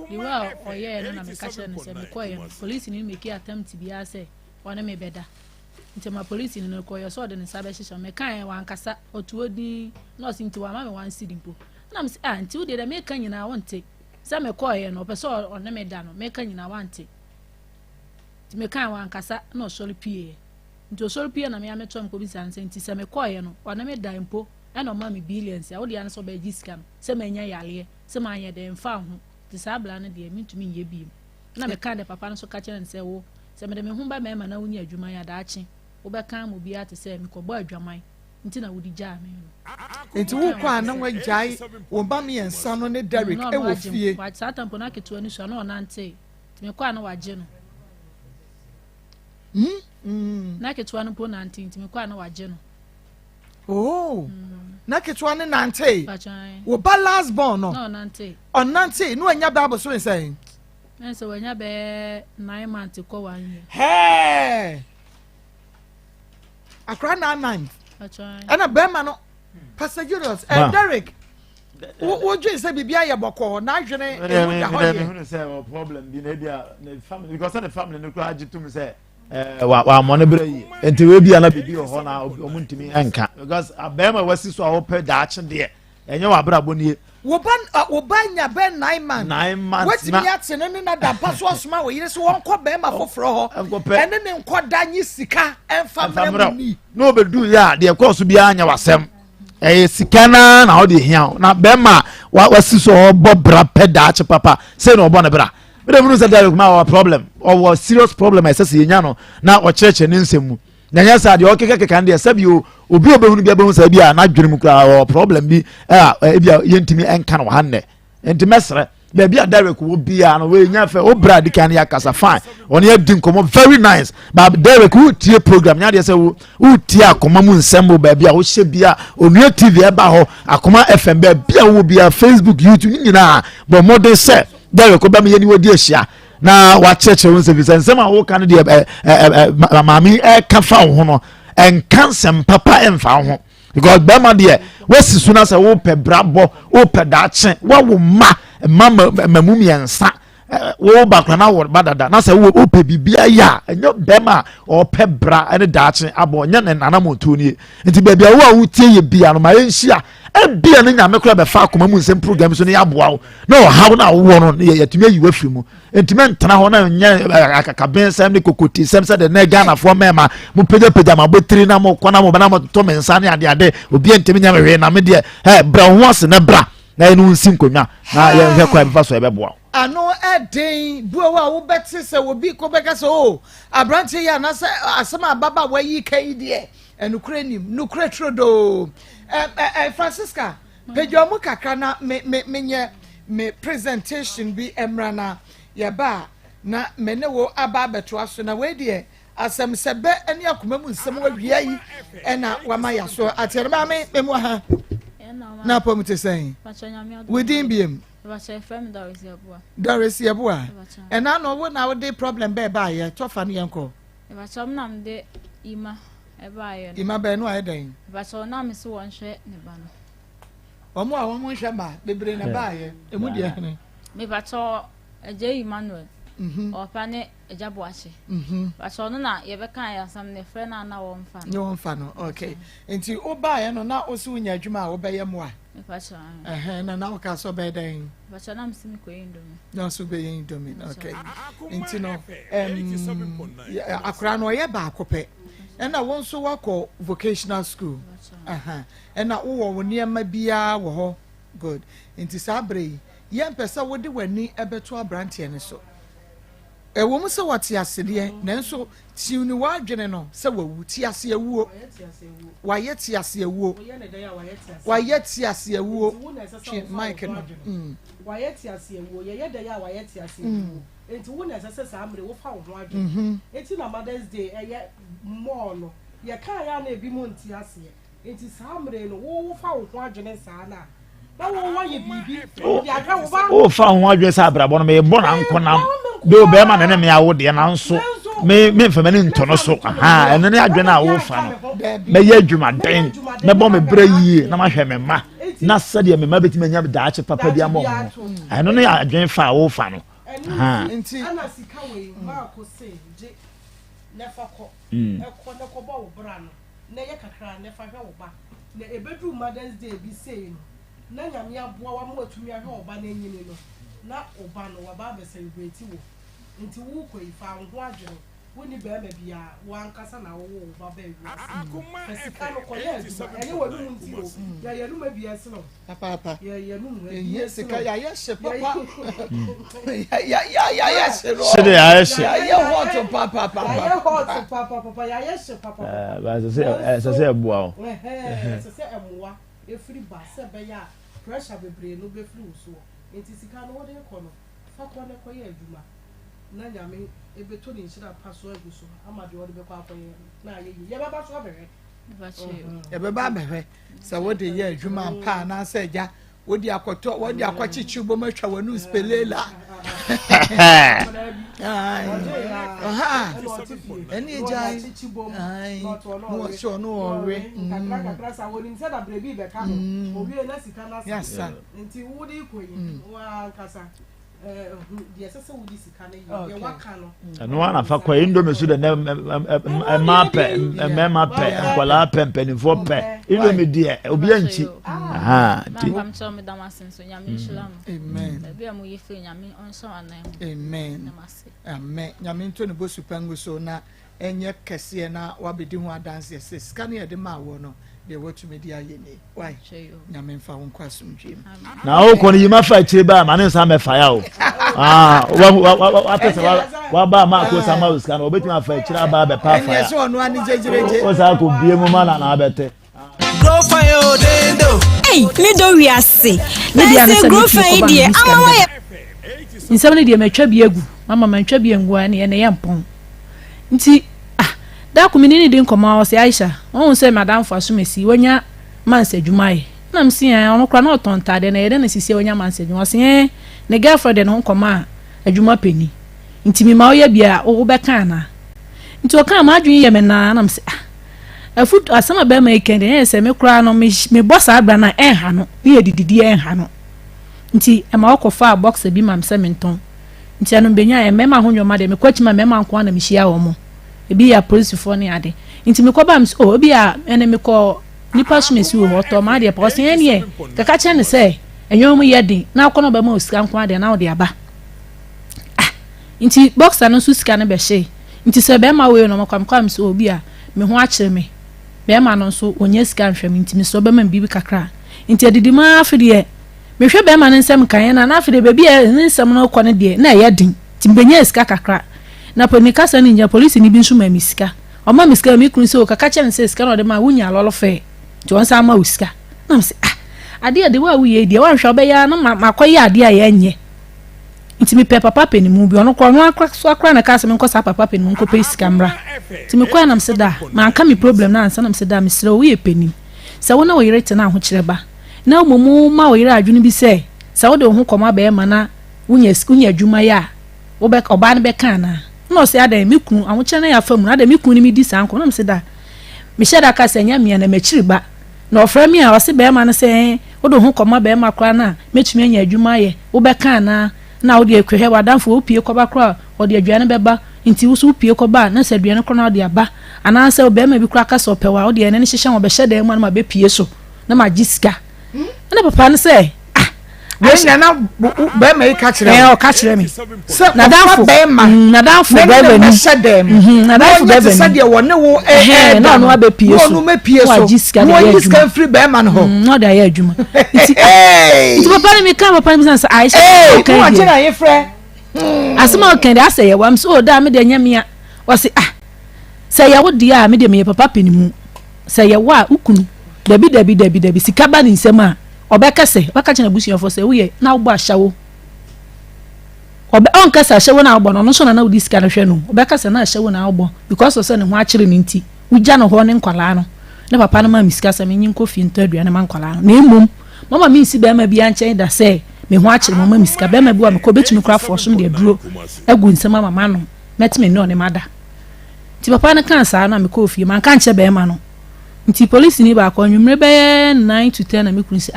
di wa oye no na me catch ne se me kwa ye police ne make attempt bi ase wona me beda nti ma police ne ko ye so de ne sabe hye me kan wa nkasa otuodi no sinti wa ma me wan sidimpo na me nti wo de me kan nyina wonte se me kwa ye no person one me da no me kan nyina wante ti me kan wa nkasa no sori pie nti osori pie na me ametom ko bi sanse nti se me kwa ye no one me da mpo e no ma me billions ya wo de an so ba giska no se me nya yale se ma anya de mfa ho ti sabla ne de mitumi nye bi na me kan de papa no so ka kire nse wo se me de me hu ba me ma na woni adwuma ya da achi wo be kan mo bi ate se me ko bo adwaman nti na wo di ja me no nti wo kwa na wa jai wo ba me ensa no ne Derek e wo fie wa satampo na keto ani so na onante ti me kwa na waje no na keto anu po na anti ti me kwa na waje no oh na keto anu na anti wo ba last born no nante onante no anya bible so say ense wanya be 9 months ko 1 year hey akra 9 months ana bema no Pastor Julius Derek wo dwe say bibia ye boko na adwene e ho say problem bi na bia family because the family no ko agitum say wa mo ne bra yi enti we bia na bibi ho na omuntimi enka because abema wasi so a wo pe da ache de enye wa bra bonie wo nya be 9 months what me ate no na da paso asoma wo yire so won kɔ bema foforo ho ene ne nkɔ da nyi sika emfa mra ni no bedu ya de course bia anya wasem sika na ho de hia na bema wasi so obo bra pe da ache papa say no obo ne bra we dey say Derek ma our problem or serious problem I say nya no na o cheche ne nsemu na nya sa de o keke kan de sabi obi obehunu bia behunu sa bia na dwene mu kra problem bi bia yentimi enka no hanne enti mesre baby a Derek will be an way nyafe obra di kan yakasa fine on ye din komo very nice but Derek who tie program nya de say who tie Akoma mu Nsem baby a wo hye bia onua TV e ba ho Akoma FM baby a wo bia Facebook YouTube nyina but modern say Derek ko ba me ye ni wodi ahia na wa cheche won se Nsem a wo kan de mami e ka fa ho no en kansem papa emfa ho because bema de wasi suna se wo pe brabo wo pe daache wo ma mamum yensa wo bakra na wo badada na se wo pe bibia ya enyo bema o pe bra ene daache abo nya ne nana moto ni nti bebia wo a wo tie ye bia no ma yenhia e bia ne nyame kula be fa Akoma mu Nsem program so ne ya boa wo na how na wo no ye tumi ayi wafiri mu enti men tena ho na nya akakaben sem ne kokoti sem se de na Ghana fo mema mu peja ma botiri na mo kona mo bana mo to mensa ne ade obi ntimi nya me na me de bra ho ase na bra na enu nsi nkonwa na ye hwe kwa mfa so e be boa ano eden buo wa wo beti se wo bi ko beka so abrante ya na se asema baba wa yi kai de enukure nim nukure trodo Francisca pejo mu kakra na me presentation bi emrana ya ba na mene wo aba beto aso na we de asem sebe eni Akoma mu Nsem wa bia yi ena wa ma ya so atere ba me mu ha na pom te sen within biem Doris Yabua and I know when our day problem be by ye tofa ne yanko ba chom nam de ima e ba ye ima be no aden ba chom nam se won hwe ne ba no omo a won hwe ba bebre na ba ye emu de hene me ba cho eje Emmanuel opa ne eja boache ba cho no na ye be kan ya sam ne fre na won fa no won fa no okay enti o ba ye no na o su nya adwuma a wo be ye mo a ba cho na o ka so be den ba cho nam simi ko indomi no so be indomi okay enti no akra no ye ba akope na won so wako vocational school na wo niema bia wo ho good enti sabre ye mpesa wo de wani ebeto abrante ne so wo mu se wate asede nanso tiuni wa adwene no se wawu ti ase awuo wa ye ti ase awuo wa ye ti ase awuo Mike no wa ye ti ase awuo ye de ya wa ye ti ase awuo enti wo na se amre wo fa wo ho adwene enti na Mother's Day ye more no ye kan ya na ebi mo nti ase enti amre no wo fa wo ho adwene sa na wo ye bibi ya ka wo ba o fa ho adwene sa abrabo no me bo na nkonam do be ma ne me awo de na nso me mfa me ntono so ene ne adwene a wo fa no me ye adwuma den me bo me bra yie na ma hwe me ma na sade me ma beti manya daache papa bia mo eno ne adwene fa wo fa no enti ana sika we Maa Akos je nefa ko e ko ne ko ba wo bra no na ye kakra nefa hwe wo ba na ebedu Mother's Day bi sei no na nyame aboa wa mo atumi ahwe wo ba na enyini no na oba no wa ba be celebrate wo nti wo ko ifa ho adwene woni be ma bia wa nkasa na wo ba ba ewu fasika no ko ye ene wo nu nti o ya ye nu ma bia se no papa ye nu ye sika ya ye she papa ya she ro se de ya she ya ye hot papa ya hot papa ya ye she papa ba se ebua o se emwa e free ba se be ya pressure bebre no be free so enti sika no wo de ko no fa ko ne ko ye adwuma na nyame ebeto ni nshira paso aguso amade wo de be kwa akoye na ye baba so abere ye baba abere sa wo de ye adwuma pa na sa ja wo di akoto wo di akwachichi bo matwa wonu spelela eni jai no so no ore kakra sa woni nse da brebi be ka no obi na sika na sa nti wo de koyi wa kasa die sese wo di sika na ye waka no no ana fa kwa indomie so de na mape nkwala pempenifo pe indomie die obi anchi pam so me damasin so nyame nshira no amen be am ye fe nyame onso anan amen amen nyame nto ne bosu pangu so na enye kese na wabedi ho adanse se sika na ye de ma wo no de wotumi di ayene why nyame mfa wo kwasum dwem na o ko ni yima fa chire ba ma ne nsa me fa ya o wa pesa wa ba Maa Akos sama uska na obetumi afa chire ba be pa fa ya enye so no ani jejereje o sa ko bie mu ma na abete go fire dendo hey me do we ase na say go fire die amawa nsɛm no deɛ matwa bi agu mama mantwa bi angu ani ene yɛ mpɔn nti da komini ni din kɔma ɔsɛ Aisha ɔhu sɛ madam fa so mesi wonya mansa adwumae na msi ɔno kora na ɔtɔntade na yɛde na sisi wonya mansa adwuma ɔsɛ ne girlfriend no kɔma adwuma pani nti mi ma ɔyɛ bia wo bɛka na nti ɔka ma adwun yɛ me na msi afut asama be ma ikende yɛ sɛ me kora no me boss abra na ɛnha no ne yɛ dididi ɛnha no nti ɛma ɔkɔfa box bi ma msɛ menton nti anu benya ɛ mɛma ho nwoma de me kwachima mɛma nko na me hyia wɔ mo ebi ya police for ne ade nti me kɔba ms o obi a ene me kɔ nipa sumesi wo hɔtɔ ma de pɔs ne ne kaka kyɛ ne sɛ enwom yɛ din na akɔ no ba ma osika nko ade na wo de aba nti boxer no so sika ne bɛ hye nti sɛ bɛ ma we no makwam so obi a me ho akyere me bɛ ma no so onye sika nhwɛ nti me so bɛ ma bibi kakra nti adidi ma afide me hwɛ bɛ ma ne nsɛm kan na afide bɛ bi ne nsɛm no kɔ ne de na ɛyɛ din nti mbenya sika kakra na poni kasa ni nya police ni bi nso ma misika o ma misika mi kunu se o kaka che ne se sika no de ma wunya lolo fe ti won sa ma usika na me se ade wa wuye de wa hwa be ya na makoye ade a ya nye nti mi pe papa pe ni mu bi ono ko no akra na kasa me nko sa papa pe ni nko pe sika mra ti mi kwa na me se da ma aka mi problem na ansa na me se da me sere wo ye peni se wo na wo yire te na ho kire ba na omumu ma wo yire adwunu bi se wo de ho koma be ma na wunya adwuma ya wo be oba ne be kan na no se ada mi kunu awoche na ya famu ada mi kunu ni mi di sanko na me se da me sheda ka se nya me na machiri ba na ofra mi a wose be ma na se wo do ho koma be ma kra na metumi anya adwuma ye wo be kan na wo de ekwehwe wadanfo wo pie koba kra wo de aduane be ba nti wo so pie koba na se aduane kra na wo de aba ana se wo be ma bi kra ka so pewa wo de ene ne hyehye wo be hyeda mu na ma be pie so na ma giska na papa ne se wenya na be ma ka kire o ka kire me na danfo be ma ni na danfo be se de wone wo na no abe pie so no me pie so wo giska free be ma no ho no da ya adwuma nti papa ne me ka papa ne sansa Aisha ko wa kira ye frɛ asema o kan de asɛ ye wam so da me de nyamia wose sɛ ye wo de a me de me papa penimu sɛ ye wa ukunu dabi sika ba ni nsɛm a obekase baka na busu yofo se uye na ugbo ashawo onkasa ashawo na ugbo no so na udi sika na hwe no obekase na ashawo na ugbo because o se ne ho akire ni nti ugya no ho ne nkwala no na papa no ma misika se menyin kofi nto adua na mankwala no na emom mama mi nsi be ma bia nchen da se me ho akire mama misika be ma bi wa me ko betumi kra fo so de duro agu nsema mama no metime ne one mada ti papa no kan sa na me kofi man kan che be ma no nti police ni ba ko nwumre be 9 to 10 na me kunu se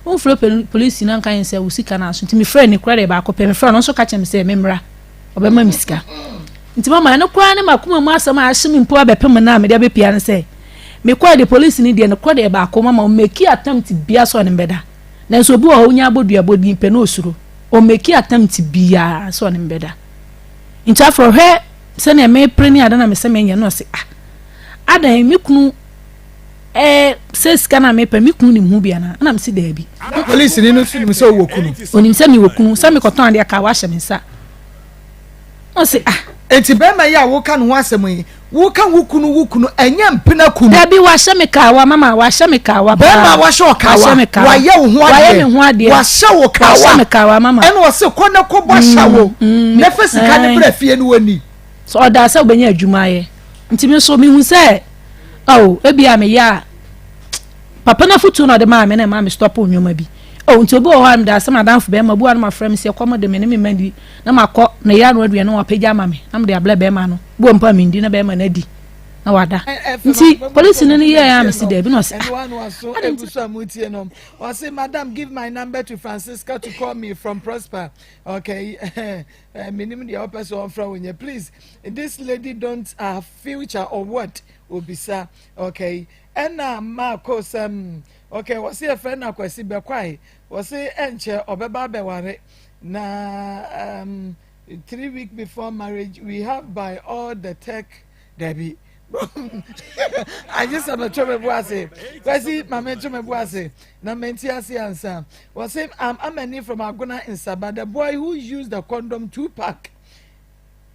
won fro police na kan se usika na so nti me friend ni kura de ba ko pe me friend no so ka chem se memra obema misika nti mama no kura ne makoma mu asama a hye mpo abepem na me de abepia ne se me kwa de police ni de no kura de ba ko mama o make attempt bia so ne mbeda na so obi o nya abodua bodi pe na osuro o make attempt bia so ne mbeda nti afro he se na me pre ni ada na me se me nya no se adan me kunu says kana me pe mi kunu ni mu bia na me si da bi police ni no so so wo kunu onim se mi wo kunu se mi koton ade aka wa hye me nsa o se enti be ma ya wo ka no asem yi wo ka wo kunu anya mpena kunu da bi wa hye me ka wa mama wa hye me ka wa be ma wa hye o ka wa ye wo ho ade wa hye wo ka wa me ka wa mama ene wo se ko na ko bo hye wo na fa sika ne bra fie no wani so oda se obenya adwuma ye nti me so mi hu se ebia me ya papa na futu na de ma me na ma me stop onwoma bi nti obi o ha me da se madanfo be ma bu anu ma frem se komo de me ne me mandi na makọ na ya no aduane wa pagya ma me na me de abla be ma no bu mpa me ndi na be ma na di na wada nti police no ye ya me si de bi no se I say madam give my number to Francisca to call me from Prosper okay minimum the person from when you please this lady don't future or what obisa okay and Maa Akos okay what's your friend na kwesi be kwai what's enche obeba be ware na 3 weeks before marriage we have by all the tech Debbie I just am a trouble boise kwesi mama trouble boise na menti ase ansa what's I'm a name from Agona in Sabah the boy who used the condom 2-pack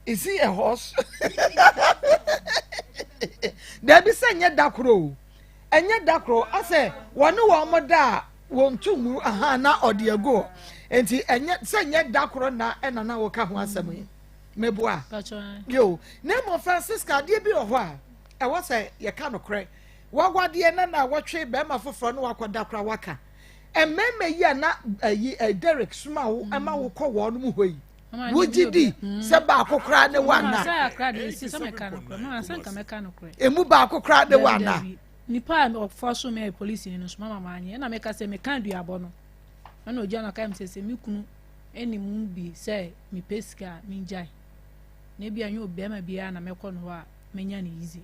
is he a horse Debbie say nya dakro enya dakro ase wonu wo moda won tumu aha na odi ego enti enye se nye dakoro na na wo ka ho asem yi meboa yo na mo Francisca de bi ho a e wo se ye ka no kre wagwade na wotwe be ma foforo no wakoda kra waka ememe yi na Derek suma wo ama wo kɔ wo no mu hoyi wogidi se ba akokra ne wana se akra de si se meka no kra ma san ka meka no kra emu ba akokra de wana nipa of force me police ni no so mama anye na meka se meka duabo no na ogia na ka se mi kunu eni mu bi se mi peska mi jai na bia nyo be ma bia na mekɔ no a menya ni easy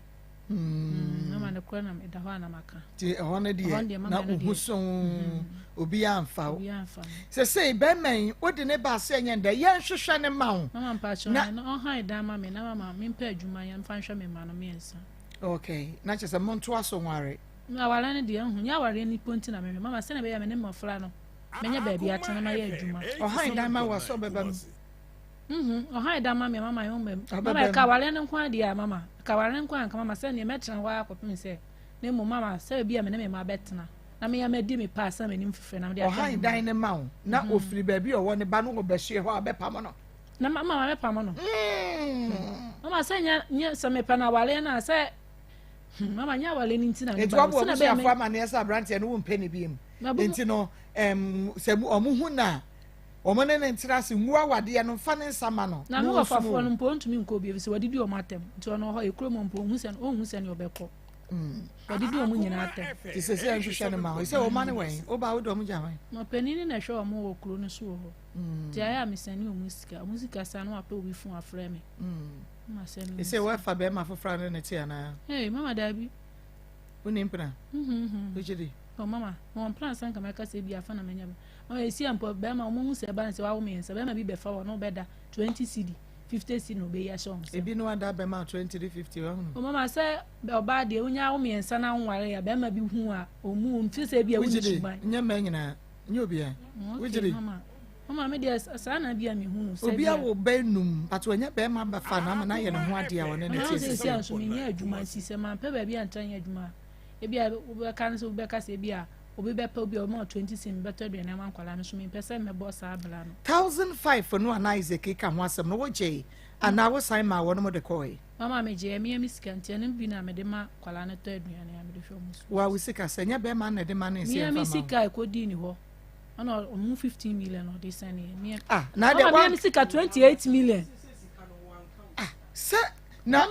mama ne kɔ na me da ho na maka ti ho na die na ohuson obi amfa se be men odi ne ba se nya nda ye hwehwe ne ma ho mama mpa cho na han da ma me na mama me mpa adwuma ya mfa hwe me ma no me ensa okay na che se monto aso nware na wala ne de hu nya ware ni ponti na me mama se na be ya me ne mofra no menya ba bia tena ma ye adwuma han da ma wa so beba han da ma me mama yo me mama ka wale ne nkwa dia mama ka wale nkwa nka mama se ne metena wa akopim se ne mo mama se bia me ne me ma betena na me ya me di me pa sa me nim fefre na me dia han dan ne ma na ofiri ba bi owo ne ba no go behye ho abepa mo no na mama abepa mo no mama se nya se me pa na wale na se mama nya wale ni ntina ne ba se na be me ama ne sa brante no wo mpeni bi em enti no se mu omuhu na omone ne ntirase nguwa wade no fa ne nsama no na me wafafo no mpo ntumi nko bi se wadidi o matem nti ono ho ekro mo mpo hu se ne obekọ wadidi o mu nyina atem ti se se nhwehwe ne ma se o ma ne wen o ba wo do mu jaman no panini na hwe o mo wo kro no so ho ti aya me sani o musika sa no ape obi fun afre me ma se no se wa fa be ma fofra ne ti ana mama dabi woni mpra ojidi o mama mo plan san ka maka se bi afa na menya o esi ampo be ma mo hu se ba se wa wo me se be ma bi be fa wo no be da 20 cd 50 cd no be ya shon se ebi no ada be ma 20 50 wa o mama se o ba de onya wo me nsa na nware ya be ma bi hu a o mu mfi se bi a wuni chuban nya ma nyina nya obi a wujiri mama me de sa na bi a me hu no se obi a wo be num but onya be ma ba fa na na ye no ho ade a wona ne tie se se so me nya adwuma si se ma pe ba bi antan nya adwuma ebi a obi ka nso obi ka se bi a obi be pa obi o ma 20 sim better be na man kwala no so me pese me boss abla no 1005 no ana Isaac ka ho asem no wo je ana wo sign ma wo no de koi mama me je me misika ntia no bi na me de ma kwala no to aduane ya me de hwo musu wa wo sika se nya be ma na de ma na se me misika ko di ni ho ana o mu 15 million o de sane me na de wa me misika 28 million se na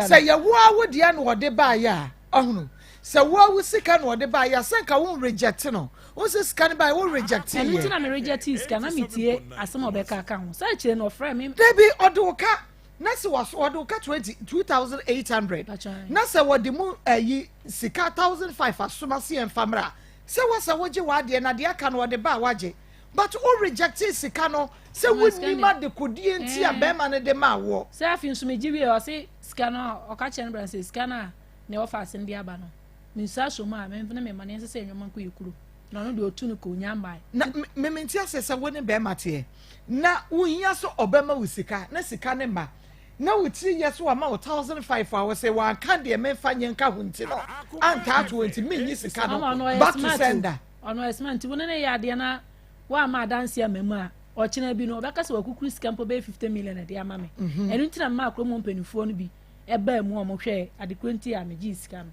se ye wo awo dia no wo de ba ya ohunu se wo sika no de ba ya se ka won reject no won se sika ne ba won reject ye enu tina me reject sika na metie asem obeka ka ho sa chire no frame me debi oduka na se waso oduka 2800 na se wodi mu ayi sika 1005 asoma se enfamra se wasa woje wade na de aka no de ba waje but o reject sika no se woni ma de kodie nti a be ma ne de ma wo se afin so me jiwe o se sika no o ka chire no bra se sika na ne offer ndi aba no minsa so ma me na me ma ne se enwoma ko yekuru na no de otunu ko nyamba na me menti asese woni be mate na wuhia so obema wusika na sika ne ma na wuti yeso ama 1005 hours say wa kan de me fa nyenka hunti no anta 20 minyi sika no back to sender ono esmant woni ne ya de na wa ma dance ya memu a o chena bi no obeka se wa kukuru sika mpo be 50 million de ama me enu ntina ma akromo mpanifuo no bi eba mu o mo hwe adekwenti a meji sika no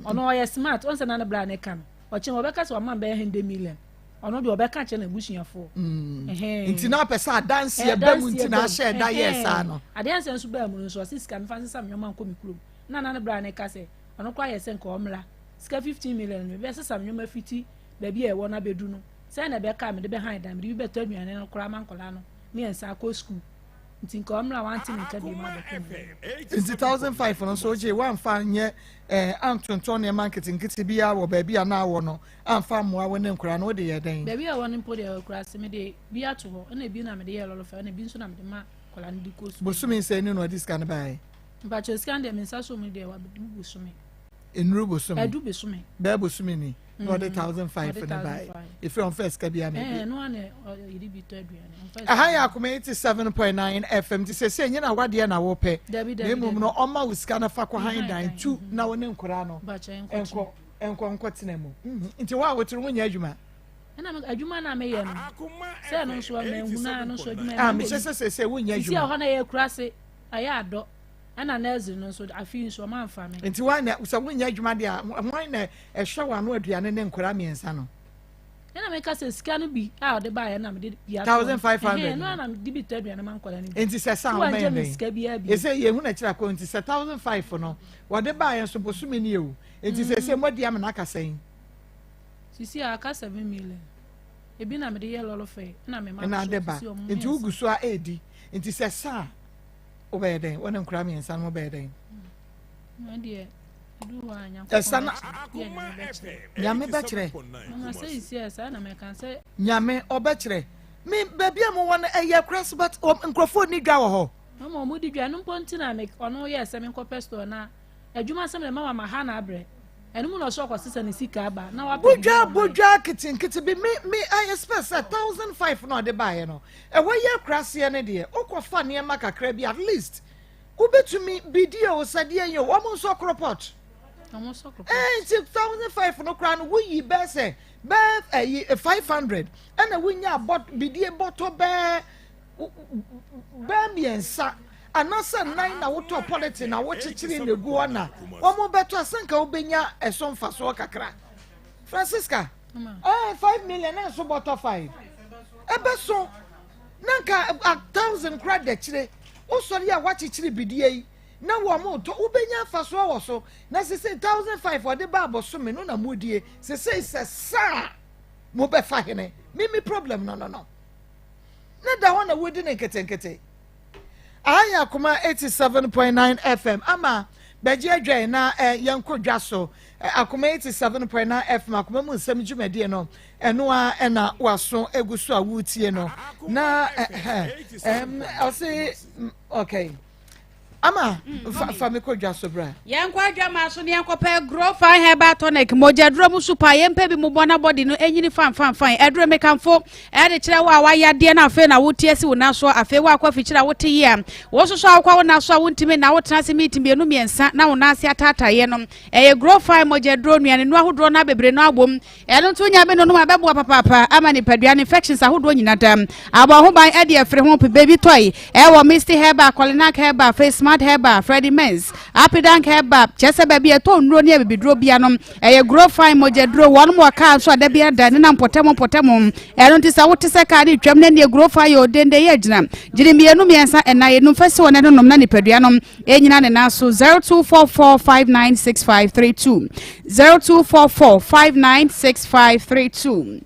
ono o smart on se na bra ne kan o chen obeka se o man be 100 million ono de obeka che na busuafo nti na pesa dance ya ba mu nti na share da yes ano dance nso ba mu nso sika me fa sesa me man ko mi kuro na bra ne ka se ono kwa yesen ko omra sika 15 million me be sesa me fiti ba bi e wo na bedu no se na be ka me de be han da me bi beto aduane no kora man kola no me ensa ko school nti ko omra wanti me ka bi ma be ko nti 1005 no so je wan fa nye antonton ne marketing kiti bia wo ba bia na wo no amfa moa wo ne nkura no de ye den ba bia wo ne mpo de nkura se me de bia to ho na bi na me de ye lolo fa na bi nso na me de ma kola ndi ko school bosumi se ni no diska na bai ba cho scan de me sa so me de wa bosumi enru bosumi edu bosumi ba bosumi ni no de 1005 na bai if you on first ka bia me no ane yidi bi to aduane aha ya Akoma 87.9 FM ti se nyina wade na wo pe na mum no oma wuska na fa kwa han dan tu na wo ne nkura no enko tena mu nti wa wo tiri wonya adwuma adwuma na me ye no se no so me huna no so adwuma me se wonya adwuma si ho na ye kurase aya ado ana nazi no so afi so ma mfa me nti wa na so wonya adwuma de a hwan na ehwe wa no aduane ne nkora miensa no na me ka se sika no bi a ode ba ye na me de bia 1500 no na me de bi tadu na man kwala ni nti se sa o men e se ye hu na kira ko nti se 1500 no wode ba ye so bosumi ni ewu nti se modi am na aka sen sisi aka 7 million ebi na me de ye lolo fe na me ma na de ba nti uguso a edi nti se sa obeden wona nkura mi ensa no obeden de du wa nya sana nyame bekire na say isi esa na me kan say nyame obekire me baby am wona eye cross but nkrofo ni dwa wo ho mama mu di dwa no ponti na me ono ye ese me nkopɛ store na adwuma sem le mama ha na abre enu mu no so kwasisa ne sika aba na wa bujwa kiti bi me I expect 1500 no de buy no e wo ye cross ye ne de okofa ne ma kakra bi at least ubetumi bidio sade ye wo mo so kropot it's 1500 no crown we be say be 500 and we nya bot bidie bottle be miensa anasa nine na woto polity na wo chichiri ne guo na wo mo beto asanka obenya esomfa so kakra Francisca 5 million na so bottle 5 ebe so nanka 1000 credit chire o sori a wa chichiri bidie na wo mo to ubenya faso wo so na se 1500 for the babo so me no na modie se sa mo be fa hene me problem no na da ho na wodi ne ketenkete aya Akoma 87.9 FM ama beje adwan na yanko dwa so Akoma 87.9 FM Akoma mu nsem dwumade no eno a na waso eguso a wutie no na I'll say okay ama fa me ko dwa so bra yan kwa dwa ma so ne yan kopa grow fan heba tonic mojadro mu super yempa bi mu bona body no enyini fan edro me kanfo e de kire wa yade na afa na wotie si wo na so afa wa akwa fi kire wote yi a wo so akwa wo na so wontime na wotena se meeting bi enu miensa na wo na ase atataye no e grow fan mojadro nuane no ahodro na bebre no abom e no to nya be no no abebo papa ama ni padua infections ahodro nyina dam abo ho ban e de afre ho pe baby toy e wo Mr Heba Colinac Heba face Heba Freddy Men's Apidank Heba chese baby eto nro ne bibidro bia no eye grow fine mojadro one more car so da bia da ne na potemo eno ntisa wote se ka ne twam ne ne grow fine odende ye gina giri mienu miensa ena ye no fese wona no na ne padua no enyina ne na so 0244596532 0244596532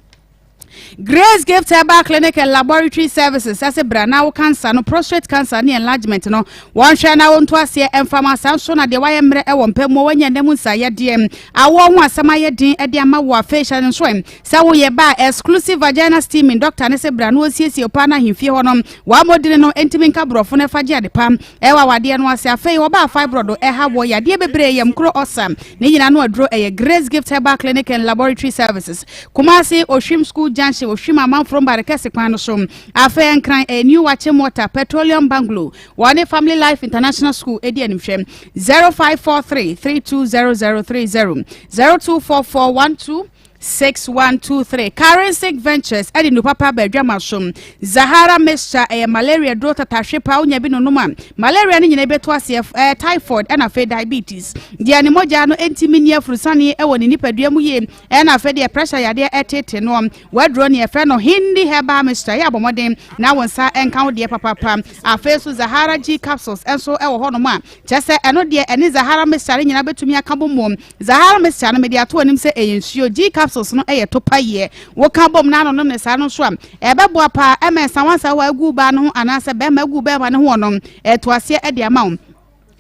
Grace Gift Herbal Clinic and Laboratory Services as a brana cancer no prostate cancer ni enlargement no one share na won to ase emfama sanso na de wayemre e won pemo wanya dem nsaye de awo ho asama ye din e de ama wo facial nso em sa wo ye ba exclusive vaginal steaming doctor ne se brana osiesie opa na himfie ho no wa modine no entimin ka brofo ne faje ade pam e wa wade no ase afei wo ba fibroid e ha wo ya de bebre yem kro osam ne nyina no adro e Grace Gift Herbal Clinic and Laboratory Services Kumasi Oshim School Junction Oshima man from Barakese kwano so afa enkran a new watching water petroleum bungalow one Family Life International School edi animhwem 0543320030 0244126123 Currency Ventures edi no papa badwama som Zahara Mixture malaria do tatahwepa onya bi no noma malaria ni nyina beto ase typhoid and afa diabetes dia ni moja no entimi ni afurusane e woni nipadua mu ye na afa de pressure yade etete no wadro ne efe no Hindi Herbal Mixture ya bomoden na wonsa enka wo de papa afa so Zahara G capsules enso e wo hono ma chese eno de eni Zahara Mixture nyina betumi akabo mom Zahara Mixture no media to anim se eyensuo G capsules no eye to paye wo ka bom na no ne sa no so am ebebo apa emensa wansa wa agu ba no anase be ma agu be ma ne ho no to ase e de ama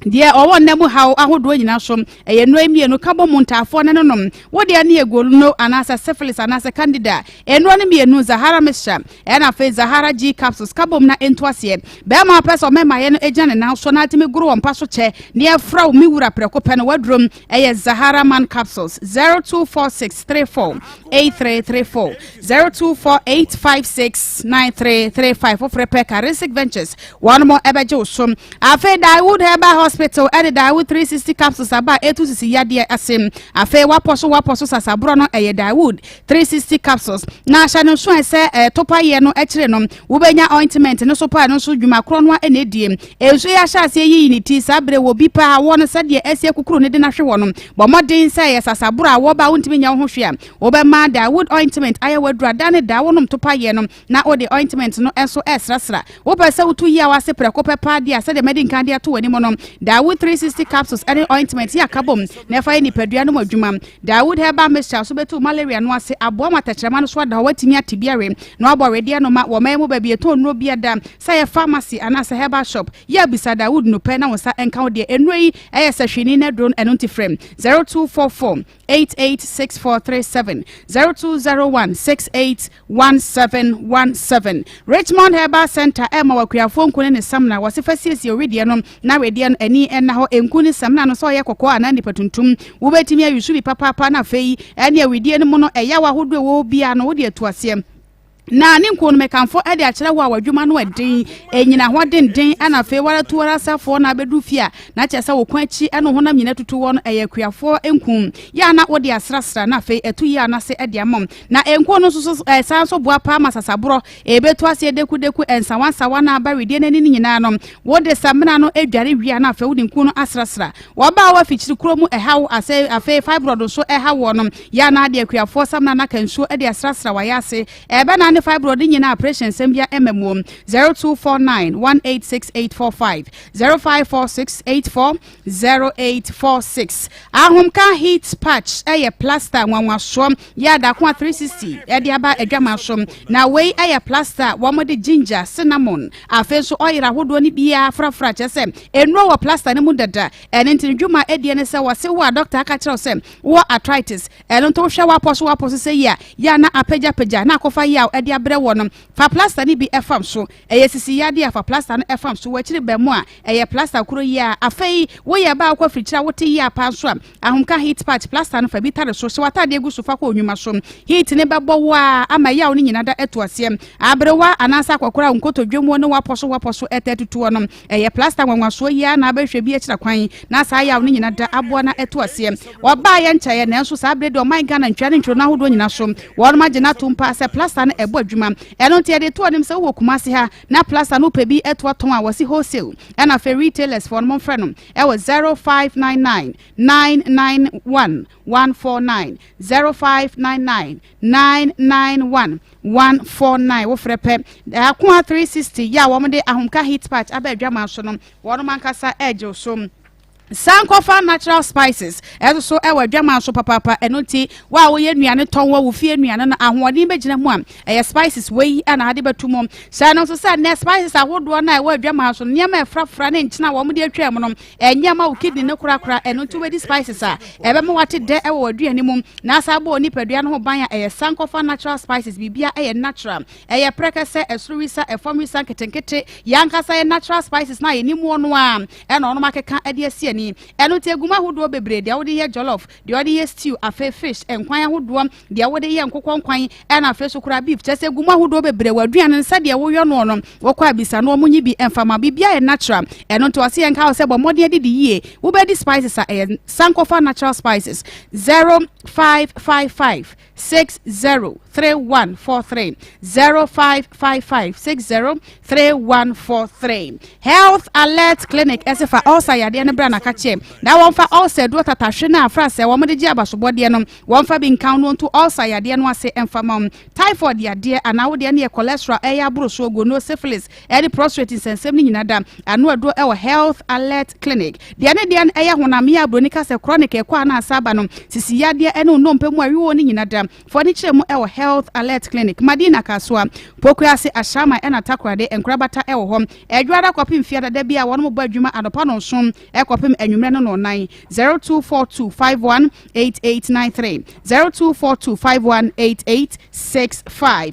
dia owo nemu hawo ahodo nyina so eye no emie no kabo muntafo ne no wo dia ne egolu no anasa syphilis anasa candida eno ne mienu Zahara Mixture na fe Zahara G capsules kabo na entoase be ma peso mema ye no ejane na so na timi guru won paso che ne afra mi wura preko pe no wadrom eye Zahara Man capsules 0246348334 0248569335 for Prepare Currency Ventures one more ebejo so afe Dawood Heba hospital ɛde Dawood 360 capsules aba etu sisi yadeɛ asem afei waposo sasabro no ɛyɛ Dawood 360 capsules na ahyɛ no so ɛsɛ topa yɛ no ɛkyerɛ no wobɛnya ointment no so pa no so dwuma kro no ɛna edie enso ya hyɛ ase yi ni ti sabre wo bi pa wɔ no sɛdeɛ ɛsie kukuru ne de na hwe wɔ no bɔmɔden sɛ yɛ sasabro a wɔba wontimi nya ho hwe a wobɛma Dawood ointment ayɛ wadura dane dawo no topa yɛ no na ode ointment no ɛso ɛsrasra wopɛ sɛ wotu yi a wase prɛko pɛpa de a sɛdeɛ mɛde nkan de ato wani mo no Dawood 360 capsules ɛne ointment yɛ akabom na ɛfa yɛ nipadua no adwuma Dawood herbal mixture so betu malaria no ase aboa matɛkyerɛma no so ada watimi atibiare na wabɔ redeɛ no ma wɔma mu baabi ɛtɔ nnuro bi ada sɛ yɛ pharmacy anasa herbal shop yɛ bisa Dawood no pɛ na wo sa ɛnka wo deɛ nnuro yi ɛyɛ sɛ hwini na drone ɛno nti frɛm 0244 886437 0201 681717 Richmond Herbal Center ɛma wakuafo nkune ne samna wɔse fasiesie redeɛ no na redeɛ no ani ɛna hɔ nkune samna no so yɛ kɔkɔ ana nipa tuntum wobɛtimi ayusu bi papa na afei ɛne redeɛ no mu no ɛya wahodo wo bia no wo de atuaseɛ na ne nko no mekanfo ade akyerɛ wo a wadwuma no ɛden enyina ho den ana fe wara tuwara safo na bedu fia na kyɛ sɛ wo kwa akyi ɛno ho na nyina tutu wɔ no ɛyɛ kuafo enkum ya na wo de asrasra na fe etu ya na se ade amom na enko no so san so boa pa masasabro ebetu ase deku ensawansawa na aba redie nani nyina no wo de samena no edware wia na fe wo de nku no asrasra wo ba wa fikyiri kuro mu ɛhaw ase afe fibroid so ɛhaw no ya na de kuafo samena na kansuo ade asrasra wa ya ase ebe na fibroid nyina operation sembia mmom 0249186845 0546840846 ahomka heat patch plaster nwanwaso ya da kwa 360 ede aba adwamaso na wei plaster womode ginger cinnamon afeso oyira hodo ni bia frafra kyese enro wo plaster ne mu dada ene ntindwuma ede ne se wase wo doctor aka kyerɛ se wo arthritis ene to hwe waposo se ya na apagya na akofa ya ede abre wono fa plaster ni bi efam so sisi yade afa plaster no efam so wachiri bemu a plaster kuro ya afei wo ye ba akwa frikyira wote ya pa so ahomka heat patch plaster no fa bi tare so wata de gu so fa kwa onwuma so heat ne bebo wa ama ya oni nyina da eto asem abrewa anasa akokora nkotodwemu no waposo etetutu no plaster nwanwa so ya na abehwe bi akira kwan na sa ya oni nyina da abo na eto asem oba ye nchaye na enso sa abrede o man Ghana ntwane ntwo na hodo nyina so won ma gina tumpa se plaster no ebo adwuma eno ntia de to onim se wo kumase ha na plaster no pebi eto ton a wasi wholesale and for retailers for mon friend was 0599 991 149 0599 991 149 wo frepe akwa 360 ya wo de ahomka heat patch abadwama so no wo man kasa edge so Sankofa natural spices eso so dwama so papa enoti wa wo ye nuane ton wa wo fie nuane na ahoɔden begina mu a spices wei ana ade betumom sa no so sa ne spices ahodo na dwama so nyama efrafra ne nkyina wo de atwa mu no nyama wo kidney ne kurakura enoti we di spices a ebe mo wate de wo aduane mu na sa bo nipadua no ho ban a Sankofa natural spices bibia natural prekese esurisa efomisa ketenkete yankasa natural spices na yenimu no a ena ono makeka ade asie eno te aguma hodo bebre de wode ye jollof de wode ye stew afa fish enkwan hodo de wode ye nkokon kwan ena afa so kura beef tese aguma hodo bebre waduane nsa de wo yono no wokwa bisa no omunyi bi enfama bibia ye natural eno to ase enka se bo modde de yie wo be di spices a Sankofa natural spices 0555 603143 0555603143 Health Alert Clinic esefa also yade ne bra na kache na wonfa also do tatahwe na afra se wo mede gi abasobode no wonfa bi nkan no nto also yade no ase emfama typhoid yade ana wo de ne cholesterol eya bro so go no syphilis any prostate nsensem ni nyina da ano ado e Health Alert Clinic de ne de eya honam ya bro ni ka se chronic ekwa na asaba no sisi yade ene no mpemu awi wo ni nyina da furniture mu Health Alert Clinic Madina Kaswa Pokuase Ashama ena takrade enkrabata ho edwara kwapim fiada da bia wono mo adwuma adopa no nsom kwapim anwumre no 9 0242518893 0242518865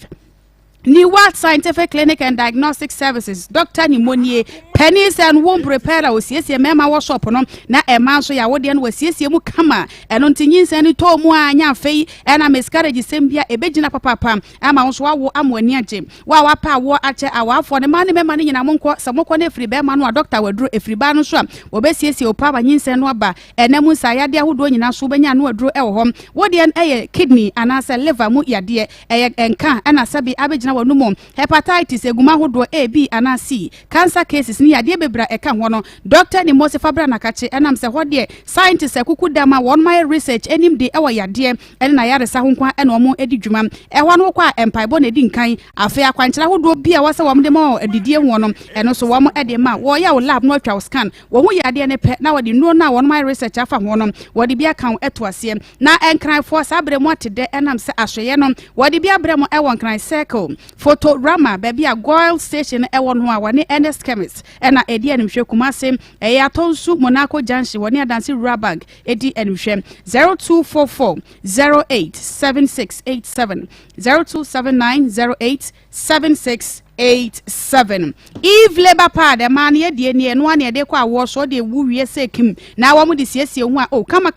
New World Scientific Clinic and Diagnostic Services Dr. Pneumonia pennies and womb repair o siesie mema wo shop no na ema so ya wode no wasiesie mu kama eno ntinyinsa ni to mu anya fei na miscarriage sembia ebegina papa ama wo so awo amwani agye wa pa wo ache awafo ne ma ne mema ne nyina monko samoko na efiri be ma no doctor waduro efiri ba no so a wo besiesie opa ba nyinsa no aba enemu sa yade ahodo nyina so benya no waduro ewo hom wode en eye kidney anasa liver mu yade eye enka na sabi abegina wonu mu hepatitis eguma hodo A B ana C cancer cases ni yade bebra eka ho no doctor ni Mose Fabra nakache enam se hode scientists ekuku dama one my research enim de ewo yade na yare sa ho nkwa na omo edi dwuma eho no kwa empaibo na edi nkan afa akwankyera hodo bia wasa wom de ma edidie ho no eno so wom ede ma wo ya lab no twa scan wo hu yade ne pe na wode no na one my research afa ho no wode bia kan eto ase na enkran for sabre mo tede enam se ahweye no wode bia bre mo ewo nkran circle photorama baby a goil station ewo no a wane Ernest chemist na edi animhwe kumase atonsu Monaco junction wone adansi Rabag edi animhwe 0244 087687 0279087687 Eve Labor Pad e man ye die ne no ane de kwa awo so de wuwie sekim na wo mu de siesie hu a o kama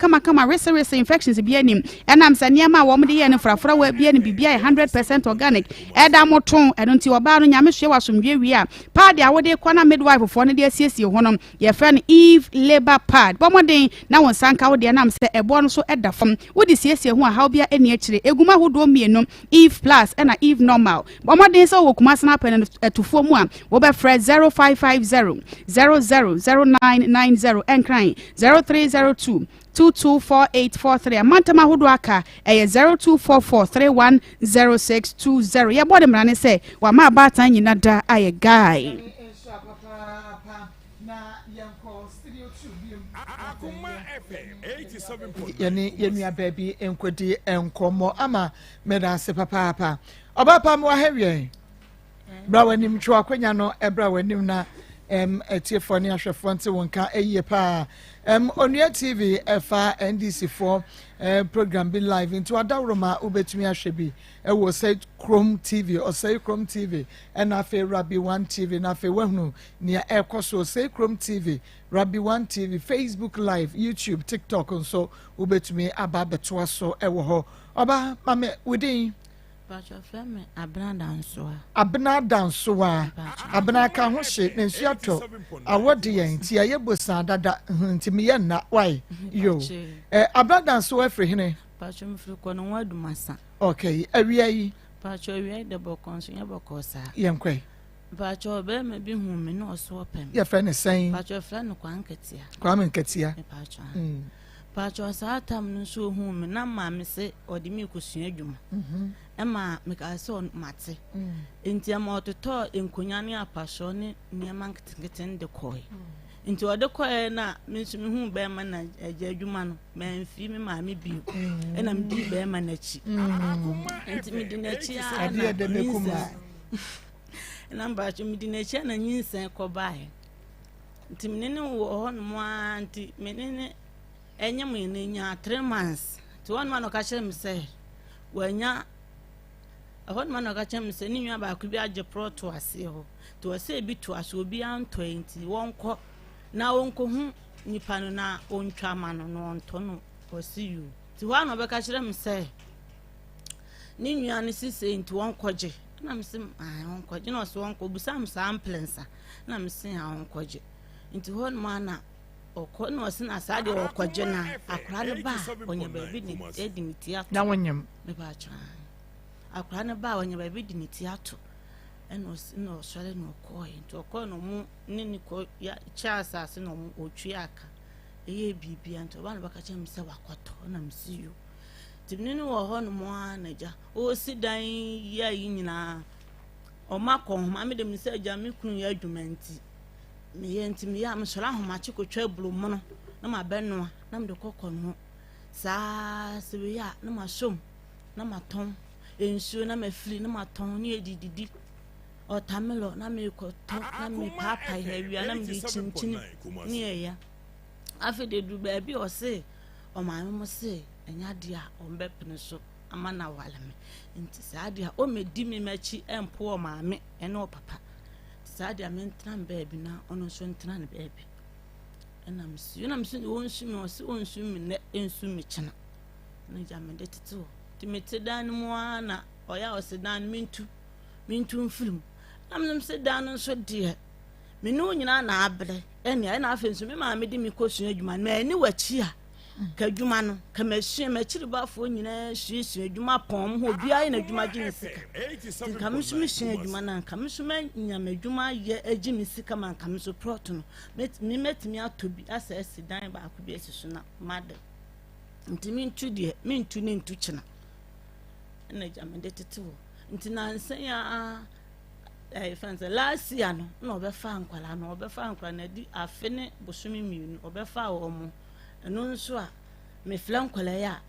rese infections bi anim enam sane ma wo mu de ye ne frafra wa bi ani bibia 100% organic eda moton eno nti oba no nyame hwe wasomdwe wi a pad a wo de kwa na midwife fo ne de siesie hu no ye fa no Eve Labor Pad bomoden na won sanka wo de enam se ebo no so eda fam wo de siesie hu a ha bia eni akire eguma hodo mienu Eve plus na Eve normal bomoden so wo kuma sana etufo mu a wo be fred 0550 000990 enkran 0302 224843 amantama hodo aka 0244310620 ye body mrane se wa ma batan nyina da aye guy yenu baby enkwedi enkomo ama medase papa oba pa mo hawie bra wanim twa kwanya no ebra wanim na etiefo ne ahwefo nte wonka eye pa onua TV efa NDC4 program be live into adawroma ubetumi ahwe bi ewo say Chrome TV or say Chrome TV and afa Rabbi 1 TV na afa wahunu nia ekoso say Chrome TV Rabbi 1 TV Facebook live YouTube TikTok so ubetumi aba beto so ewo ho oba mame within Pacho feme abna dansoa abna ka ho hye na nsuato awode yen ti ayebosa dada nti me ye na why yo abna dansoa afri hene Pacho mfiri ko no wadumasa okay awia yi Pacho awia de bokonso ye bokosa yenkwe Pacho be me bi hu me no so pem ye fe ne sen Pacho fra no kwanketia Pacho Pacho sa tam no so hu me na ma me se odi mi kosua adwuma Emma mekase on mate enti ama ototo enkonya ne apasho ne niema nketenketen de koi enti ode koi na mensu me hu be ma na agya adwuma no menfi me ma me bi ena me di be ma na chi enti me di na chi a na de mekuma ena mba cho me di na chi na nyinsen ko bae enti me ne wo ho no mo anti me ne enya mo ne nya 3 months to one man o ka chere me say wanya ahon man ga chem se ni nwa ba ku bi age pro to ase ho to ase bi to ase obi an 20 wonko na wonko hu nipa no na ontwa ma no no onto no osi yu ti wa no be ka kire me se ni nwa ni sise nti wonko je na me se wonko je na so wonko bu sam samplensa na me se wonko je nti hon ma na okọ no se na sa de wonko je na akra ne ba onye ba bi ni edimiti ato na wonyem me ba cha akra ne ba wanya ba bi di ni tiato eno no sore no koi to ko no mu ni ko ya cha asase no mu otwi aka eye bibia nto ba no baka cha mse wakoto na msiyo tibni ni wo ho no mo anaja o si dan ya yi nyina o makọ ma me de mse aja me kunu ya adwumanti me ye nti me ya me sora ho ma chiko twa bulu mo no na ma beno na me de kokọ no sa se we ya na ma shom na ma ton ensuo na mafiri na maton ni edididi otamelo na me koto na me papa hawia na me chinchin ni eya afede du ba bi o se o ma mo se enya dia o mbepene so ama na wale me nti sa dia o medi me machi empo o ma me ene o papa saade a mentran baby na ono so ntran baby enam si wonsu mi o si wonsu mi ne ensu mi chena na jamende tete timete dan mu ana oya o se dan mintu film nam se dan so de me no nyina na abre ene na afensu me ma me di mi kosu adwuma na ani wachi a ka adwuma no ka machine bafo nyina hyehyɛ adwuma pɔm ho bia na adwuma gye sika ka me so me hyehyɛ adwuma na ka me so nya me adwuma ye agye me sika man ka me so prot no me metimi atobi asa asidan ba ko bi asisu na mad ntimi ntu de me ntu ne ntu kyena na jamende tete wo nti na nsan ya fans last year no na obefa nkwala na di afene bosumi mienu obefa wo mo eno nso a me flan kwala ya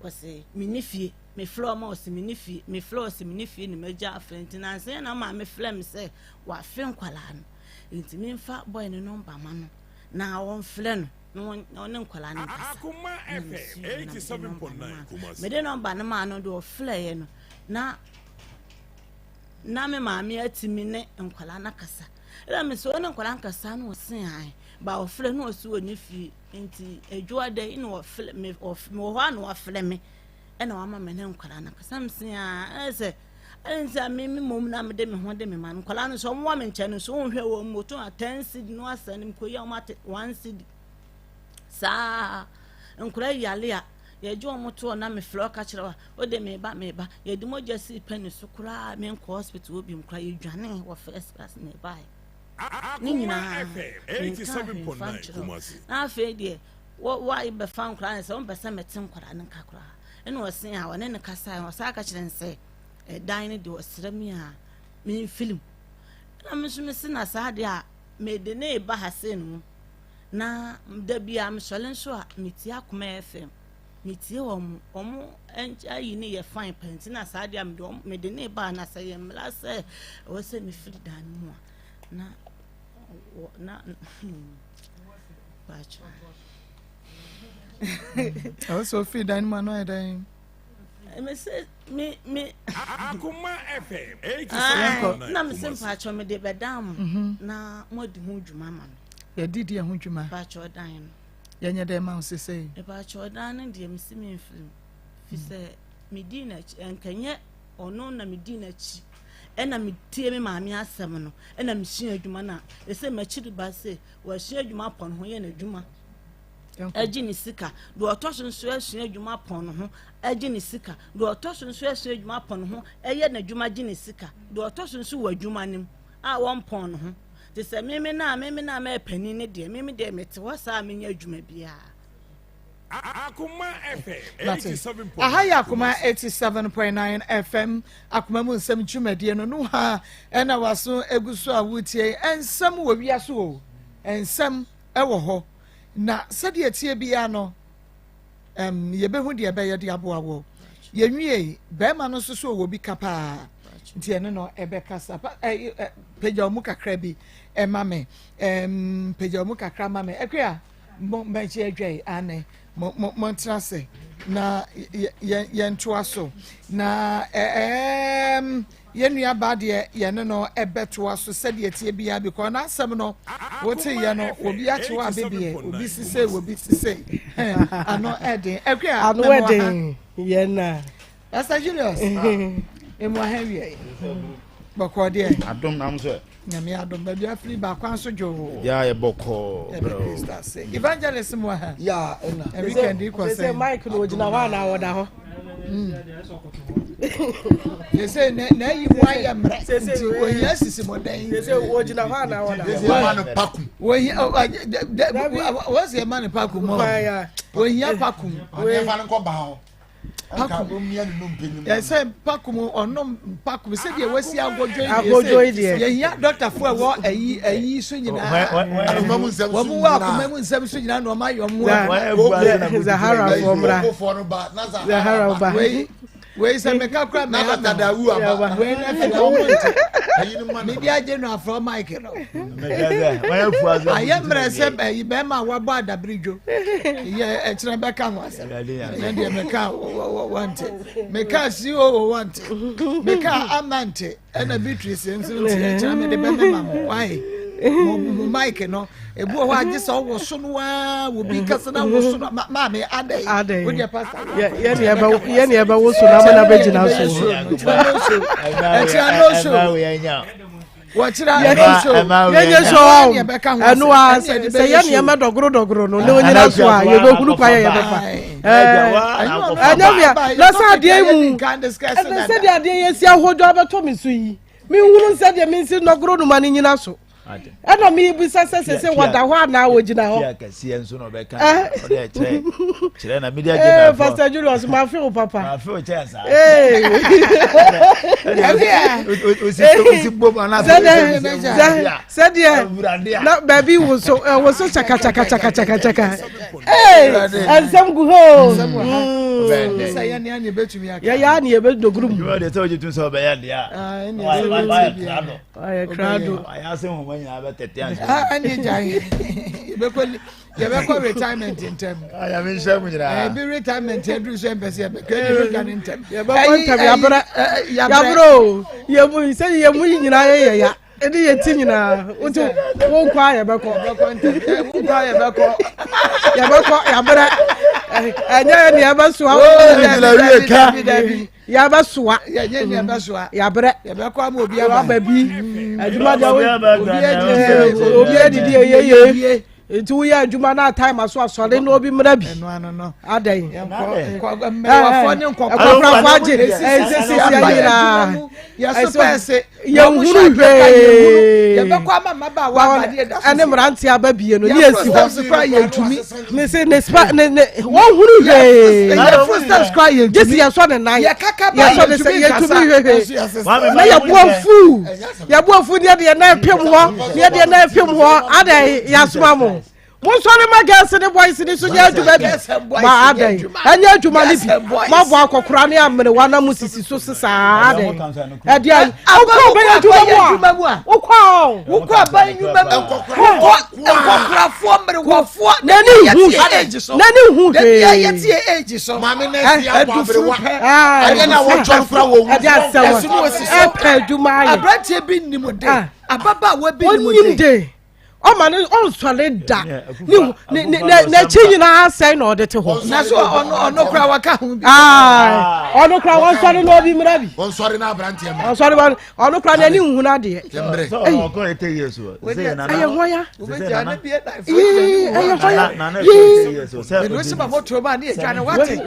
wose minifie me floor ma wose minifie me floor se minifie ni meja afenti na nse na ma me flam se wa fen kwala no nti me mfa boy no number ma no na won flan no ne kwala no Akoma FM 87.9 Kumasi me de number na ma no do flare no na me maami atimi ne nkwala na kasa era me so ne nkwala nkasa no sen ai ba ofre no osu oni fi nti edwa de ina ofle me ho na ofle me ena wa ma me ne nkwala na kasa msen a ese enza me mom na me de me ho de me man nkwala no so mo wa me nche no so nhwe wo moto a 10 cedi no asanim ko ya ma 1 cedi sa nkwala yale a ye jo moto na me floor ka kire wa o de me ba ye di mo jesi pen so kura me nko hospital obi mkra ye dwane wo first class ne bai ni nyina 87.9 Kumasi na fe de wo ibe fan kra se on besa metin kwara nan ka kra ene wo sen a wone ne kasa wo sa ka kire nse dan ne de wo srami a me film na me so me sina sa de a me de ne ba ha se no na da bia me solen so a meti Akoma FM mitie omo ayi ne ye fine penti na saade am do me de ne ba na se ye mla se wo se mi firi dan mu na bacho also firi dan mu no edan me se me Akoma FM 87.9 na me se bacho me de bedam na modi hu dwuma ma no ye didi hu dwuma bacho dan no yenye dem ma sese e ba chodan de mi simi film fi se medina enkanye ono na medina chi ena mi tie me maami asem no ena mi hia adwuma na e se ma chiri ba se wa hia adwuma pon ho ye na adwuma agi ni sika do otoso nso hia adwuma pon ho agi ni sika do otoso nso hia adwuma pon ho eye na adwuma gi ni sika do otoso nso wa adwuma nim a won pon ho te se meme na me pani ne de meme de mete wasa menya adwuma bia Akoma FM 87.9 aha ya Akoma 87.9 FM Akoma mu nsem dwumadie no ha ena waso eguso awutie ensem wo wiaso o ensem ewo ho na sede etie bia no ye behu de ebe ye de aboawo ye nwie be ma no so wo bi kapa nti ene no ebe kasa peja mu kakra bi mame peja mu kakra mame ekwa menche adwai ane montrase na yentoa so na yenua ba de ye no ebetoa so sede etie bia because na asem no wote ye no obi achewa bebie obi sise ano eden ekwa ano eden ye na Pastor Julius emu ahewie boko de adom na mso nyame adom ba bia free ba kwan so jo ya ye boko bro evangelist mo ha ya na weekend iko say Mike no ogina wa na woda ho ye say na yi wa ya mre nti ohia sisi modan ye say ogina wa na woda man pakum what's your man pakum mo ohia pakum we fa nko ba ho pakum ye say pakum onom pakum say de wasi agodwo ye hia doctor fo wo ayi so nyina wo mu wa akoma mu nsem so nyina no ma yo mu Zahara fo mra Zahara ba we say me ka kra me na da wu aba we na fi do mo nti me dia je no afro mic no aye mre se be ma wa ba da bridjo ye e kire be ka ho ase ye de me ka want me ka si o want me ka amante na Beatrice nso nti e kire me de be ma mo why mo mic no ebu ho age so wo so no wa wo bi kasa na wo so ma me adai wo de pastor ye ne eba wo so na ma na be gina so Wachira yenye so enu a se ye ne ma dogoro no le onyina so a ye be hunu kwa ye be fa anya na sa de mu na sa de ade ye si ahodo abeto mi so yi mi hunu sa de mi si dogoro no ma ni nyina so ana mi bi se wada ho na wo gina ho ya kasi enso no be kan o de kire na media gina fo Pastor Julius ma fi o papa ma fi o chance usi bobo na se de na baby wo so chaka ensem gu ho say ya ne betumi aka ya ne be dogurum yo de so jitun so be ya dia ay krado aya se ho manya be tete an ani jai ye be ko retirement in term aya me nsham nyira be retirement edu so empese ye be ke kan in term ye be ko ntam ya bro ye mu se ye mu nyina ye ya edi ye ti nyina unto wo kwa ye be ko ya bra anya ne ya basoa ya basoa ya bra ye be ko am obi aba bi aduma da obi edidi ye enti wo ya aduma na time aso asore na obi mra bi no adai me wa fo ni nkokra kwaje sisi ya ya so pese ye huru hwe ye be ko ama ba wa ba de da ene mranti aba bie no ni esi ho subscribe ye tumi me se ne spa ne wo huru hwe ye first subscribe ye jesi ya so ne nan ye kaka ba ye so ne ye tumi hwe na ya boafu ni de na pem ho ni de na pem ho adai ya soma mo Monsore ma girls the boys ni so nya aduma bi ma adai anya aduma ni bi ma bo akokora ne amene wana musisi so sesa adai ade ai akọ ba aduma mu a ukọ ba aduma mu akokora fo mere wo fo nani hu ye tie age so ma me na si abrewa ade na wo jofra wo ade asawa aduma ai abrantie bi ni mo de ababa wa bi ni mo de o ma ne on sole da ni na chinyi na sai na odete ho na so ono kra waka hu bi ono kra won sore no bi mra bi won sore na abrante am on sore ono kra na ni hu na de so ko ete yeso se na aye hoya we ja na bi na aye hoya na na ete yeso se we se ba moto ba ni e twa na wate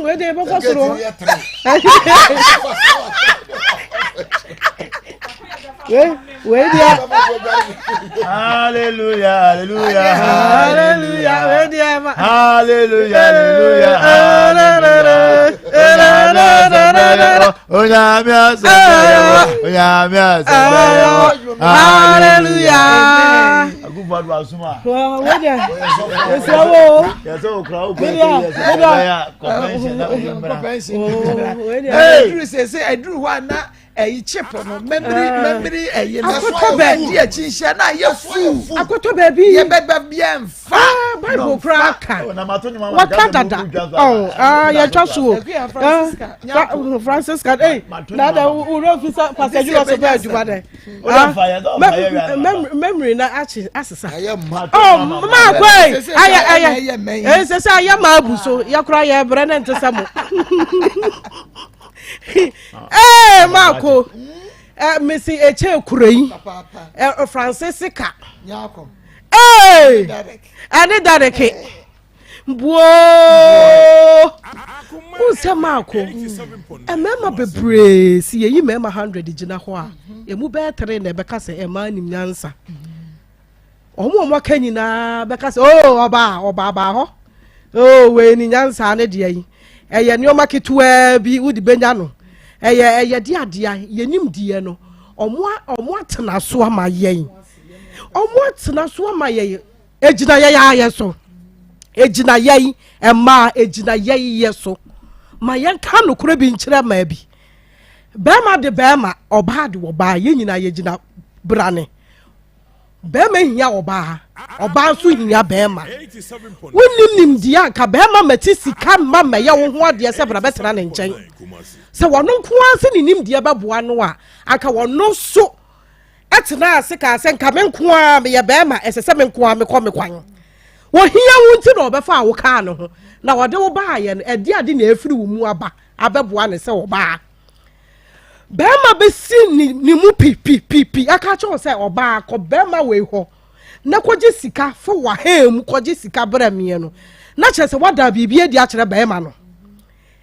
we de ba ko soro we dia hallelujah hallelujah hallelujah we dia hallelujah hallelujah onyame asema hallelujah agubadu asuma we dia esawo yeso kra o ko eduru se eduru wa na eyi chip no memory eyi na so ba dia chinhia na ye fu akoto baby ye beba bien fa bible kraka na matonyi mama wakadada ya twaso Francisca na da uri officer Pastor Julius so ba aduma de memory na achi asesa ma kwai aya se aya ma abuso ya kura ya bre na ntesamo Marco Missy Eche Kurei Francisca Yakom Ani Dareke Bo Unse Marco Emema bebre si ye mema 100 gina ho a emu be 3 na be kase ema nim nyansa omo kanyina be kase oba ba ho we ni nyansa ne de yi eye ni o maketua bi wudi benya no eye de adea yenim die no omo atena so ama yen omo atena so ama yen ejina ye ya so ejina ye ema ejina ye so ma yɛnka nokora bi nkyerɛ ma bi bɛrima de bɛrima ɔbaa de wɔbaa yɛn nyinaa yɛgyina brane bɛrima hia ɔbaa ɔbaa nso hia bɛrima wonim nimdeɛ anka bɛrima mati sika mma mɛyɛ wo ho adeɛ sɛ bra bɛtena ne nkyɛn sɛ wɔno nko ara sɛ ne nimdeɛ bɛboa no a anka wɔno so ɛtena ase ka sɛ nka me nko ara meyɛ bɛrima ɛsɛ sɛ me nko ara mekɔ me kwan wɔhia wo nti na ɔbɛfa a wo kaa no ho na wɔde wo baayɛ no ɛde ade na ɛfiri wo mu aba abɛboa ne sɛ wɔbaa bɛrima bɛsi ne mu pipipipi aka kyɛw sɛ ɔbaa kɔ bɛrima wei hɔ na kɔgye sika fa wahaa mu kɔgye sika brɛ meɛ no na kyerɛ sɛ wada biribi adi akyerɛ bɛrima no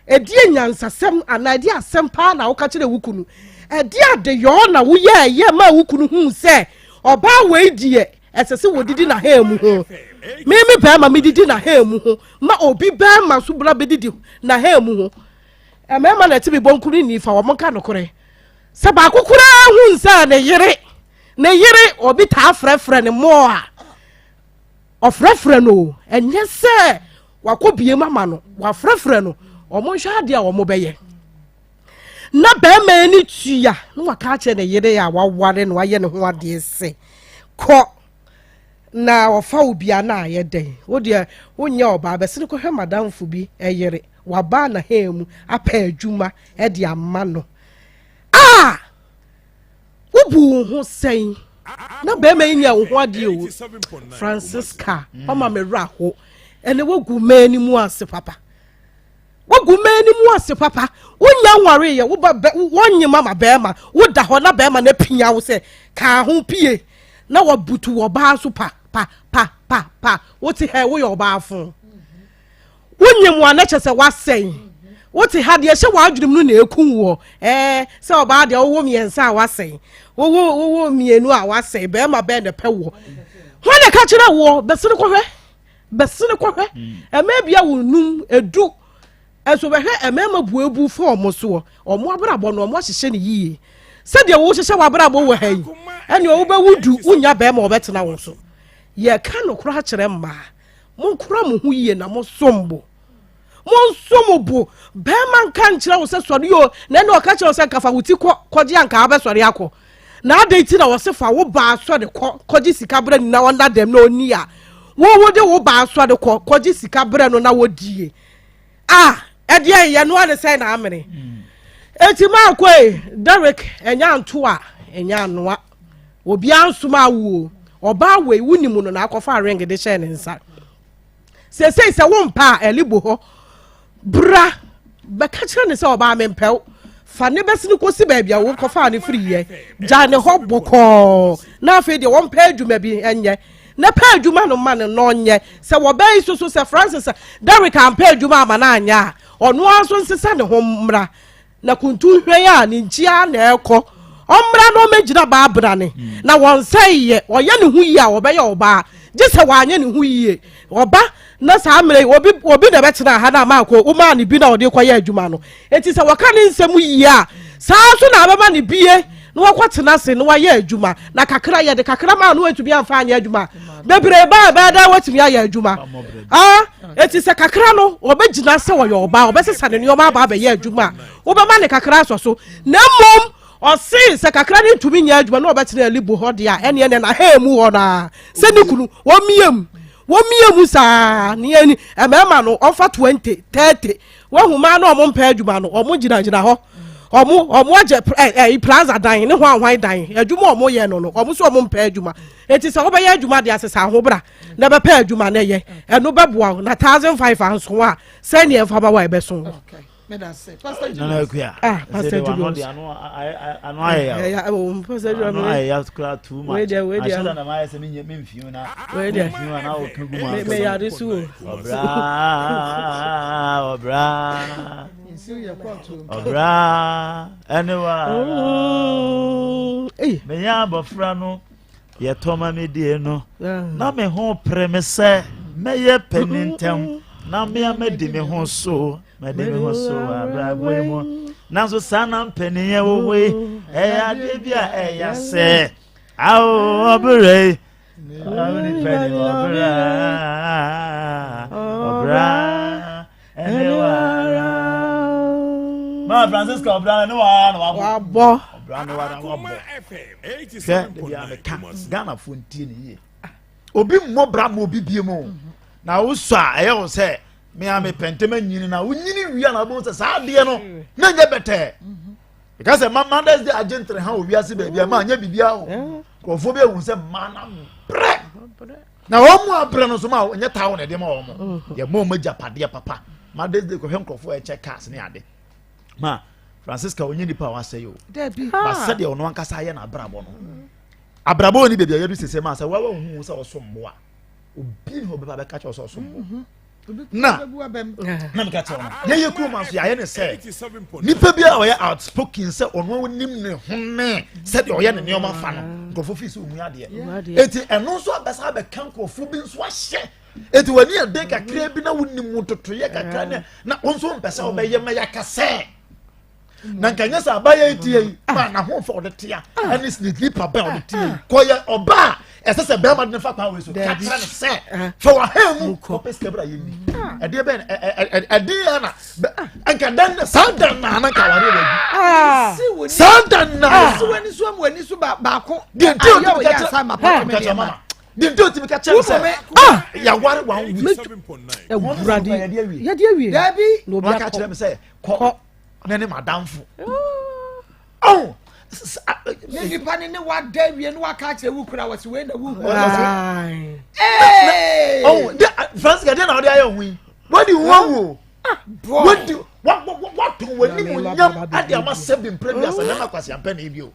ɛdeɛ nyansasɛm anaa ɛdeɛ asɛm paa na woka kyerɛ wo kunu ɛdeɛ adeyɔɔ na woyɛɛyɛ ma wo kunu hu sɛ ɔbaa wei deɛ ɛsɛ sɛ wɔdidi n'ahaa mu ho meme bɛrima medidi n'ahaa mu ho ma obi bɛrima so bra bɛdidi n'ahaa mu ho ɛmɛɛma na ɛte bi bɔnkuru ni fa wɔn ka nokorɛ sɛ baako koraa hu nsa ne yere obi taa frɛfrɛ ne mmoɔ a ɔfrɛfrɛ no ɛnyɛ sɛ wakɔ bie mama no wafrɛfrɛ no ɔmo nhwɛ adeɛ a wɔn bɛyɛ na bɛrima ani tua na waka akyerɛ ne yere a waware no wayɛ ne ho adeɛ sɛ kɔ na ɔfa obia na ayɛ dɛn wo deɛ wonyɛ ɔbaa bɛsene kɔhwɛ madamfo bi ɛyere waba na ha mu apɛ adwuma ɛde ama no wobu ho sɛn na bɛrima yi nya wo ho adeɛ o Francisca mama mewura ho ɛne wogu mani mu ase papa wonya nware yɛ wonye mama bɛrima woda hɔ na bɛrima na pia wo sɛ ka ho pie na wabutu wɔbaa so pa wote ha woyɛ ɔbaa fo wonye mu anakyɛ sɛ wasɛn wote ha deɛ hyɛ wadwenem no na ɛkum wɔ sɛ ɔbaa deɛ wowɔ mmiɛnsa a wasɛn wowɔ mmienu a wasɛn bɛrima bɛɛ na pɛ wɔ hɔ na ka kyerɛ wɔ bɛsene kɔhwɛ ɛma bia wo num edu ɛso bɛhwɛ ɛmɛma buabu fo ɔmo so ɔmo abrabɔ no ɔmo ahyehyɛ ne yie sɛdeɛ wo hyehyɛ wabrabɔ wɔ ha yi ɛne ɔwo bɛwudu wonya bɛrima ɔbɛtena wo so yɛ ka no kora kyerɛ mmaa monkora mo ho yie na mosombo bɛrima nka nkyerɛ wo sɛ sɔre o na ɛne ɔka kyerɛ wo sɛ kafa wo ti kɔgye anka wabɛsɔre akɔ na adɛn ti na wɔse fa wo baa sɔre kɔgye sika berɛ no na ɔna dɛm na ɔni a wo de wo baa sɔre kɔgye sika berɛ no na wɔdie ɛdeɛ yɛ no ane sɛ na amene eti Maa Akos Derek ɛnya nto a ɛnya anoa obiara nsoma awo ɔbaa wei wunim no na akɔfa ring de hyɛ ne nsa sesei sɛ wo mpa a ɛlibo hɔ bra bɛka kyerɛ ne sɛ ɔbaa mempɛw fa ne bɛsi ne kɔsi baabi a wo kɔfa ne firi yɛ gya ne hɔ bɔkɔɔ na afei deɛ wɔn pɛ adwuma bi ɛnyɛ na pɛ adwuma no ma ne n'ɔnyɛ sɛ wɔbɛyi soso sɛ Francis Derek ampɛ adwuma ama na anya a ɔno aso nsesa ne ho mmra na kuntu hwɛ a ne nkyia na ɛkɔ ɔmmra no ɔmɛgyina baa brane na wɔn sɛ yɛ ɔyɛ ne ho yie a wɔbɛyɛ ɔbaa gye sɛ wɔanyɛ ne ho yie ɔba na saa mmerɛ obi na bɛtena ha na Maa Akos woma ne bi na ɔde kɔyɛ adwuma no enti sɛ wɔka ne nsɛm yie a saa so na abɛma ne bie na wɔkɔ tena ase na wɔyɛ adwuma na kakra yɛde kakra ma no watumi amfa anyɛ adwuma bebree baa bɛɛda watumi ayɛ adwuma enti sɛ kakra no ɔbɛgyina sɛ wɔyɛ ɔbaa ɔbɛsesa ne nneɔma aba abɛyɛ adwuma a wobɛma ne kakra asɔ so na mmom ɔse sɛ kakra ne ntumi nyɛ adwuma na ɔbɛtena alibo hɔ deɛ a ɛneɛ na ha mu hɔ naa sɛ ne kunu wɔmmie mu saa ne ani ɛmɛɛma no ɔmfa 20 30 wɔhuma na ɔmo mpɛ adwuma no ɔmo gyinagyina hɔ ɔmo agye plaza dan ne ho ahwan dan adwuma ɔmo yɛ no ɔmo so ɔmo mpɛ adwuma eti sɛ wɔbɛyɛ adwuma de asesa ho bra na bɛpɛ adwuma na yɛ ɛno bɛboa na 1,500 anso a sɛnea ɛmfa ba wa ɛbɛso Pastor Julius. Pastor Julius. Ano ayɛ. Pastor Julius. Ano ayɛ kura too much. Wait there. Ahyɛn na maa yɛ sɛ mi nye mi nfiu na. Wait there. Nfiu na o kan gu mu. Me yare so. Obra. Anyway. Me ya abɔfra no yɛ tɔma me die no. Na me ho pere me sɛ me yɛ pɛnintɛm na me amedi me ho so. Madame was so abrabo nazo sana mpeniye wowe ade bia eya se awo obere awuni peni obra enewara Ma Francisco Obra no wa no wa bo Obra no wa wa bo Ghana fontie ni ye obi mo bra mo bibie mo na wo so a eye wo se me a me pentema nyini na wo nyini wia na bo se sa de no na nya bete because Mother's Day agentre ha obi ase ba bia ma nya bibia o kofo be hu se ma na bre na wo mu abre no so ma nya tawo na de ma wo mo ye mo japade papa Mother's Day ko hwe nkofo e check cars ne ade ma Francisca onye nipa wa say yo ba se de ono ankasa ye na abrabo no abrabo ni bebia ye du sese ma se wa hu se osommo a obi no be ba ka che osommo na me ka che ono ye kuma so ya ye ne se nipa bia o ye outspoken se ono wonim ne home se de o ye ne neoma fa no nkofo fi se omu ade eti eno so abesa be kan nkofo bi nso ahye eti wani ade kakra bi na wonim mototo ye kakra ne na onso mpesa o be ye ma yakase na nkanya sa abaye tie ma na ho for the tia any sleep ba o the tia ko ye oba esese be ma de fa kwa we so kakra ne se for wa hemu ko peska bra yemi ade be ade na anka dan sandan na na ka ware ba sandan na so wani so am wani so ba ko de ayo ya sa ma pa me mama de ntoti me ka che se ya ware wa wi 7.9 e wurade ya de awie dabi no ba ka che me se ko nene madamfo oh ni pani ne wa dawie ne wa ka che wu kura wasi we na wu oh France ga na ode ayo hu what do you want what do what wani mo nyam ade ama 7 previous na makwasi ampa na ebio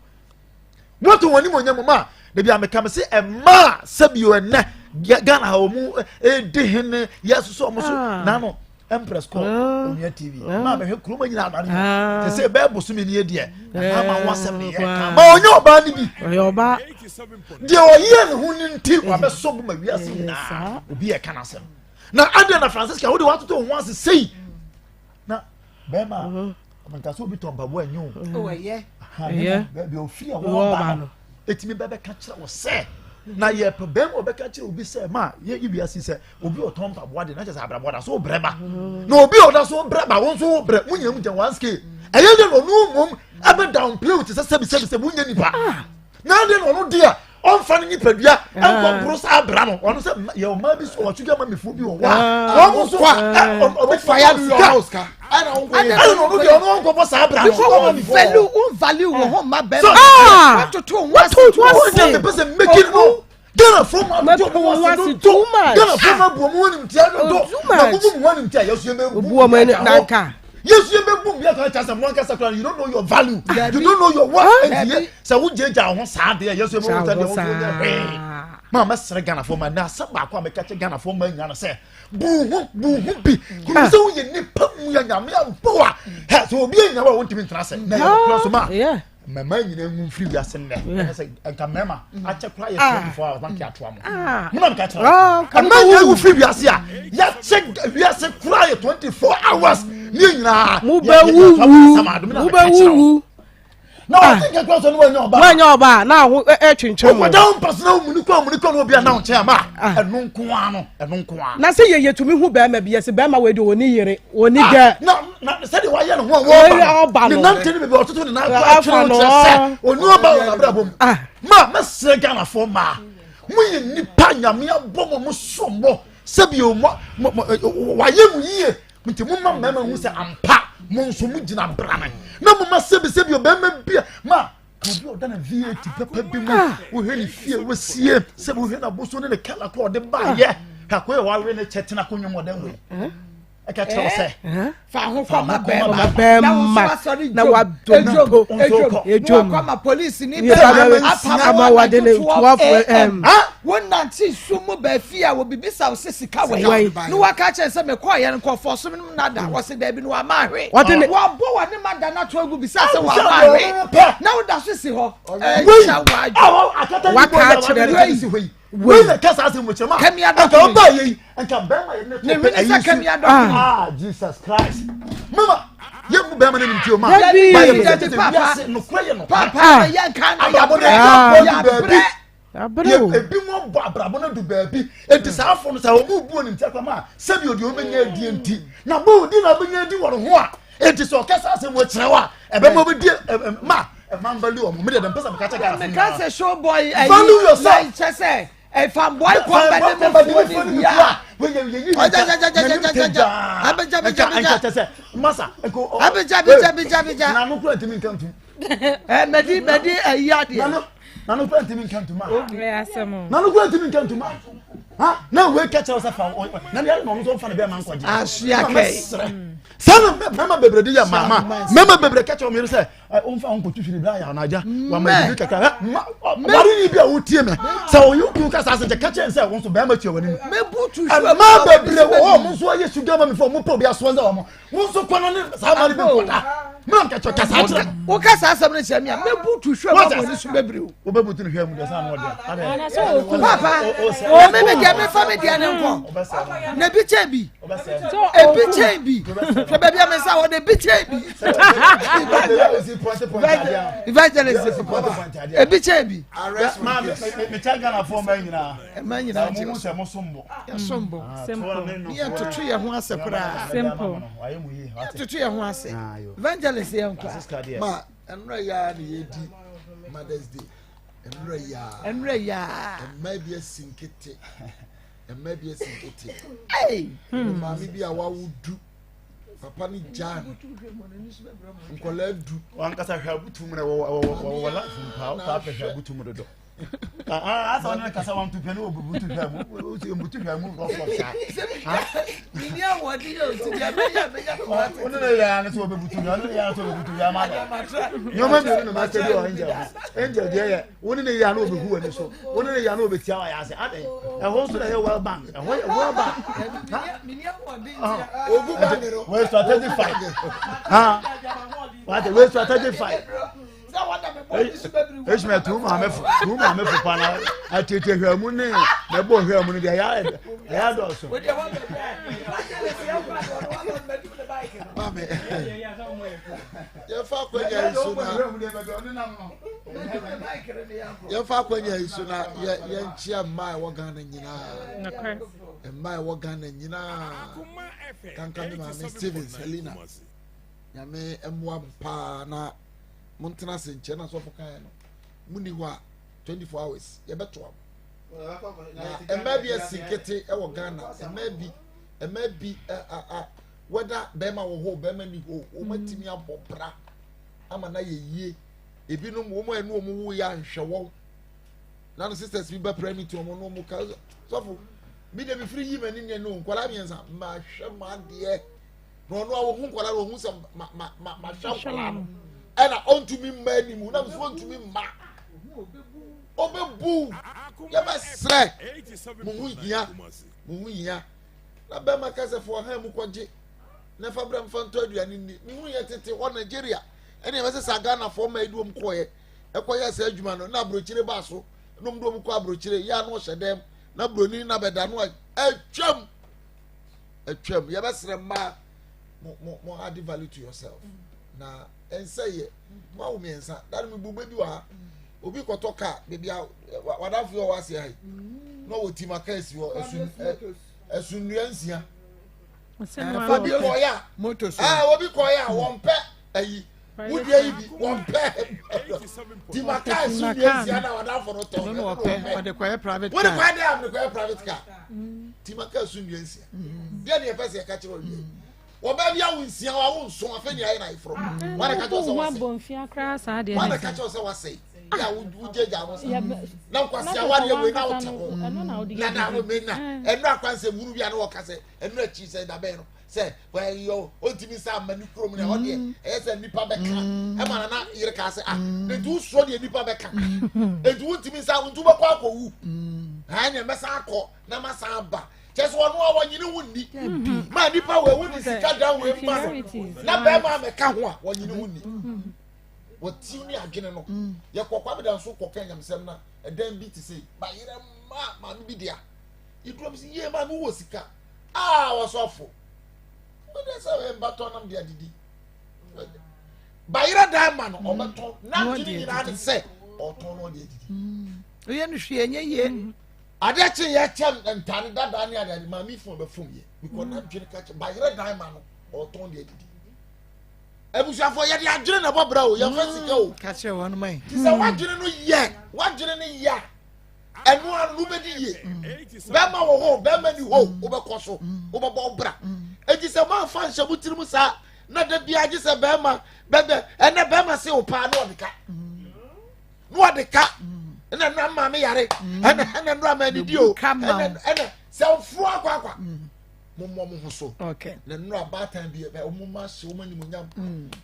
what wani mo nyam ma de bia me kam se e ma sabio na Ghana ha mu de hen yesu so mo so na no Empress call on your TV. Ma be kroma nyina adare. Te say be bosumi ni de. Na ma wasem ne ka. Ma onye oba ni bi. Oba. De oye ne hu ni nti wa be so bu ma wiase na. Obi e kana sem. Na ade na Francisca wo de watoto ho ase sei. Na be ma. Amanta so bi tomba bo anyu. O ye. Be ofi a wo ba no. Etimi be ka kira wo se. Na ye problem obeka kire obi se ma ye ibiasi se obi otompa boade na je sa abrabo da so breba na obi oda so breba won so bre munyam je wanske eye de no nu mum abe down play to se se munya nipa na de no no dia on fa ni padua en ko sa abra no on se ye o ma bi so o tuga ma mefu bi o wa won so o fire do your house ka ana on ko ye no no dia on ko sa abra no value wo ho ma be what the person making no Gana from a too much. Gana from a woman, yes, you may boom, you don't know your value, you don't know your worth. So, who judge our sad there? Yes, you Mamma Ghana for my nasa, I catch a Ghana for my Ghana say, boo, be so you nip young poor has to be in our own to be translated. Yeah. My mind in free as in there. I can remember. I check quiet 24 hours. One cat one. No catch. Oh, come on, free as ya. Yeah, check. We are quiet 24 hours. Nina, move. No, I think I cross on when you're back. Now, we're down personal Municom will be announced. And Nunquano. Now say you to me who bear maybe as a Bama way do near or nigger. No, not said why you want not telling me about to the or no about Abraham. Ma, must say Ghana for ma. We nipanya me a bomb musombo. Sabio, why you here? With the woman, Mamma who said, I'm pa. Monso mujina brame na mama sebi obema bia ma ko bi odana VAT papa bi mu wo heli fie wo sie sebi wo hena boso ne kala ko de ba ye ha ko wa we ne chetina ko nwom odan we aka tell say fa ho fa ma be na wa ejom kwa police ni be ama wa de 12 won na ti sumu ba fia wo bibisa wo sisika we no wa ka che se me ko ye nko fo so na da wo se da bi no wa ma hwe wo bo wa ne ma da na to agu bisa se wa ma hwe na wo da so si ho wa ka che si hwe we na kasa se mo chema ka ba yi anka ba ma ne ne Jesus Christ mama ye mu be ma ne ntio ma ba ye no kwaye no papa ye kan ya ebi mo bo abrabo na du baabi enti saafo no sa obu bu onim tiakwa ma sebi odi omenya di enti na bo di na benya di woro ho a It is okay as we trawa. Ebemo be ma man value me dem pesa me catch guys. Me can say show boy value yourself. Say a fan boy come by the yeah. Masa abija na no kura timi nkantu. Medi yadi na no kura timi nkantu ma. asemo Na no kura timi nkantu ma. Ha na we catch us fa na dey no so fa na be man kwaje. Asia kai. Sana mama bebre di ya mama bebre catch me say on fa on ko tutu bra ya na aja wa ma di kaka mari ni bia wotie me say on you ku ka sa se catch say won so be ma tue wani me butu ma bebre wo mo so ye sugar ma me for mo pro bia so nza wo mo so kono ne sa mari be kota ma catch ka sa tire wo ka sa asem ne chamia me butu hwe ma mo ni so bebre wo be butu ne hwe mu de sa no de ana so papa o me be dia me fa me dia ne nko na bi chebi so e bi chebi so baby am say wo de bi chebi evangelist e bi chebi ma me chaga na fo ma nyina mo se mo sombo ya sombo simple ya tutu ye ho asepra simple tutu ye ho ase evangelist ye nko ma enra ya na yedi Mother's Day enra ya maybe a sinkete maybe a sinkete hey ma mi bia wa wudu papa ni jan nkola du wan kasa hwa butu mu na wo la pa pa hwa butu mu do asa na kasa wan tu pe no butu hwa mu o ti butu hwa mu ro fo sha ni ni awodi yo ti ya me ya onu na ya na so be butu hwa onu ya na so be butu hwa ma yo ma be no ma te do angel dey ya onu na ya na obe hu ani so onu na ya na obe tia wa ya se ade e ho so na ye well bank e ho well bank ni ni awodi ogu ba ni ro we strategic fight what we strategic fight Eji me tu ma me fu pa na atete hwamu ne na bo hwamu ne dia ya do so mame ya fa kwanya isu na ya nchia mai wo Ghana nyina mai wo Ghana nyina kankan ni mame Steven Selina ya me emwa pa na montana se nche na so fokan no muni ho a 24 hours ye beto am na bi asikete e wo Ghana bi whether bema wo ho bema ni ho o matimi abobra ama na ye yie ebinom wo mo enu omo wo ya nhwe wo na no sisters bi ba pray me to omo no mo ka so fo bi de bi free yi mani ne no nkwala miensa ma hwe ma de no no wo hu nkwala wo hu se ma hwe nkwala ana ontumi mani mu na so ontumi ma obebu ya ba sre mu hu hia na be makase fo ha mu kwaje na fa bram fanto aduane ni mi hu ye tete o Nigeria ene be se Ghana fo ma eduom koye ekoye sa adwuma no na brochire ba so no mdom ko abrochire ya no hyedem na broni na beda no atwam ya be sre ma mo add value to yourself na enseye ma wo miensa that me bubu bi wa obi kotoka bebia wadafo yo wase hai no wotima ka esi wo esun nuansia fa bi koya motos obi koya won pe ayi wudi ayi bi won pe timaka esun nuansia na wadafo no to no pe de koya private car wodi kwa dey am de koya private car timaka esun nuansia dia ne efese ya ka chiro oba bia wonsia wa wonso afa ni ayi na ifro wana ka to so wa bonfia kra sa de wana ka to so wa sei ya wujeja wo na kwasi awari we na wotaho na wo me na enu akwanse muru bia na wo kase enu achi se da be no se wa yo ontimi sa mani krom na ode e se nipa be ka e mana na yire ka se edu so de nipa be ka edu ontimi sa wontu be kwa akowu ha nya mesa akọ na masa aba just one hour you know wunni ma nipa we wunni sika dan we ma na be ma me ka ho a wonyi ne wunni woti ni agene no ye kokwa be dan so kokka nyamsem na edan bi ti sei ba yire ma bi dia idrom si ye ma no wo sika wo sofo we dey say we baton nam dia didi ba yire dan ma no o baton na didi na de say o ton no dia didi ye no hwe enye ye adeche ye chem ntane dada ne ade mami fo be fom ye because na dwene ka che ba yire dan ma no o ton de didi ebusuafo ye de adwene na bobra o ye fa sika o ka che won mai ti se wadwene no ye wadwene no ya enu anu no bedi ye be ma wo ho be ma ni ho wo be koso wo be bobra enti se ma fa nhye mutirim sa na da bia gi se be ma bebe ene be ma se o pa no odeka no odeka ene na ma me yare ene no ma ni di o ene se ofru akwa mo so okay na no about time bi o mo ma se o mani mo nyam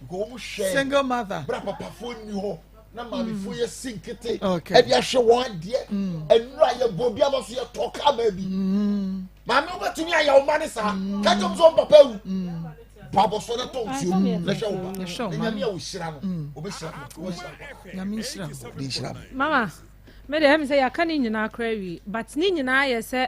go mo share single mother bra papa fo ni ho na ma mi fo ye sinkete e okay dia hwe won de enu aye bobi abaso ye toka ba bi ma me obetumi aye o mani sa ka jom so papa wu babo so na to nsuo na hwe wo ba nyame a wo hira no obehira wo hira nyame hira de hira mama me de hem say ya kan nyina akra wi but ni nyina ye se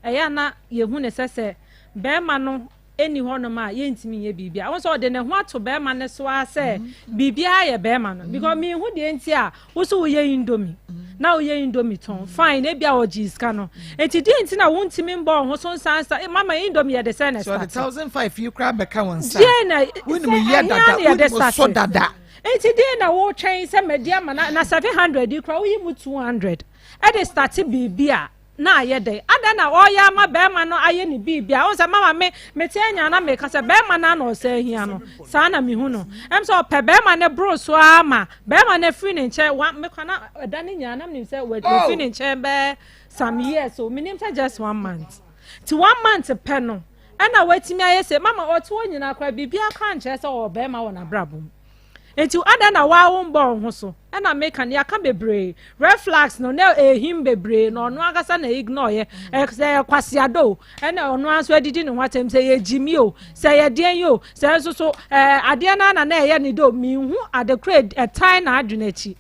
eya na ye hu ne se be ma no eni ho no ma ye ntimi ye bibia won so de ne ho ato be ma ne so a se bibia ye be ma no because me hu de enti a wo so wo ye indomie na wo ye indomie ton fine e bia wo jiska no enti de enti na wo ntimi mbo ho so sansa mama indomie ye de se na start so the 1005 you grab be ka won sa je na won me ye dada so dada enti de na wo twen se media ma na 700 di kra wo yi mu 200 e de start bibia na ye dey ada na oya ma be ma no aye ni bibia o se mama me tianya na me ka se be ma na no se hia no sa na mi hu no em so pe be ma ne bro so ama be ma ne free ni nche wa me kwa na da ni nya na me se we free ni nche be some years so me nim say just 1 month ti 1 month pe no e na watimi aye se mama o ti wonyina kwa bibia ka nche se o be ma wona brabum enti ada na wa wo mbo ho so na make an ya kan bebre red flags no na ehim bebre no no agasa na ignore ye se kwasiado na ono anso adidi ne watem se ye jimi o se ye den yo se so ade na ye ni do mi hu adecrate a time na adwenachi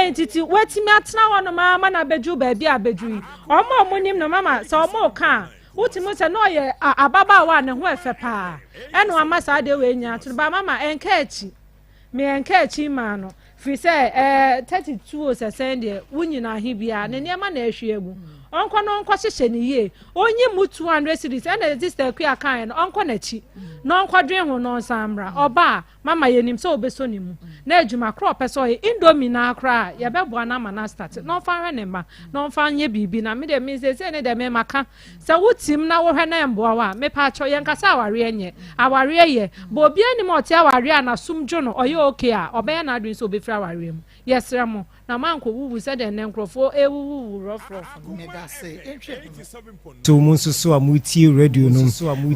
enti watimi atena wo no mama na beju ba bia beju omo nim no mama se omo ka utimu se no ye ababa wa ne ho efe pa eno amasa de we nya to ba mama enkachi me enkachi ma no fi say 32 o se send wunyina hibia ne niam na ehwegu onko no onko hyehye ne ye onyi mu 200 series and the sister ku akan no onko na chi no onko dwen ho no samra oba mama yenim se obeso ni mu na adwuma crop so indomie na akra ye beboa na mana start no fa hwe ne ma no fa nye bibi na me de me se ne de me maka se wutim na wo hwe na emboa wa me pa cho ye nkasa aware enye aware ye bo obi ani mo te aware na sumdwo no oye okay a obe na adwen so obefra aware mu yesra mo na manko wuwu se de ne nkrofo ewuwu rough mega say to munsusu amuti radio no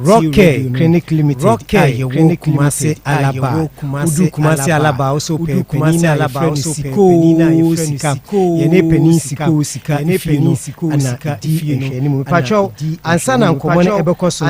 Rock Clinic Limited ayewo Kumasi Alaba udu Kumasi Alaba also pe Kumasi Alaba also pe sika yene penin sika yene penin sika eni mu pacho ansa na nkomo na ebekọ so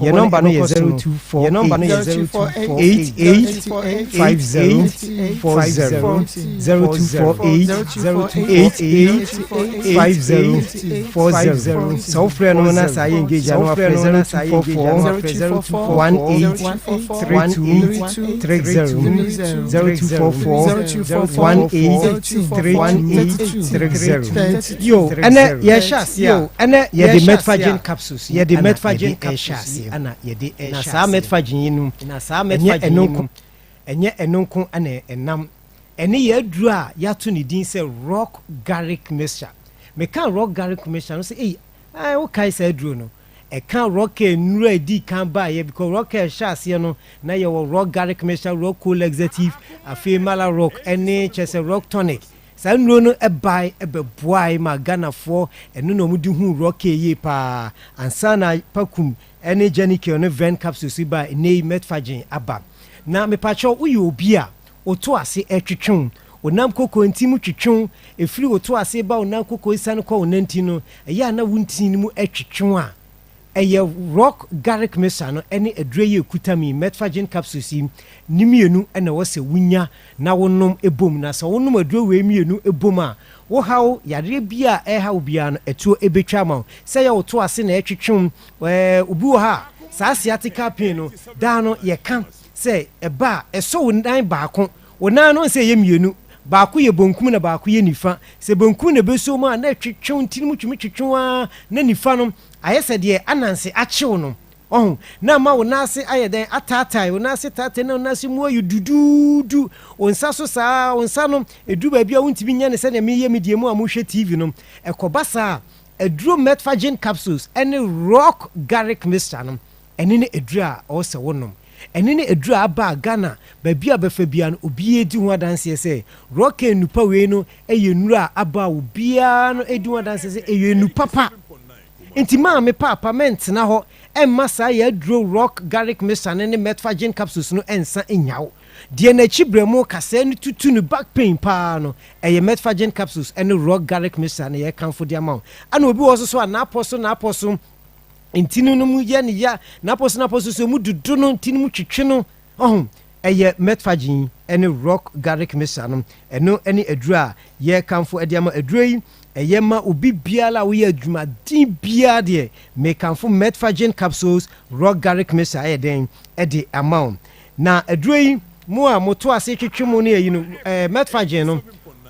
your number no 024 your number no 024805040 so friend no na say engage no friend no na say engage no 02440 yo ene ye shasi yo ene ye the metfagin capsules ye the metfagin capsules ana ye the na sa metfagin yinu na sa metfagin enye enonko ana enam ene ye duru a ya to ni din say rock garlic mixture me kan rock garlic mixture no say o kai say duru no e kan rock enura di kan ba ye because rock shase no na ye rock garlic mixture rock cool executive afi mala rock ene chese rock tonic sa nuro no e bai e be boai ma Ghana for eno no mudi hu rock ye pa ansa na pakum ene jenike no ven capsules ba nei metfagin aba na me pacho uyi obi a oto ase etwetwon onam koko ntimu twetwon efiri oto ase ba onam koko isan ko onanti no eya na wunti mu etwetwon a eye rock garlic mixture no ene adreye kutami metfagin capsules nimienu ene wose wunya na wonom ebom na so wonom adro we mienu ebom a wo hawo yare bia hawo bia no etuo ebetwa ma se ye oto ase na etwetwon obi wo ha sa asiatica pain no da no ye kan se eba eso wonan baako wonan no se ye mienu baako ye bonkum na baako ye nifa se bonkum na beso ma na twetwon tinimu twetwon na nifa no ayese de ananse achew no oh na ma wo nase ayeden atatai wo nase tatai na nase mu ayu dududu onsa so saa onsa no edu ba bia wontimi nya ne se na meye medie mu amuhwe TV no ekoba saa eduro metformin capsules any rock garlic mixture no ene ne eduro a o se wonom ene ne eduro aba Ghana ba bia befa bia no obi edi ho adanse se rock enupa we no eyenura aba obia no edi ho adanse se eyenupa pa enti ma me pa apartment na ho emma sa ya dro rock garlic mixture ne metformin capsules no ensa enyawo de na chibremu kase no tutu no back pain pa no eye metformin capsules and rock garlic mixture ne ye kanfo de amount ana obi wo so na aposo ntinu no mu ye ne ya na aposo so mu dudu no ntinu mu twetwe no eye metformin and rock garlic mixture no eno ene adura ye kanfo de amount adura yi eyema obi biala wo ye adwuma din bia de me kanfo metformin capsules rock garlic mixture ayeden de amount na adura yi mo a moto ase twetwemu ne yi no metformin no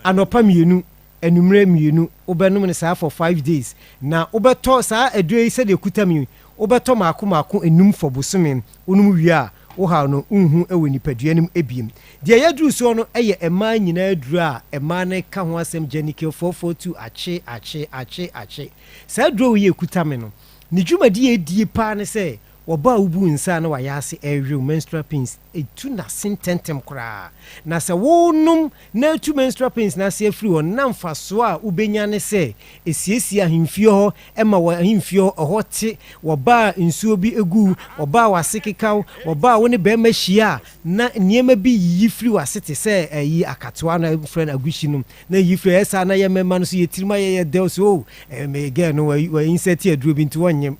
anopa mienu enumre mienu obenum ne saa for 5 days na obeto saa adura yi se de kutami obeto maako enum for bosomen onum wi a wo ha no unhu ewe nipaduanim ebiem de yaduru so no eye ema nyina aduru a ema ne ka ho asem Jenike 442 ache saa duro ye kutame no ni dwumadi edie pa ne se woba ubu nsa na wayase ewe menstrual pains etu na sententem kra na se wonum na etu menstrual pains na se afri won na mfaso a ubenya ne se esiesie ahemfie ho ema wa ahemfie ho hote woba nsuo bi egu woba wasekekaw woba woni be ma hia na niema bi yifri wasete se yi akatoa na friend agushi num na yifri esa na ye mema no so yetirima ye de so me ge no wa insert aduro bi nti wonyem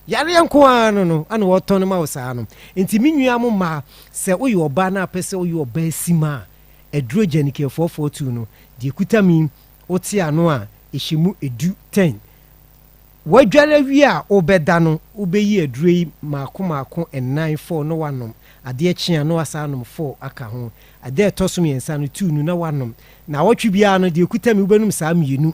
yare yanko ano no ana woto no ma wosa no enti minua mo ma se oyi oba na pese oyi oba sima eduro Jenike 442 no de kutami oti ano a ehyimu edu 10 wadware wi a obeda no obeyi eduro yi maako 94 no wanom ade akyi ano asa nom 4 aka ho ade etosom yensa no 2 no na wanom na wotwe bia no de kutami ubenum saa mienu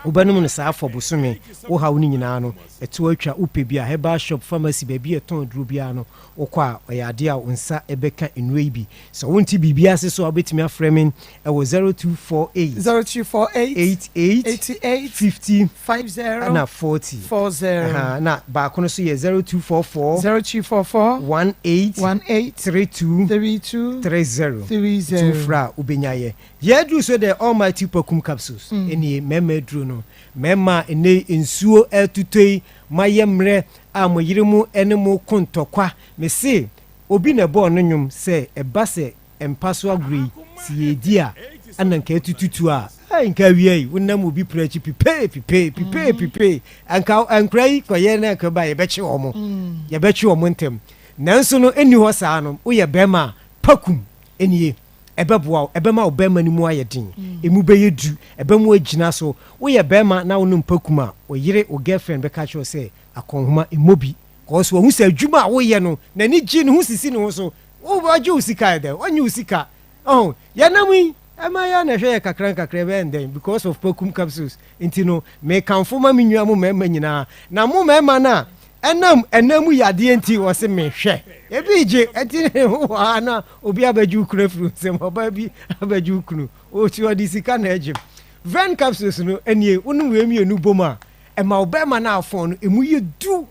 ubanum no saa for bosome wo ha woni nyina no eto atwa upe bia herbal shop pharmacy ba bia ton duro bia no wokwa oyade a unsa ebeka enwe bi so wonti bibia se so obetimi afremen e wo 0248 50 na 40 na ba kono so ye 0244 1832 fra ubenyaye yedu so the almighty pokum capsules eni memedru no mema ene ensuo etutoi mayemre amoyiremu ene mo kontokwa mese obi na bo no nwum se ebase empaso agri si edia ananka etututu a nka wiei wonam obi prachi pipe anka ankrai koye na ka ba ye beche omo ntem nanso no eni ho saa no wo ye bema pakum eniye ebeboa ebema obema ni mu ayedin emu beyedu ebemu agina so wo ye bema na wo mpakuma oyire o girlfriend be ka cho say akonhoma emobi cause wo hu se adwuma wo ye no na ni gi ne hu sisi ne ho so wo ba ju usika de onye usika ya namu ema ya na hwe kakran be enden because of pakum capsules intino me kanfoma menua mu mema nyina na mu mema na enamu yade enti wo se me hwe ebije etine ho ana obi abaju kura fru se oba bi abaju kunu o ti odi sika na ejim ven capsules no enie unu wemienu boma ema obema na afon no emu ye du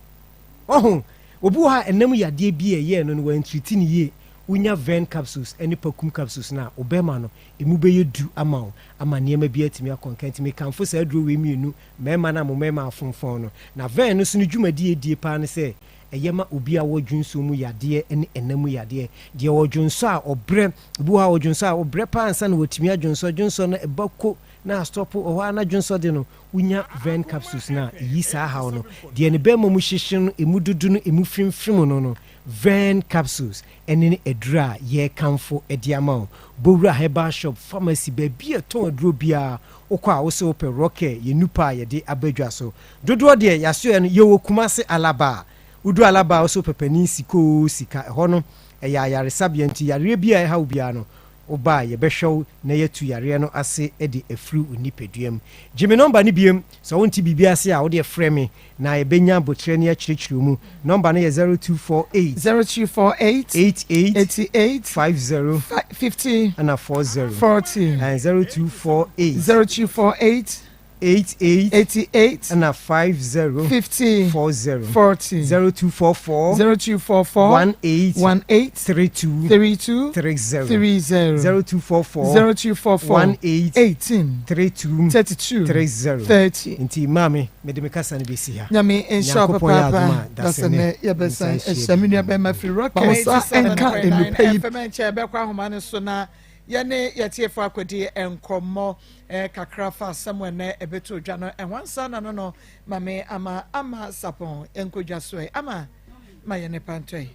obu ha enamu yade bi ye no wan treat ni ye unya ven capsules eni pakum capsules na obema no emu be ye du ama niema bi atimi akonkanti me kanfo sa aduro wemienu mema na mo mema afonfon no na ven no so no dwumadi edie pa ne se eyema obi a wodwunso mu yade ene enamu yade de wodwunso a obre bu ha wodwunso a obre pa ansa na wotimi adwunso na ebako na stop o ha na dwunso de no unya ven capsules na yi sa ha no de ne be mu hyehyen emududu no emufimfim no ven capsules ene edura ye kanfo ediamao bowura herbal shop pharmacy ba bia ton aduro bia okwa wo se ope rocket ye nupa ye de abadwa so dodo de yaso ye no ye wokumase alaba udu alaba wo se pepani sika ho no ya yare sabianti yare bia ha bia no oba yɛbɛhwɛ na yɛtu yareɛ no ase de afiri onipaduam gyeme number no biem sɛ wonti biribi ase a wode frɛ me na yɛbɛnya abotrɛ ne akyerɛkyerɛ mu number no yɛ 0248 88 50 and 40 and 0248 88 and 50 40 0244 18 32 30 0244 18 32 30 nti mami mede me kasa ne besi ha nyame insha papa dasene yebesa esaminu abema free rock enka enupai femenche bekwa homa ne so na yene yetiefo akodi enkomo kakrafa samwene ebeto dwa no enwansa na no mame ama sapon enkodwa so ama mayene pantoi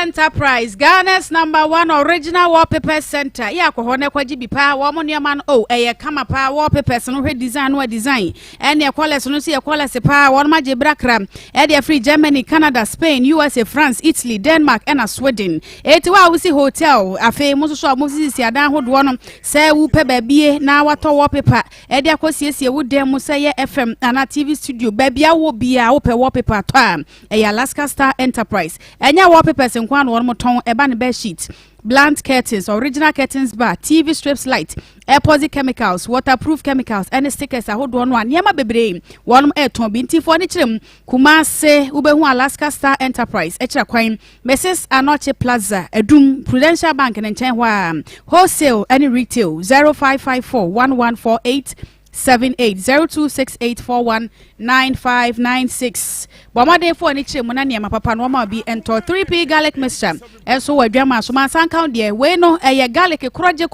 Enterprise Ghana's #1 original wallpaper center ya ko hone kwaji bi pa wo mo niam no eye kama pa wallpapers no hwe design no design ene e quality no se e quality pa wo ma je brakram e de free Germany Canada Spain USA France Italy Denmark and Sweden eti wa wo si hotel afi mo so mo si adan hodo no se wu pe babie na wato wallpaper e de akosiesie wo dem mo se ye FM ana TV studio babia wo bia wo pe wallpaper to am e Alaska Star Enterprise enya wallpapers nkwan no mo ton eba ne bed sheet blunt curtains original curtains bar TV strips light airpods chemicals waterproof chemicals and stickers ahodo no aniema bebre wonum eton binti fo ne kirem Kumase ubehu Alaska Star Enterprise ekira kwan Mrs Anoche Plaza Edum Prudential Bank ne nchen hwa wholesale and retail 05541148 780268419596 Bomade for any chim na niam papa no ma bi ento 3p garlic mixture enso wadwama so man san count there we no eye garlic kroje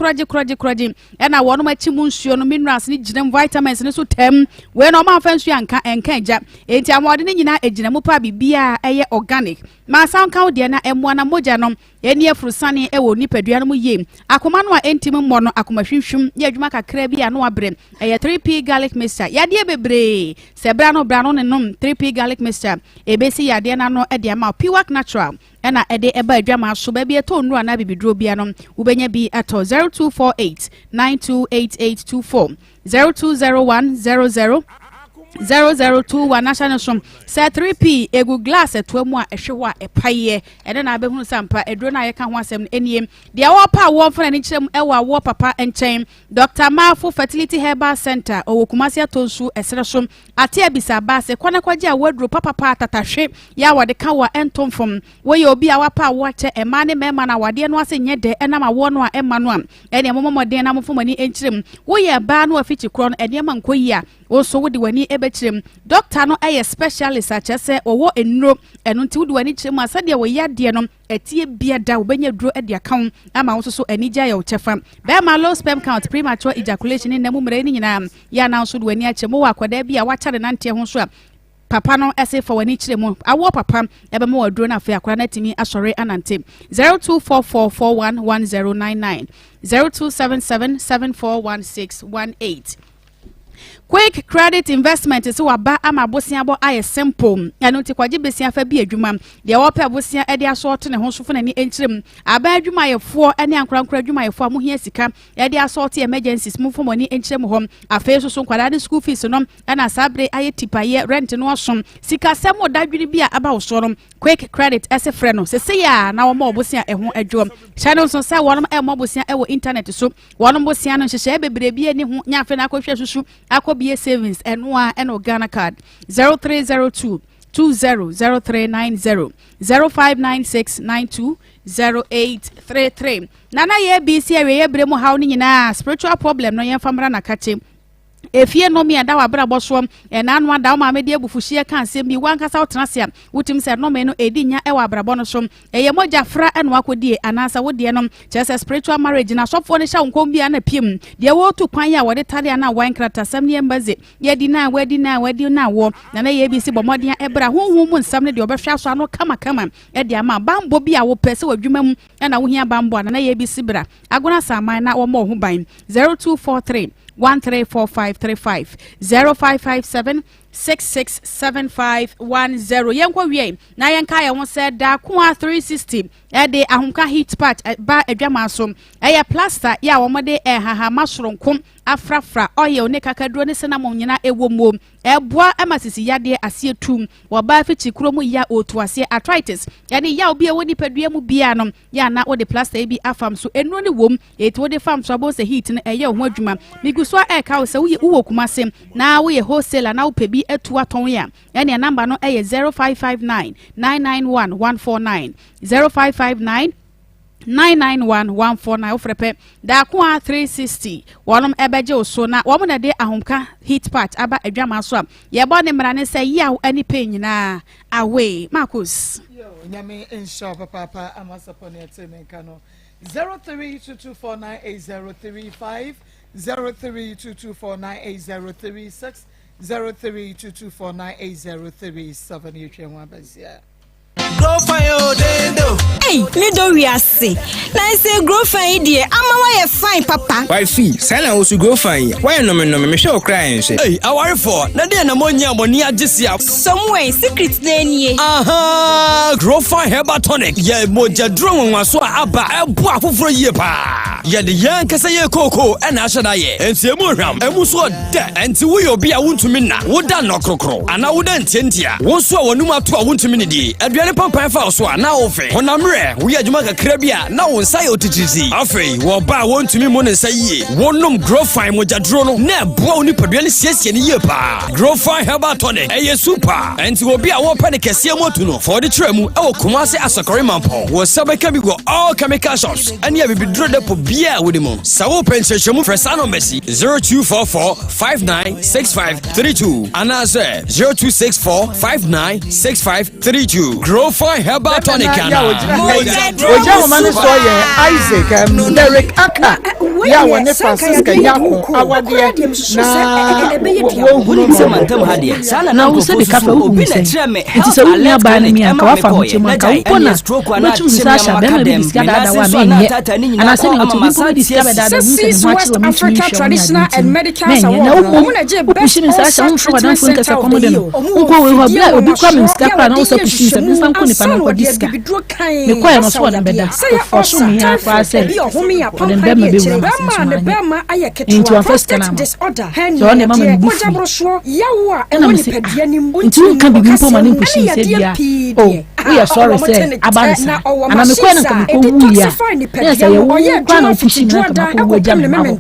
e na wono ma chimu nsuo no minerals ni ginem vitamins ni so tem we no ma fa nsuo anka eja enti amode ni nyina egina mu pa bibia eye organic man san count there na emo na moja no eni afrusane e wo nipadua no mu ye akoma no a enti mo no akoma hwehwum ye adwuma kakra bi a no abrem eye 3p garlic mixture yade bebre se bra no ne nom 3p garlic mixture ebesi yade na no e de ama pure natural ena e de eba adwama so ba bi eto nru ana bibidro bia no ubenya bi ato 0248 928824 0201 0021 national som say 3p egu glass etuamu a ehwewa epaye ene na abehunu sampa edro na yeka ho asem eniem dia wo pa wo mfana ni kirem ewa wo papa enchen Dr. Mafu Fertility Herbal Center owokumasi atonsu esresom ate abisa base kwana kwaje awadro papa tatahwe ya wode ka wa entomfom wo ye obi a wapa wo che ema ne mema na wade no ase nye de ena ma wo no a ema no am ene momomode na mfomani enchirem wo ye ba no afichi kro no ene ma nkoyi a wo so wode wani ebechirem doctor no eye specialist achese owo enro eno nti wode wani chirem asade wo yade no etie biada obenya duro ede account ama wo so anija ya uchefa be ma low sperm count premature ejaculation ni namu mre ni nyina ya na so de wani ache mo wakwada bia wachare nante ho so a papa no ese for wani chire mo awo papa ebe mo waduro na fa akora na timi asore anante 0244411099 0277741618 Quick credit investment is waba ama bosia bo aye simple eno ti kwaje besia fa bi adwuma de wo pa bosia e de asort ne ho sofo na ni enchirem aba adwuma ye fo ene ankorankora adwuma ye fo amohia sika e de asort emergencies mu fo ni enchirem hom afa so nkwada de school fees no na sabre aye tipaye rent no osom sika semo dadwiri bi aba wo so no quick credit ese frɛ no se ya na wo ma bosia e ho adwo channel so say wonom e mo bosia e wo internet so wonom bosia no hyehye bebre bi ani ho nya afa na akɔhwɛ susu akɔbie savings enwa eno Ghana card 0302 200390 0596920833 nana ye BC ye bremu haw ni nyina spiritual problem no ye famra na kache efie no mi ada wa bra boso enanu ada o ma me de abufuhie kan sem bi wankasa wotenasia wotim se no me no edinya e wa brabo no so eye moja fra eno akodie anasa wodie no chese spiritual marriage na sofo ne sha nkom bia na piem de wo to kwan ya wode tade na wan krata sam ne embaze ye di na wadi na wo na ye bi si bomode e bra honhom mu nsam ne de obehwa so ano kama e de ama bambo bia wo pese wadwuma mu na wo hia bambo na ye bi si bra agona saman na wo mo ho ban 0243 134535 0557 667510 yenkwa wie na yenka ye ho se da kwa 360 de ahonka heat part ba adwama so eye plaster ya wo mode haha masronkom afrafra oil ne kakaduro ne senamon nyina ewomo eboa amasisi yade ase tum wo ba fichi kromu ya otuase arthritis yani ya obi e woni padua mu bia no ya na wo de plaster bi afam so enu ne wom eti wo de fam so abo se heat ne eye ho adwuma miguso e ka wo se wo kumase na wo ye wholesaler na wo pebi etu aton ya yani number no eye 0559 991 149 0559 991 ofrepe da kwa 360 wolom ebeje oso na wo na de ahomka heat part aba adwama so ye bo ne mra ne se yaw ani pe nyina away Maa Akos yo nyame insha papa amasapone etemeka no 0322498035 0322498036 0322498037 yetwenwa basia Grow fire dendo. Hey, me do we are say. Na say grow fire die. Ama why fine papa. Why fee? Sala also grow fire. Why no me show crying say. Hey, I worry for. Na dey na monya boni agisia. Somewhere secret dey nie. Aha, grow fire herbal tonic. Ye moja drum nwa so aba ebo afoforo yie pa. Ye de yan kasa ye koko e na ahada ye. Entie mu hwam. Emu so de. Enti wo ye obi a wontumi na. Wo da no krokro. Ana wo da ntientia. Wo so a wonum ato a wontumi ne di. Aduane pampan fa so a na wo fe. Honamre, wo ye adwuma kakra bia na wo nsa ye otitisi. Afei, wo ba wontumi mo ne nsa yie. Wonum grow fine moja dro no. Na ebo oni paduane siesie ne yie pa. Grow fine herbal tonic. Eye super. Enti obi a wo pa ne kese motu no. For the tremu e wo Kumasi Asakore Mampo. Wo sabeka bi go all chemical shops. Ani ya bibidro depo bia wo dem. Sawo penchechemu fresa no Messi 0244596532. Anase 0264596532. Grow fine herbal tonic ana. Oja woman so ye Isaac Derek Aka. Ya woni Francisca Yako awade na wo hunu mantem hade. Sala na wo se de kafa obi na treme. Nti se wo nua ba na mi aka wafa mo chema ka wo na wo chum sa sha be na bi diska da wa me nye ana se ni wo chum bi diska be da hu se ni wa chi wo mi traditional and medical award. na wo pushim sa sha wo fo dan fo nkasa komode no wo we ho bla obi kwa me diska pra na wo se pushim sa bi san ko ni pa na ko diska me kwa ya no so na be da fo so mi ya kwa se den be ma be wo ma nti wa first na disorder so ne mama ni bufu yawo e woni padua ni nti wo kan bi mpo ma ne pushim se bia oh we are sorry say abansa ana me kwa na ko ko wu ya yes ya wo kwa na pushim na ko wo jam na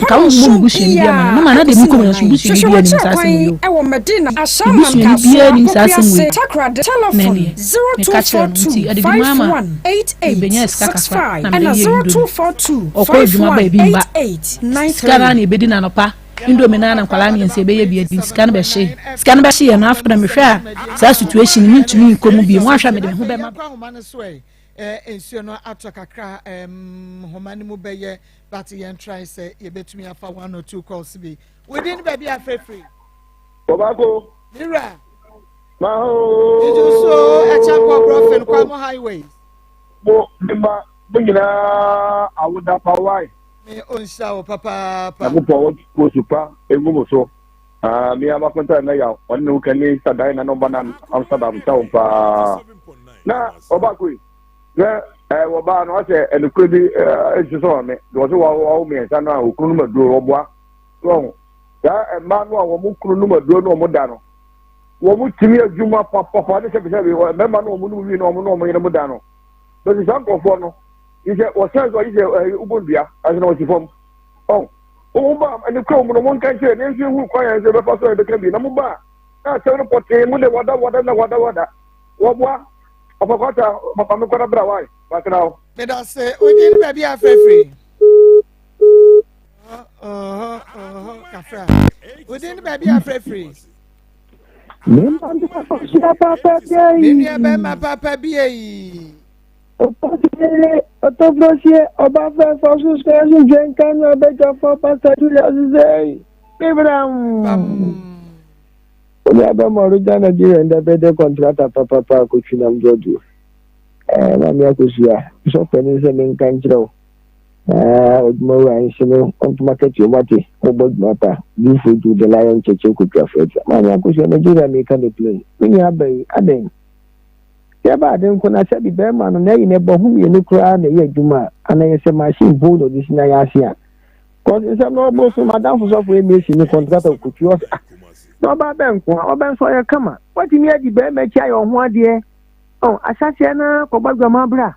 ka wo mo bushim bia ma na de mi ko na so bushim bia ni sa se yo e wo medina asama bushim bia ni sa se yo takrad telephone 0242518865 and 0242518893 skana ni bedi na no pa indomie na nkwala mi nse be ye bi edi skana be hye ye na after me hwe a sa situation ni ntumi nkomu bi mo ahwa me de ho be ma ensuo no ato kakra homani mu be ye but ye try say ye betumi afa 1 or 2 calls bi within baby afrefree Obako Mira Maho did you so a chapel prophet Kwamo highways Bo bimba bungina awuda pawai me onsha papa Abu powo ko supa engumo so mi ama konta na ya onu kani sadai na nomba na Amsterdam town pa na Obako na oba no ase enukwe bi ejiso me do so wa me sa na okunu madu obwa so ya emanu a wo mukuru no madu no mo da no wo mu timi adwuma papa ne se bi memma no mo no wi no mo yene mo da no do se sankofo no ise wo sense wo ise ubondua asina wo sifom oh o ba ene kro mo no mo nkan che ne nsi hu kwa ya se be fa so e be ka bi na mo ba na se no pote mo le wada wo bwa opakota papa me kwara bra wai ba trawo me da se oni be bi afrefree kafra within baby afrefree Nini be ma papa bi Otofrosie obafe fosus kesu jenkan obeja for pastor Julius say Abraham Oni aba moruja na dire ndabede contractor papa ko finam jodu na mi akosia so peni se men kan kiro Odumawura Nsem on to market your body, Obod Mata, you food to the lion church could be afraid. Maa Akos Nigeria make the play. When you have Aden. Yaba Aden kuna sabi bema no na ine bohum ye no kura na ye adwuma ana ye se machine board of this na ya asia. Cause Nsem no boss madam for so for me no contract of kutu. No ba ben ko oben so ye kama. What me adi bema chia yo ho ade. Oh, asase na ko bagama bra.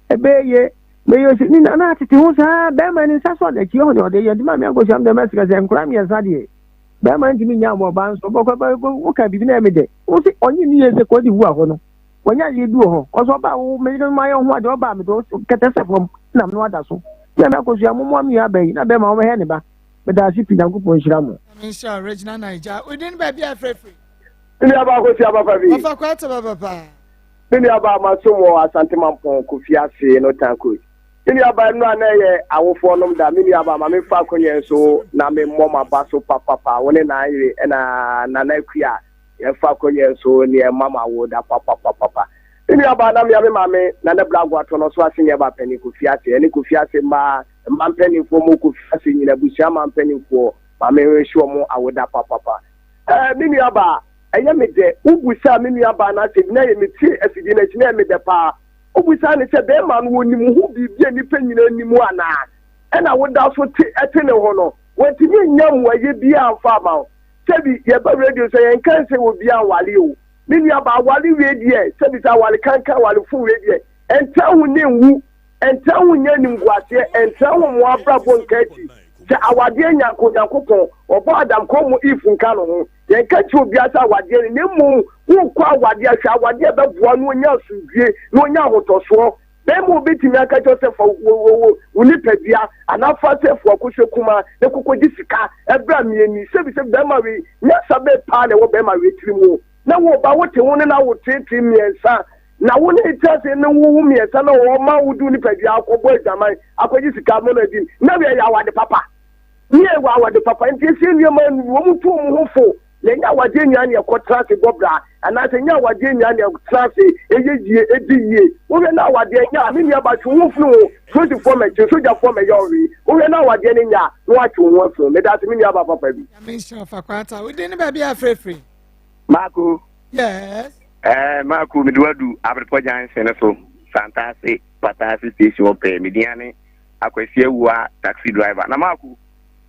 Ebe ye me yo ni na tete ho sa be ma ni sa so de ki ho de ye di ma me agosi am de mesika se nkura me sa de be ma ntimi nya mo ban so boko ba wo ka bibi na me de wo si onyi ni ye se ko di hu aho no wonya ye du ho o so ba wo me no ma yo ho ade o ba me do kete se fom na me no ada so ya na agosi am mo mi abai na be ma wo he ne ba me da si pi Nyankopon hira mo Mr. Regional Niger within baby afrefe ni aba agosi aba fa bi ofa kwata baba pa ni aba ma so mo asante mampon Kofi Ase no tanko ini aba no anaye awofo nom da mini aba ma me fa konye so na me mom aba so papa woni na ayire na nakua ye fa konye so ni e mama wo da papa ini aba na me mame na ne blago ato no so asenye ba pani Kofi Ase ene Kofi Ase ma pani fo mo Kofi Ase nyina busia ma pani fo ma me hwehwo mo awoda papa mini aba eye me de ubusa mini aba na se na ye me ti asidi na chi na me de pa obusa ne se be man woni mu hu bibia nipa nyina nimu ana ena woda so ete ne ho no wetimi nyam waye bia amfa ma sebi ye ba radio so yen kan se wo bia wale o mini aba wale we die sebi ta wale kan wale fu we die enta hu ne nwu enta hu nya ni ngwase enta hu mo abrabo nkachi se awade Nyankopon obo adam ko mu ifu nka no ho yen kachi obi asa awade ne mu wo kwa awade ahwa awade be boa no nya sudie no nya hotoso be mu bitimi aka Joseph wo unipedia anafa sefo akohwekuma ne kokoji sika ebra mieni sebi be ma we nya sabe pa ne wo be ma we tirimu na wo ba wo te wo ne na wo tete miensa na wo ne tete ne wo miensa na wo ma wo du unipedia akobo ajaman akoji sika mo na din na we ya awade papa niye wa awade papa nti se ni ma wo mu tu mu hofo lenya wade nya ne kotrase gobra ana se nya wade nya ne kotrase eyejie ediye wo na wade nya me nya ba tu wo funu 24 me soja for me yori wo na wade ne nya no atu wo funu me da se me nya ba papa bi me sure fa kwata we dey ne ba bia free Mako yes Mako me duadu abrepo jansen so fantasi patasi station pe me diane akwesi awua taxi driver na Mako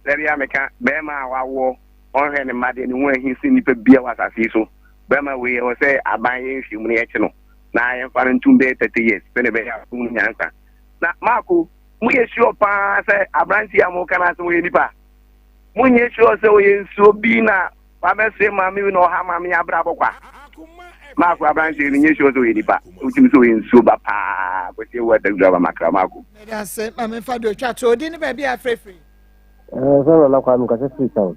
Lebi ameka bema wawo onhe ne made ni won hinsi nipa bia wasase so bema we o say aban ye hwemu ne eche no na ye fa ntumbe 30 years pene be ya fu nyansa na Mako mu ye sure pa say abranti am kana so we nipa mu ye sure say we nsuo bi na ba be say mami no ha mami abrabo kwa Mako abranti ni ye sure so we nipa utimi so we nsuo ba pa ko say we da makra Mako me da say mami fa do twa to di ne ba bia free so na kwa mka se sound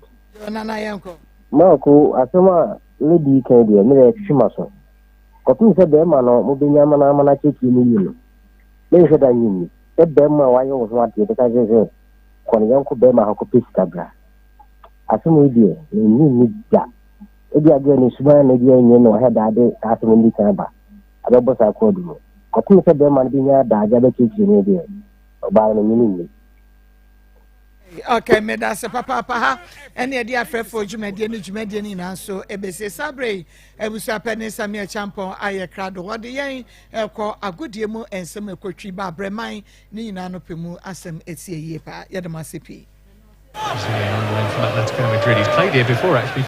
na na yanko Mako asema lady kan dia me chima so ko tun se be ma no mo be nyama na ama na cheki ni yino me se da nyini e be ma wa yo so ade de ka je ko ni yanko be ma ha ko pista bra asema idie ni da e dia ge ni suba na dia nyi no ha da de asema ndi kan ba abebo sa ko du ko tun se be ma bi nya da ja be cheki ni dia oba no nyini okay me da se papa ha ene dia frefo dwumade ni na so ebese sabre ebusa pene samia champon aye krado wode yen ekọ agodie mu ensem ekotwi ba breman ni na no pemu asem etie yie pa yedema sepi That's kind of Madrid. He's played here before, actually.